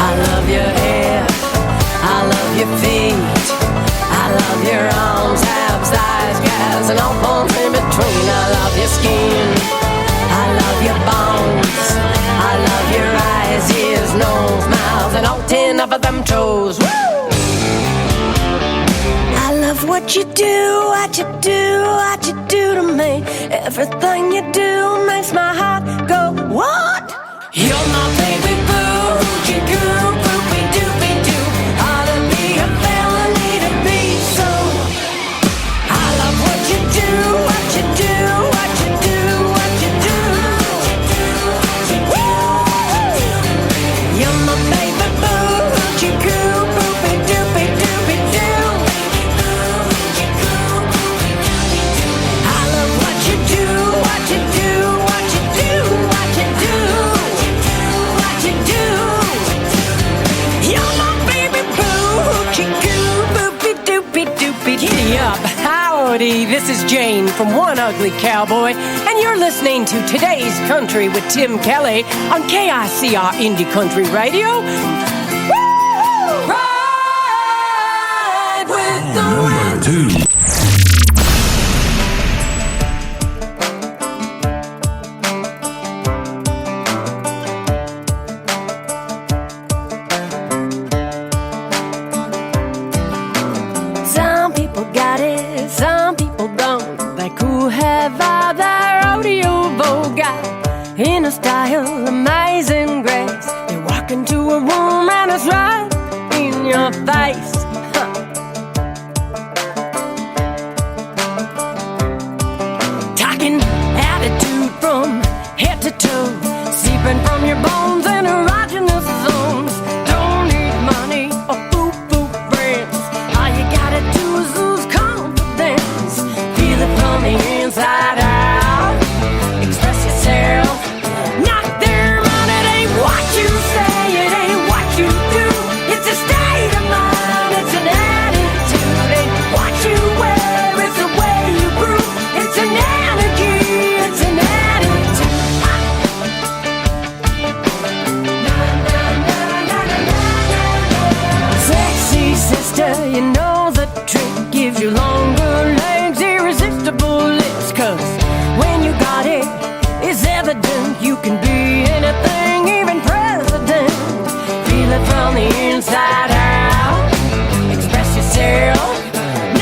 I love your hair, I love your feet, I love your arms, abs, eyes, calves, and all bones in between. I love your skin, I love your bones, I love your eyes, ears, what you do, what you do, what you do to me. Everything you do makes my heart go, what? You're my baby boo, goo, boopy doopy doo. Ought to be a felony to be so. I love what you do, what you do, what you do, what you do. Woo! You're my baby boo, goo, boopy doopy doopy doo. I love what you do, what you do, what you do, what you do. What you do? You're my baby boo, goo, boopy doopy doopy. Giddy up, howdy, this is Jane from One Ugly Cowboy, and you're listening to Today's Country with Tim Kelly on KICR Indie Country Radio. Woo! Ride with the Number 2. Some people got it, some people don't. Like who have all their rodeo vogue got in a style amazing grace. They walk into a room and it's right in your face. Huh. Talking attitude from head to toe, seeping from your bones and erogenous zones. Don't need money or boo-boo friends. All you gotta do is lose confidence. Feel it from the inside out. Express yourself. Not their mind, it ain't what you say, it ain't what you do. It's a state of mind, it's an attitude. Ain't what you wear, it's the way you brew. It's an energy, it's an attitude. Sexy sister, you know the trick. Gives you longer legs, irresistible lips. 'Cause when you got it, it's evident you can be anything, even president. Feel it from the inside out. Express yourself.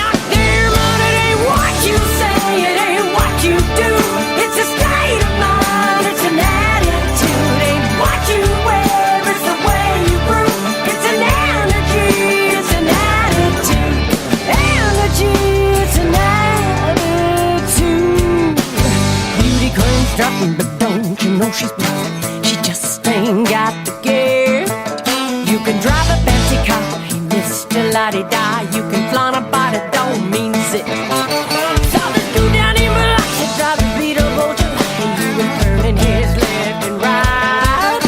Not their mind, it ain't what you say, it ain't what you do. It's a state of mind, it's an attitude. Ain't what you wear, it's the way you brew. It's an energy, it's an attitude. Energy, it's an attitude. Beauty queen's dropping, but don't you know she's blind? She just ain't got the gift. You can drive a fancy car, hey, Mr. La-di-da. You can flaunt a body, don't mean zip. Saw this dude down in Biloxi, drive a beatable July. You and burning his left and right.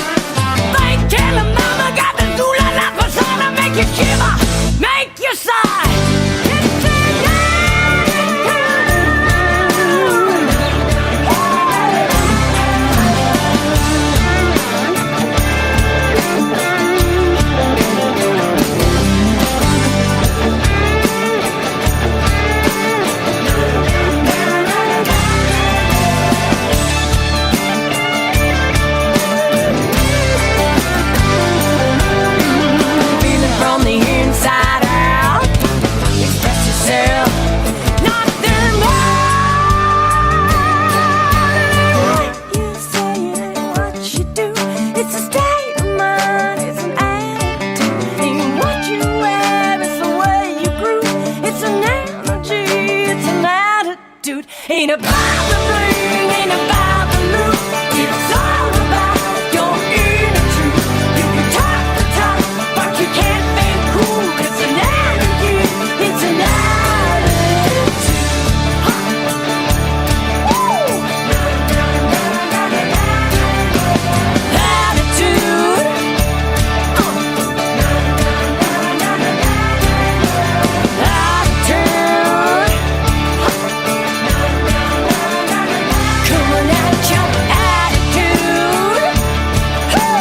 They tell him mama got the ooh-la-la persona, make you shiver, make you sigh. It's an feeling from the inside out. Express yourself. Not their mind. You say it ain't what you do. It's a state of mind. It's an attitude. Ain't what you wear. It's the way you grew. It's an energy. It's an attitude. Ain't about the bling. Ain't about the look. It's all about your inner truth. You can talk the talk, but you can't be cool. It's an energy. It's an attitude. Woo! Attitude. Attitude. Coming at your attitude. Woo!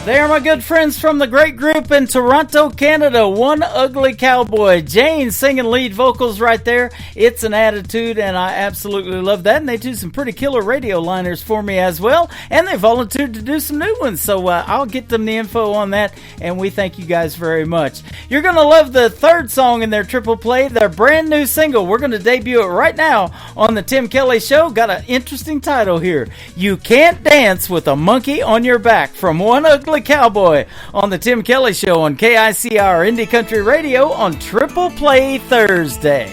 They're my good friends from the great group in Toronto, Canada, One Ugly Cowboy. Jane singing lead vocals right there. It's an attitude, and I absolutely love that. And they do some pretty killer radio liners for me as well. And they volunteered to do some new ones, so I'll get them the info on that, and we thank you guys very much. You're going to love the third song in their triple play, their brand new single. We're going to debut it right now on the Tim Kelly Show. Got an interesting title here. You Can't Dance with a Monkey on Your Back, from One Ugly Cowboy on the Tim Kelly Show on KICR Indie Country Radio on Triple Play Thursday.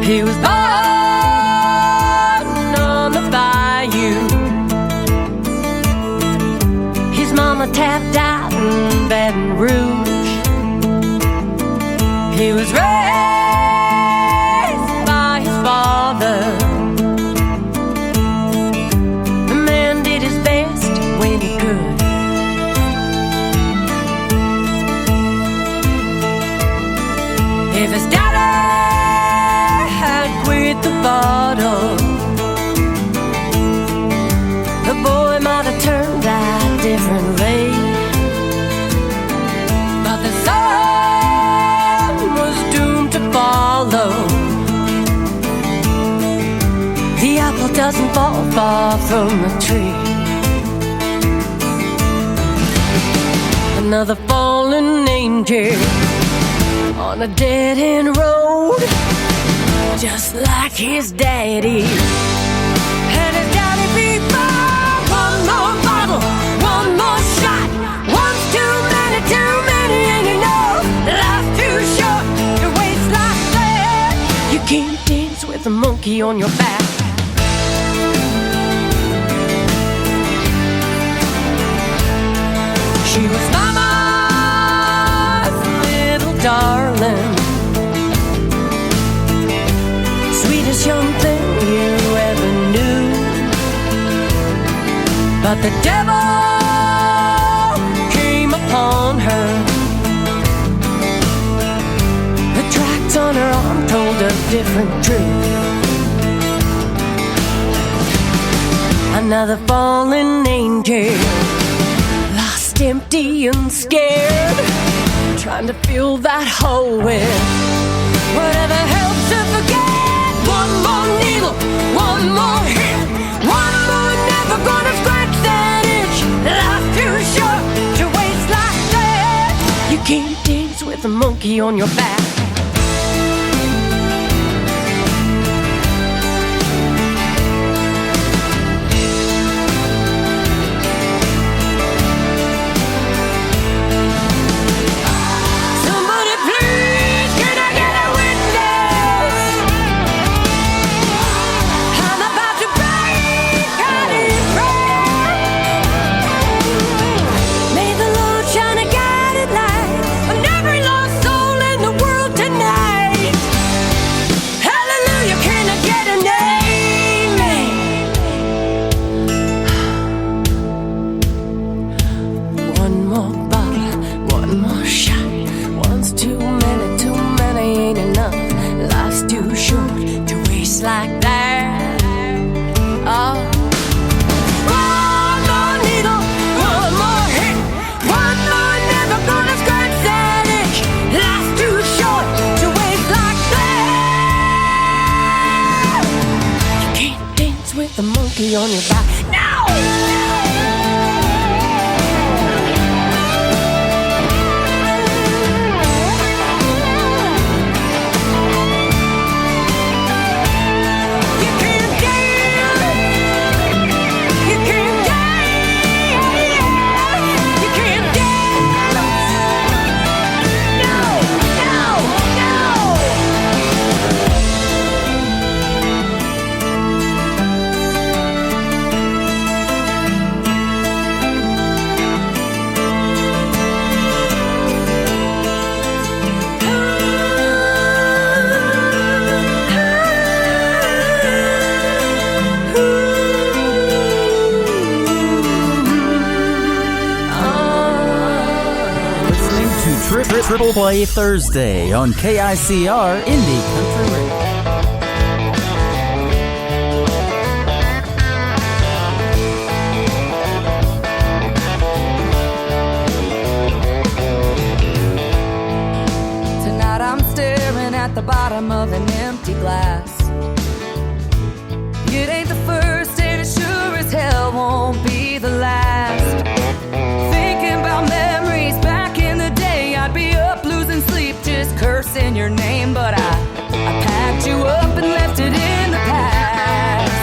He was born on the bayou. His mama tapped out in Baton Rouge. He was raised by his father. The man did his best when he could. If his daddy had quit the bottle, the boy might have turned out differently. But the son was doomed to follow. The apple doesn't fall far from the tree. Another fallen angel on a dead-end road, just like his daddy. And his daddy before. One more bottle, one more shot. One's too many, and you know life's too short to waste like that. You can't dance with a monkey on your back. She was mama's little darling, sweetest young thing you ever knew. But the devil came upon her. The tracks on her arm told a different truth. Another fallen angel, lost, empty and scared, trying to fill that hole with whatever helps to forget. One more needle, one more hit, one more, never gonna scratch that itch. Life's too short to waste like that. You can't dance with a monkey on your back. Somebody please, can I get a witness? I'm about to break out in prayer. May the Lord shine a guiding light on every lost soul in the world tonight. Hallelujah, can I get an amen? One more bottle, one more shot. One's too many, ain't enough. Life's too short to waste like that. Oh. One more needle, one more hit, one more, never gonna scratch that itch. Life's too short to waste like that. You can't dance with a monkey on your back. No! You can't dance. You can't dance. You can't dance. No, no, no. Listening to Triple Play Thursday on KICR Indie Country Radio. at the bottom of an empty glass. It ain't the first and it sure as hell won't be the last. Thinking about memories back in the day, I'd be up losing sleep just cursing your name. But I packed you up and left it in the past.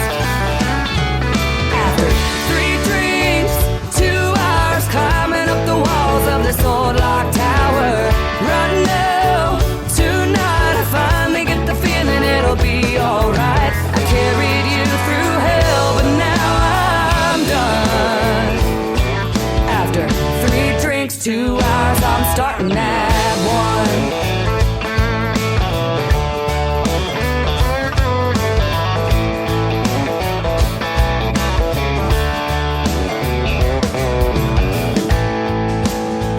After 3 drinks, 2 hours climbing up the walls of this old locked tower. Right now, tonight I finally get the feeling it'll be alright. I carried you through hell, but now I'm done. After 3 drinks, 2 hours, I'm starting at 1.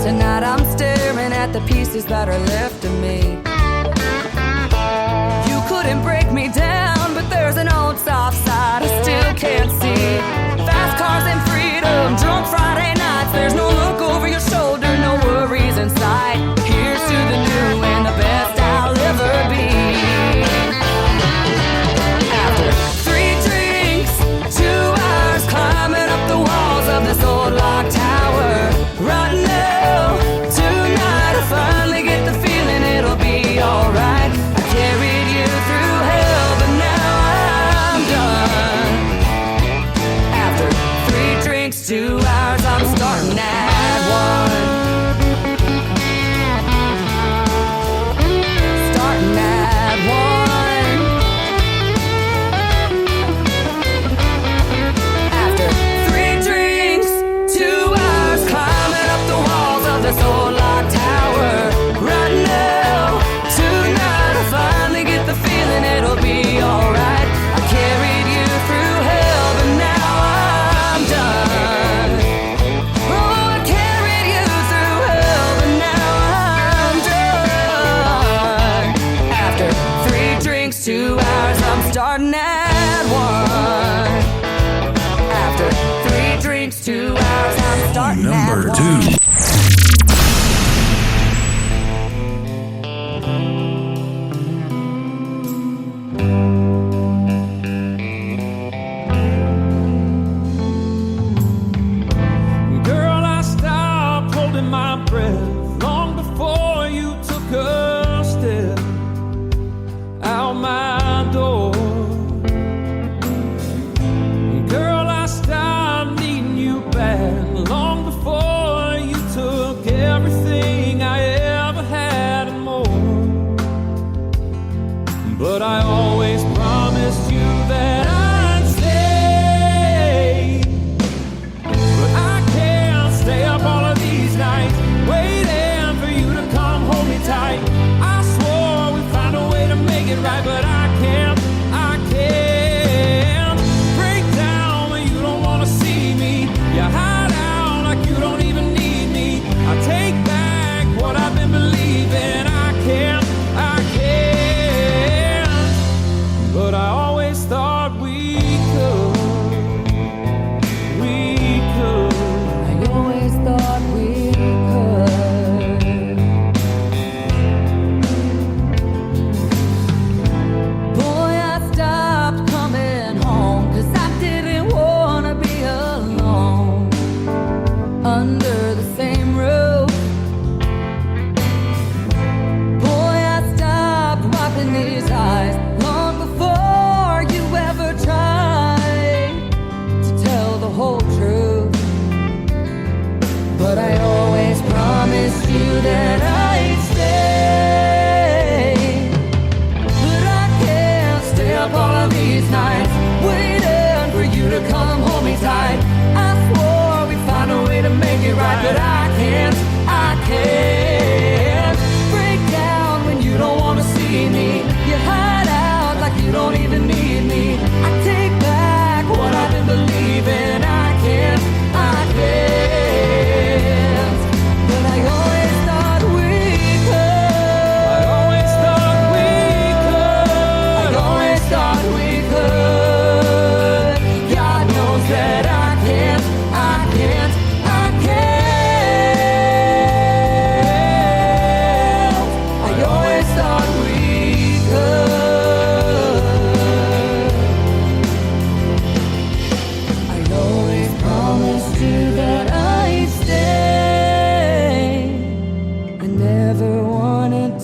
Tonight I'm staring at the pieces that are left of me. You couldn't break me down, but there's an old soft side I still can't see. Fast cars and freedom, drunk Friday nights. There's no look over your shoulder, no worries in sight. Here's to the new and the best I'll ever be. After 3 drinks, 2 hours climbing up the walls of this old locked tower. Right now, tonight I finally get the feeling it'll be alright. I carried you through hell, but now I'm done. After 3 drinks, 2 hours, I'm starting at 1. Starting at 1. After 3 drinks, 2 hours climbing up the walls of this old locked tower. Right now, tonight I finally get the feeling it'll be alright. I carried you through hell, but now I'm done. Oh, I carried you through hell, but now I'm done. After 3 drinks, 2 hours, I'm starting at 1. After 3 drinks, 2 hours, I'm starting Number at 2. 1. Girl, I stopped holding my breath long before you took a step out my door. Girl, I stopped needing you back long before you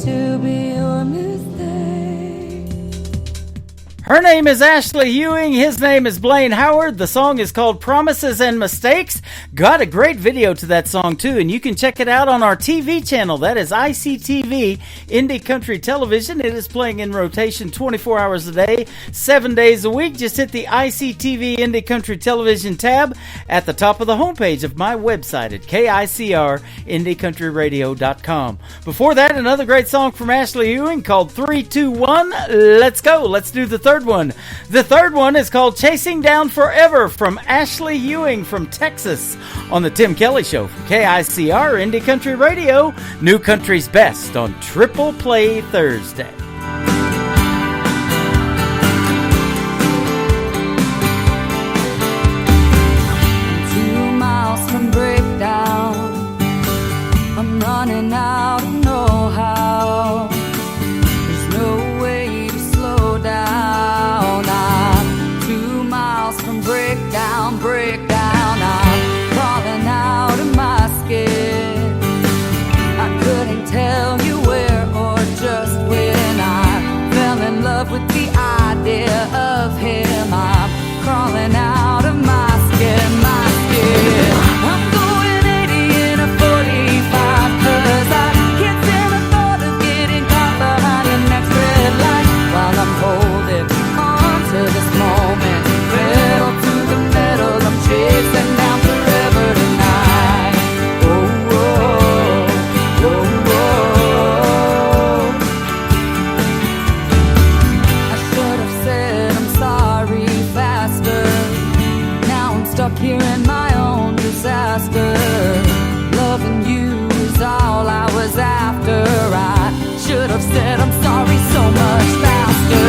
to be your mistake. Her name is Ashley Ewing. His name is Blaine Howard. The song is called Promises and Mistakes. Got a great video to that song, too, and you can check it out on our TV channel. That is ICTV, Indie Country Television. It is playing in rotation 24 hours a day, 7 days a week. Just hit the ICTV Indie Country Television tab at the top of the homepage of my website at KICRIndieCountryRadio.com. Before that, another great song from Ashley Ewing called 3-2-1. Let's go. Let's do the third one. The third one is called Chasing Down Forever from Ashley Ewing from Texas on the Tim Kelly Show from KICR Indie Country Radio, New Country's Best on Triple Play Thursday. 2 miles from breakdown, I'm running out of know-how. There's no way to slow down. I'm 2 miles from breakdown, I'm crawling out of my skin. I couldn't tell you where or just when. I fell in love with the idea of him. I'm crawling out of my skin, I'm going 80 in a 45, 'cause I can't stand the thought of getting caught behind the next red light. While I'm holding on to this moment, pedal to the metal, I'm chasing down forever tonight. Oh, oh, oh, oh. I should have said I'm sorry faster. Now I'm stuck here in my own disaster. Loving you is all I was after. I should have said I'm sorry so much faster.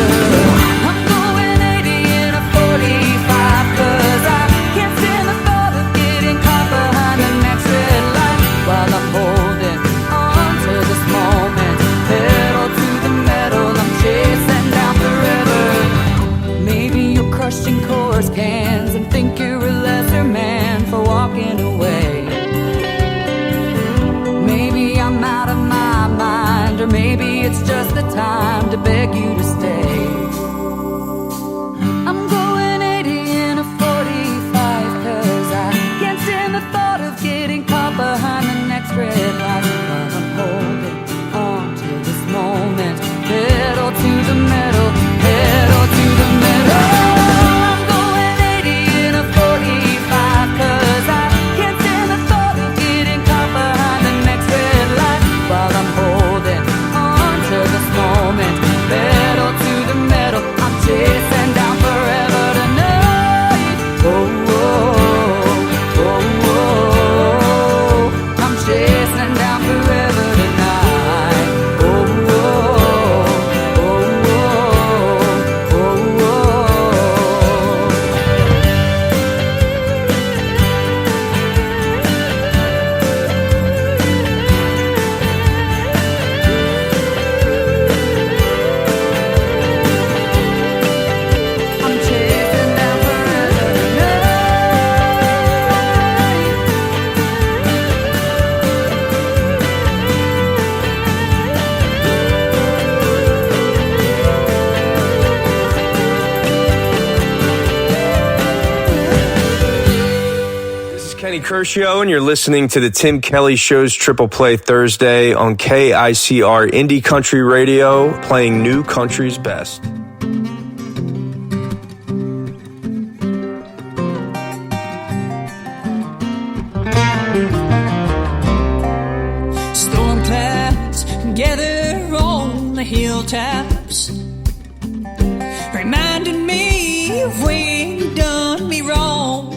I'm going 80 in a 45, 'cause I can't stand the thought of getting caught behind the next red light. While I'm holding on to this moment, pedal to the metal, I'm chasing down forever. Maybe you're crushing chorus cans and think you're a lesser man for walking away. Maybe I'm out of my mind, or maybe it's just the time to beg you to stay. I'm going 80 in a 45, 'cause I can't stand the thought of getting caught behind the next red light. While I'm holding on to this moment, pedal to the metal, pedal to the metal. I'm going 80 in a 45, 'cause I can't stand the thought of getting caught behind the next red light. While I'm holding on to this moment, pedal to the metal, I'm chasing down forever tonight. Oh, oh, oh, oh, I'm chasing down forever tonight. Oh, oh, oh, oh, oh, oh. I'm chasing down forever This is Kenny Kershaw, and you're listening to the Tim Kelly Show's Triple Play Thursday on KICR Indie Country Radio, playing New Country's Best. Storm clouds gather on the hilltops, reminding me of when you done me wrong.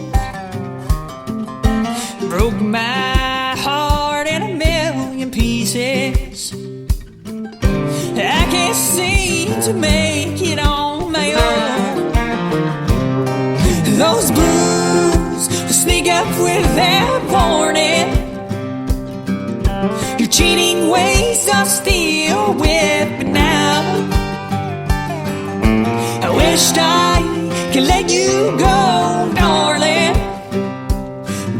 Broke my heart in a million pieces. I can't seem to make it on my own. Those blues sneak up without warning. Your cheating ways are still with me now. I wished I could let you go, darling,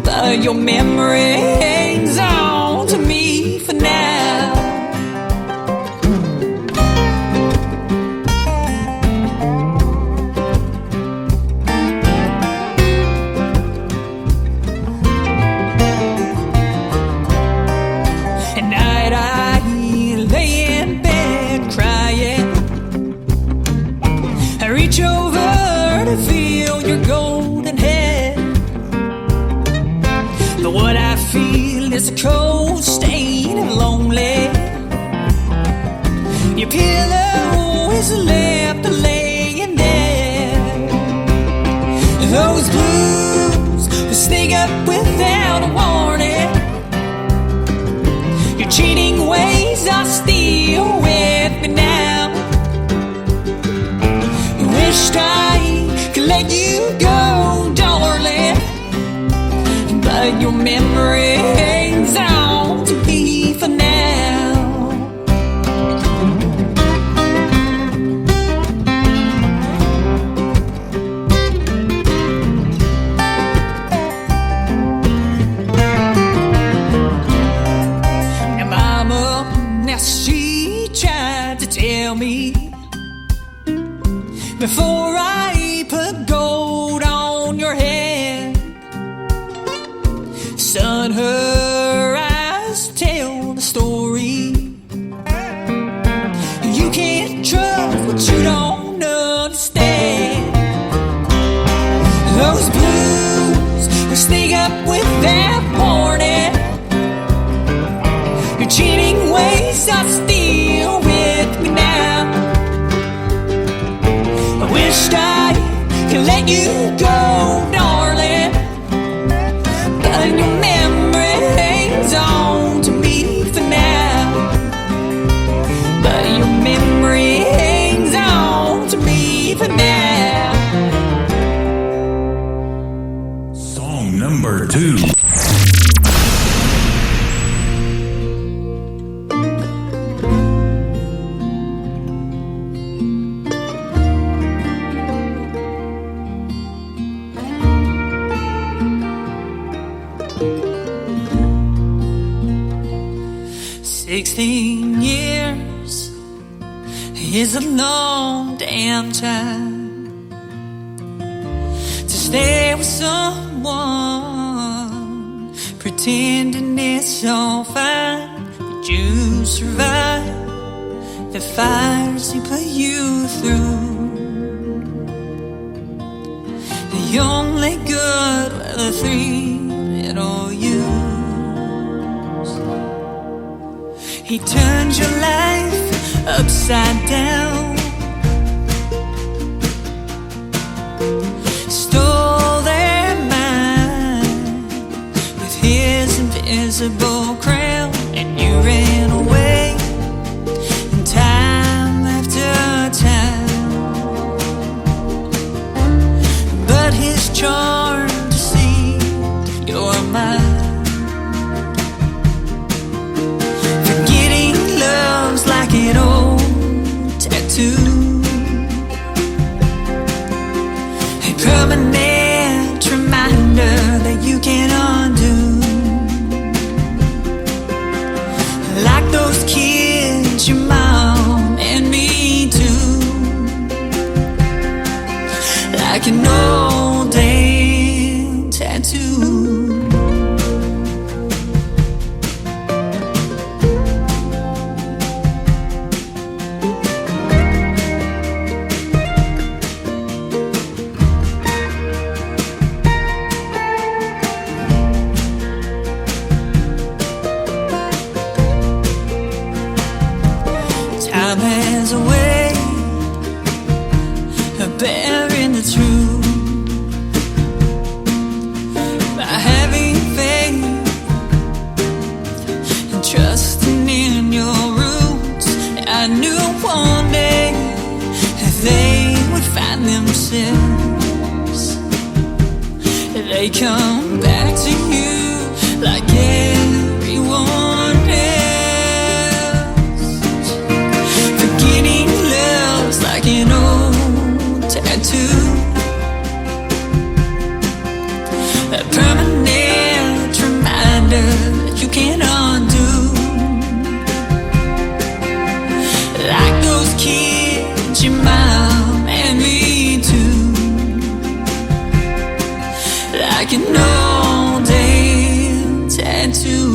but your memory hangs on to me for now. pillow is left laying there. Those blues will sneak up without a warning. Your cheating ways are still with me now. Wished I could let you go, darling, but your memory hangs on to me for now. Now mama, now she tried to tell me before I put gold on your head, son, her eyes tell the story. You can't trust what you don't understand. Those blues will sneak up without warning. Your cheating ways are still with me now. I wished I could let you go, darling, but your memory hangs on to me for now. But your memory hangs on to me for now. Song number 2. Years is a long damn time to stay with someone, pretending it's all fine, but you survive the fires he put you through. The only good were the 3 little you. He turned your life upside down, stole their mind with his invisible crown, and you ran away time after time. But his charm deceived your mind. Like an old tattoo, a permanent reminder that you can't undo. Like those kids, your mom and me too. Like an old damn tattoo. Time has a way of bearing the truth. By having faith and trusting in your roots, I knew one day that they would find themselves. They come back to you like everyone else. Forgetting love's like an old tattoo, a permanent reminder that you can't undo. Like those kids, your mom and me too. Like an old damn tattoo.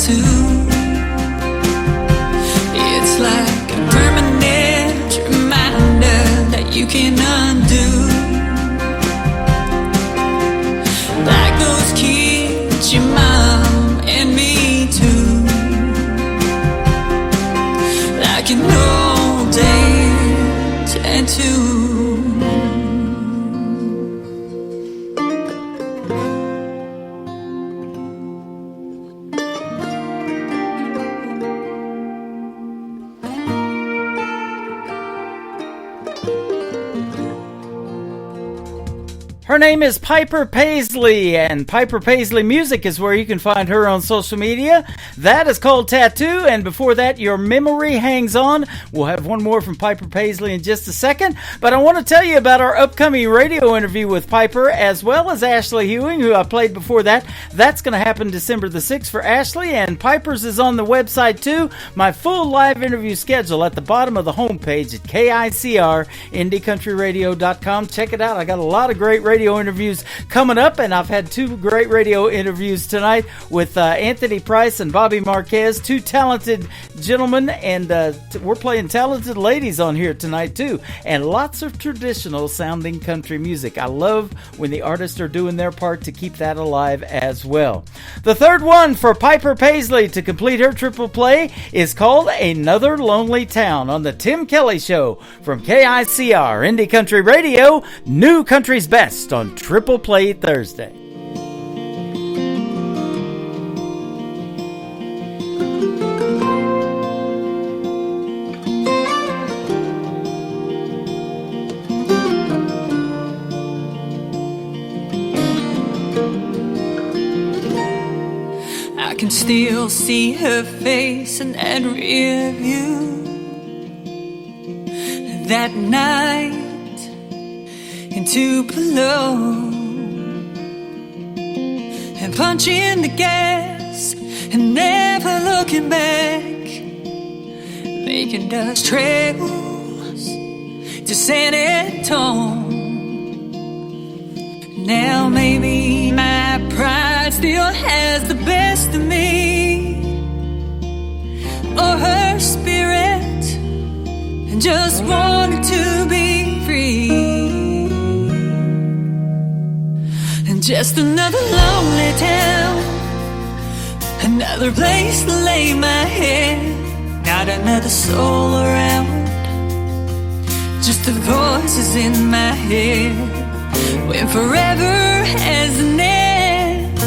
tattoo. It's like a permanent reminder that you can undo. Like those kids, your mom and me too. Like an old day tattoo. Her name is Piper Paisley, and Piper Paisley Music is where you can find her on social media. That is called Tattoo, and before that, Your Memory Hangs On. We'll have one more from Piper Paisley in just a second, but I want to tell you about our upcoming radio interview with Piper, as well as Ashley Hewing, who I played before that. That's going to happen December the 6th for Ashley, and Piper's is on the website too. My full live interview schedule at the bottom of the homepage at KICR, IndieCountryRadio.com. Check it out. I got a lot of great radio interviews coming up, and I've had two great radio interviews tonight with Anthony Price and Bobby Marquez, two talented gentlemen, and we're playing talented ladies on here tonight too, and lots of traditional sounding country music. I love when the artists are doing their part to keep that alive as well. The third one for Piper Paisley to complete her triple play is called Another Lonely Town on the Tim Kelly Show from KICR Indie Country Radio, New Country's Best on Triple Play Thursday. I can still see her face in that rear view. That night in Tupelo, and punching the gas and never looking back, making dust trails to San Antone. Now maybe my pride still has the best of me, or her spirit and just wanted to be free. And just another lonely town, another place to lay my head, not another soul around, just the voices in my head. When forever has an end,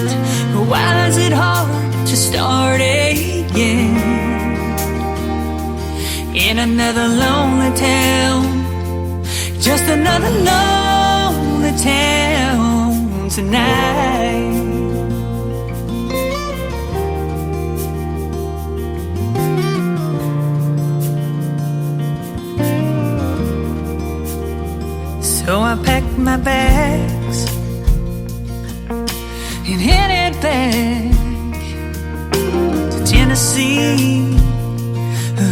why is it hard to start again? In another lonely town, just another lonely town tonight. So I packed my bags and headed back to Tennessee.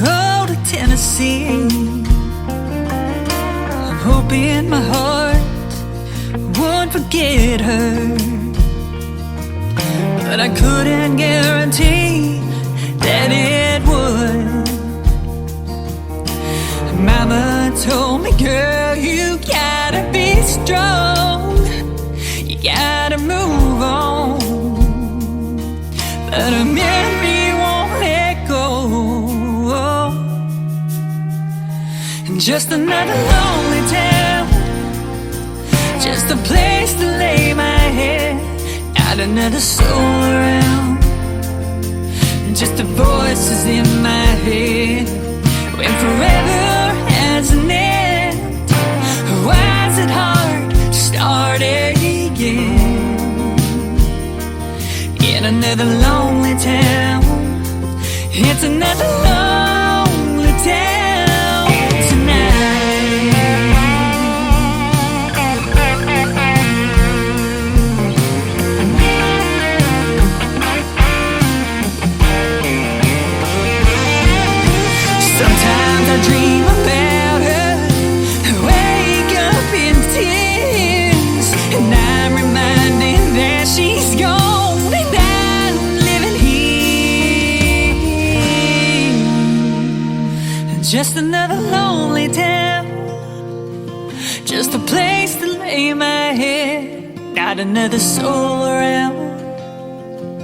Oh, to Tennessee. I'm hoping my heart won't forget her, but I couldn't guarantee that it would. Mama told me, girl, you gotta be strong, you gotta move on, but a memory won't let go. And just another lonely town, just a place to lay my head, not another soul around, just the voices in my head. When forever has an end, why is it hard to start again? In another lonely town, it's another lonely town tonight. Sometimes I dream about her, wake up in tears, and I'm reminded that she's gone and I'm living here. Just another lonely town, just a place to lay my head. Not another soul around,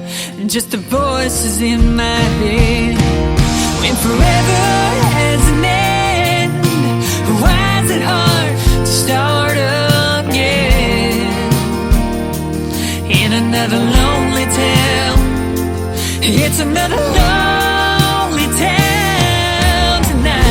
just the voices in my head. When forever has an end, why is it hard to start again? In another lonely town, it's another lonely town tonight.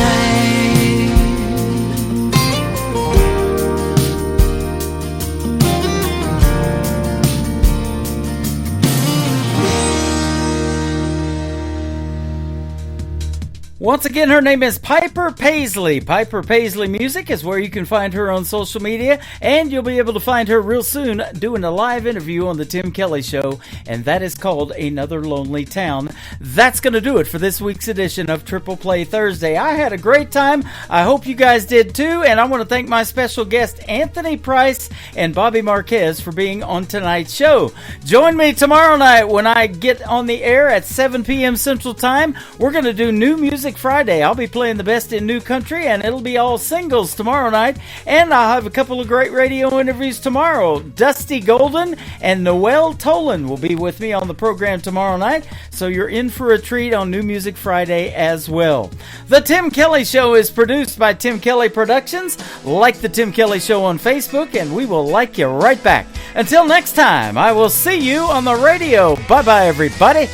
Once again, her name is Piper Paisley. Piper Paisley Music is where you can find her on social media, and you'll be able to find her real soon doing a live interview on the Tim Kelly Show, and that is called Another Lonely Town. That's going to do it for this week's edition of Triple Play Thursday. I had a great time. I hope you guys did too, and I want to thank my special guest Anthony Price and Bobby Marquez for being on tonight's show. Join me tomorrow night when I get on the air at 7 p.m. Central Time. We're going to do New Music Friday. I'll be playing the best in new country, and it'll be all singles tomorrow night, and I'll have a couple of great radio interviews tomorrow. Dusty Golden and Noel Tolan will be with me on the program tomorrow night, so you're in for a treat on New Music Friday as well. The Tim Kelly Show is produced by Tim Kelly Productions. Like the Tim Kelly Show on Facebook, and we will like you right back. Until next time, I will see you on the radio. Bye-bye, everybody.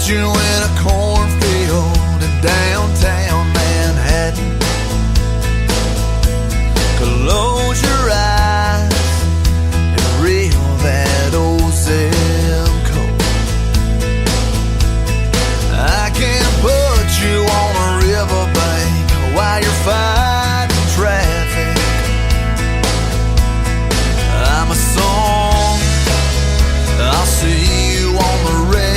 You in a cornfield in downtown Manhattan. Close your eyes and reel that old zip code. I can put you on a riverbank while you're fighting traffic. I'm a song, I'll see you on the radio.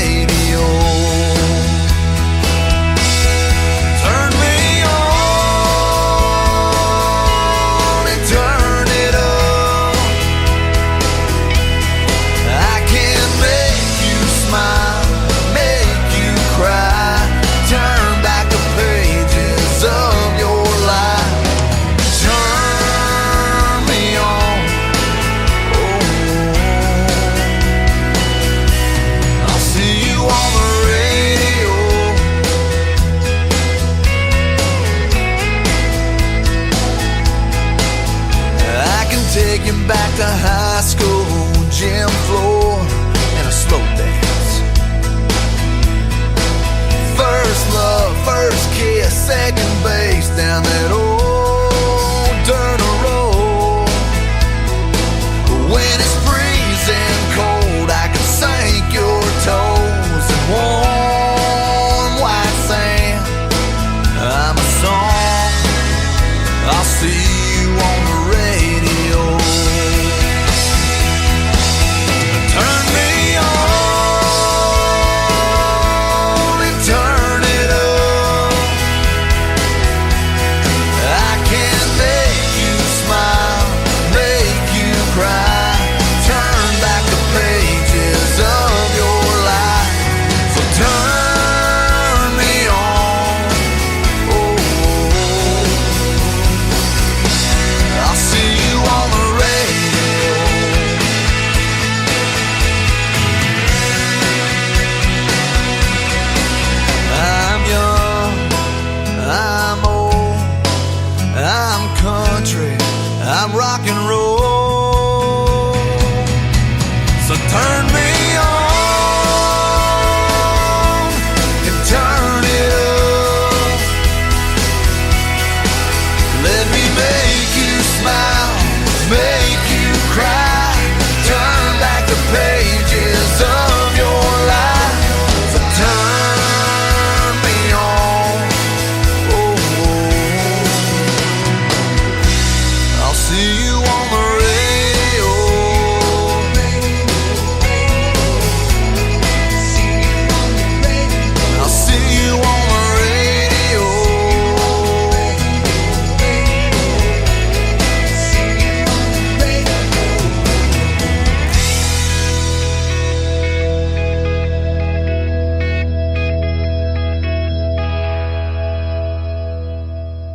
Back to high school, gym floor.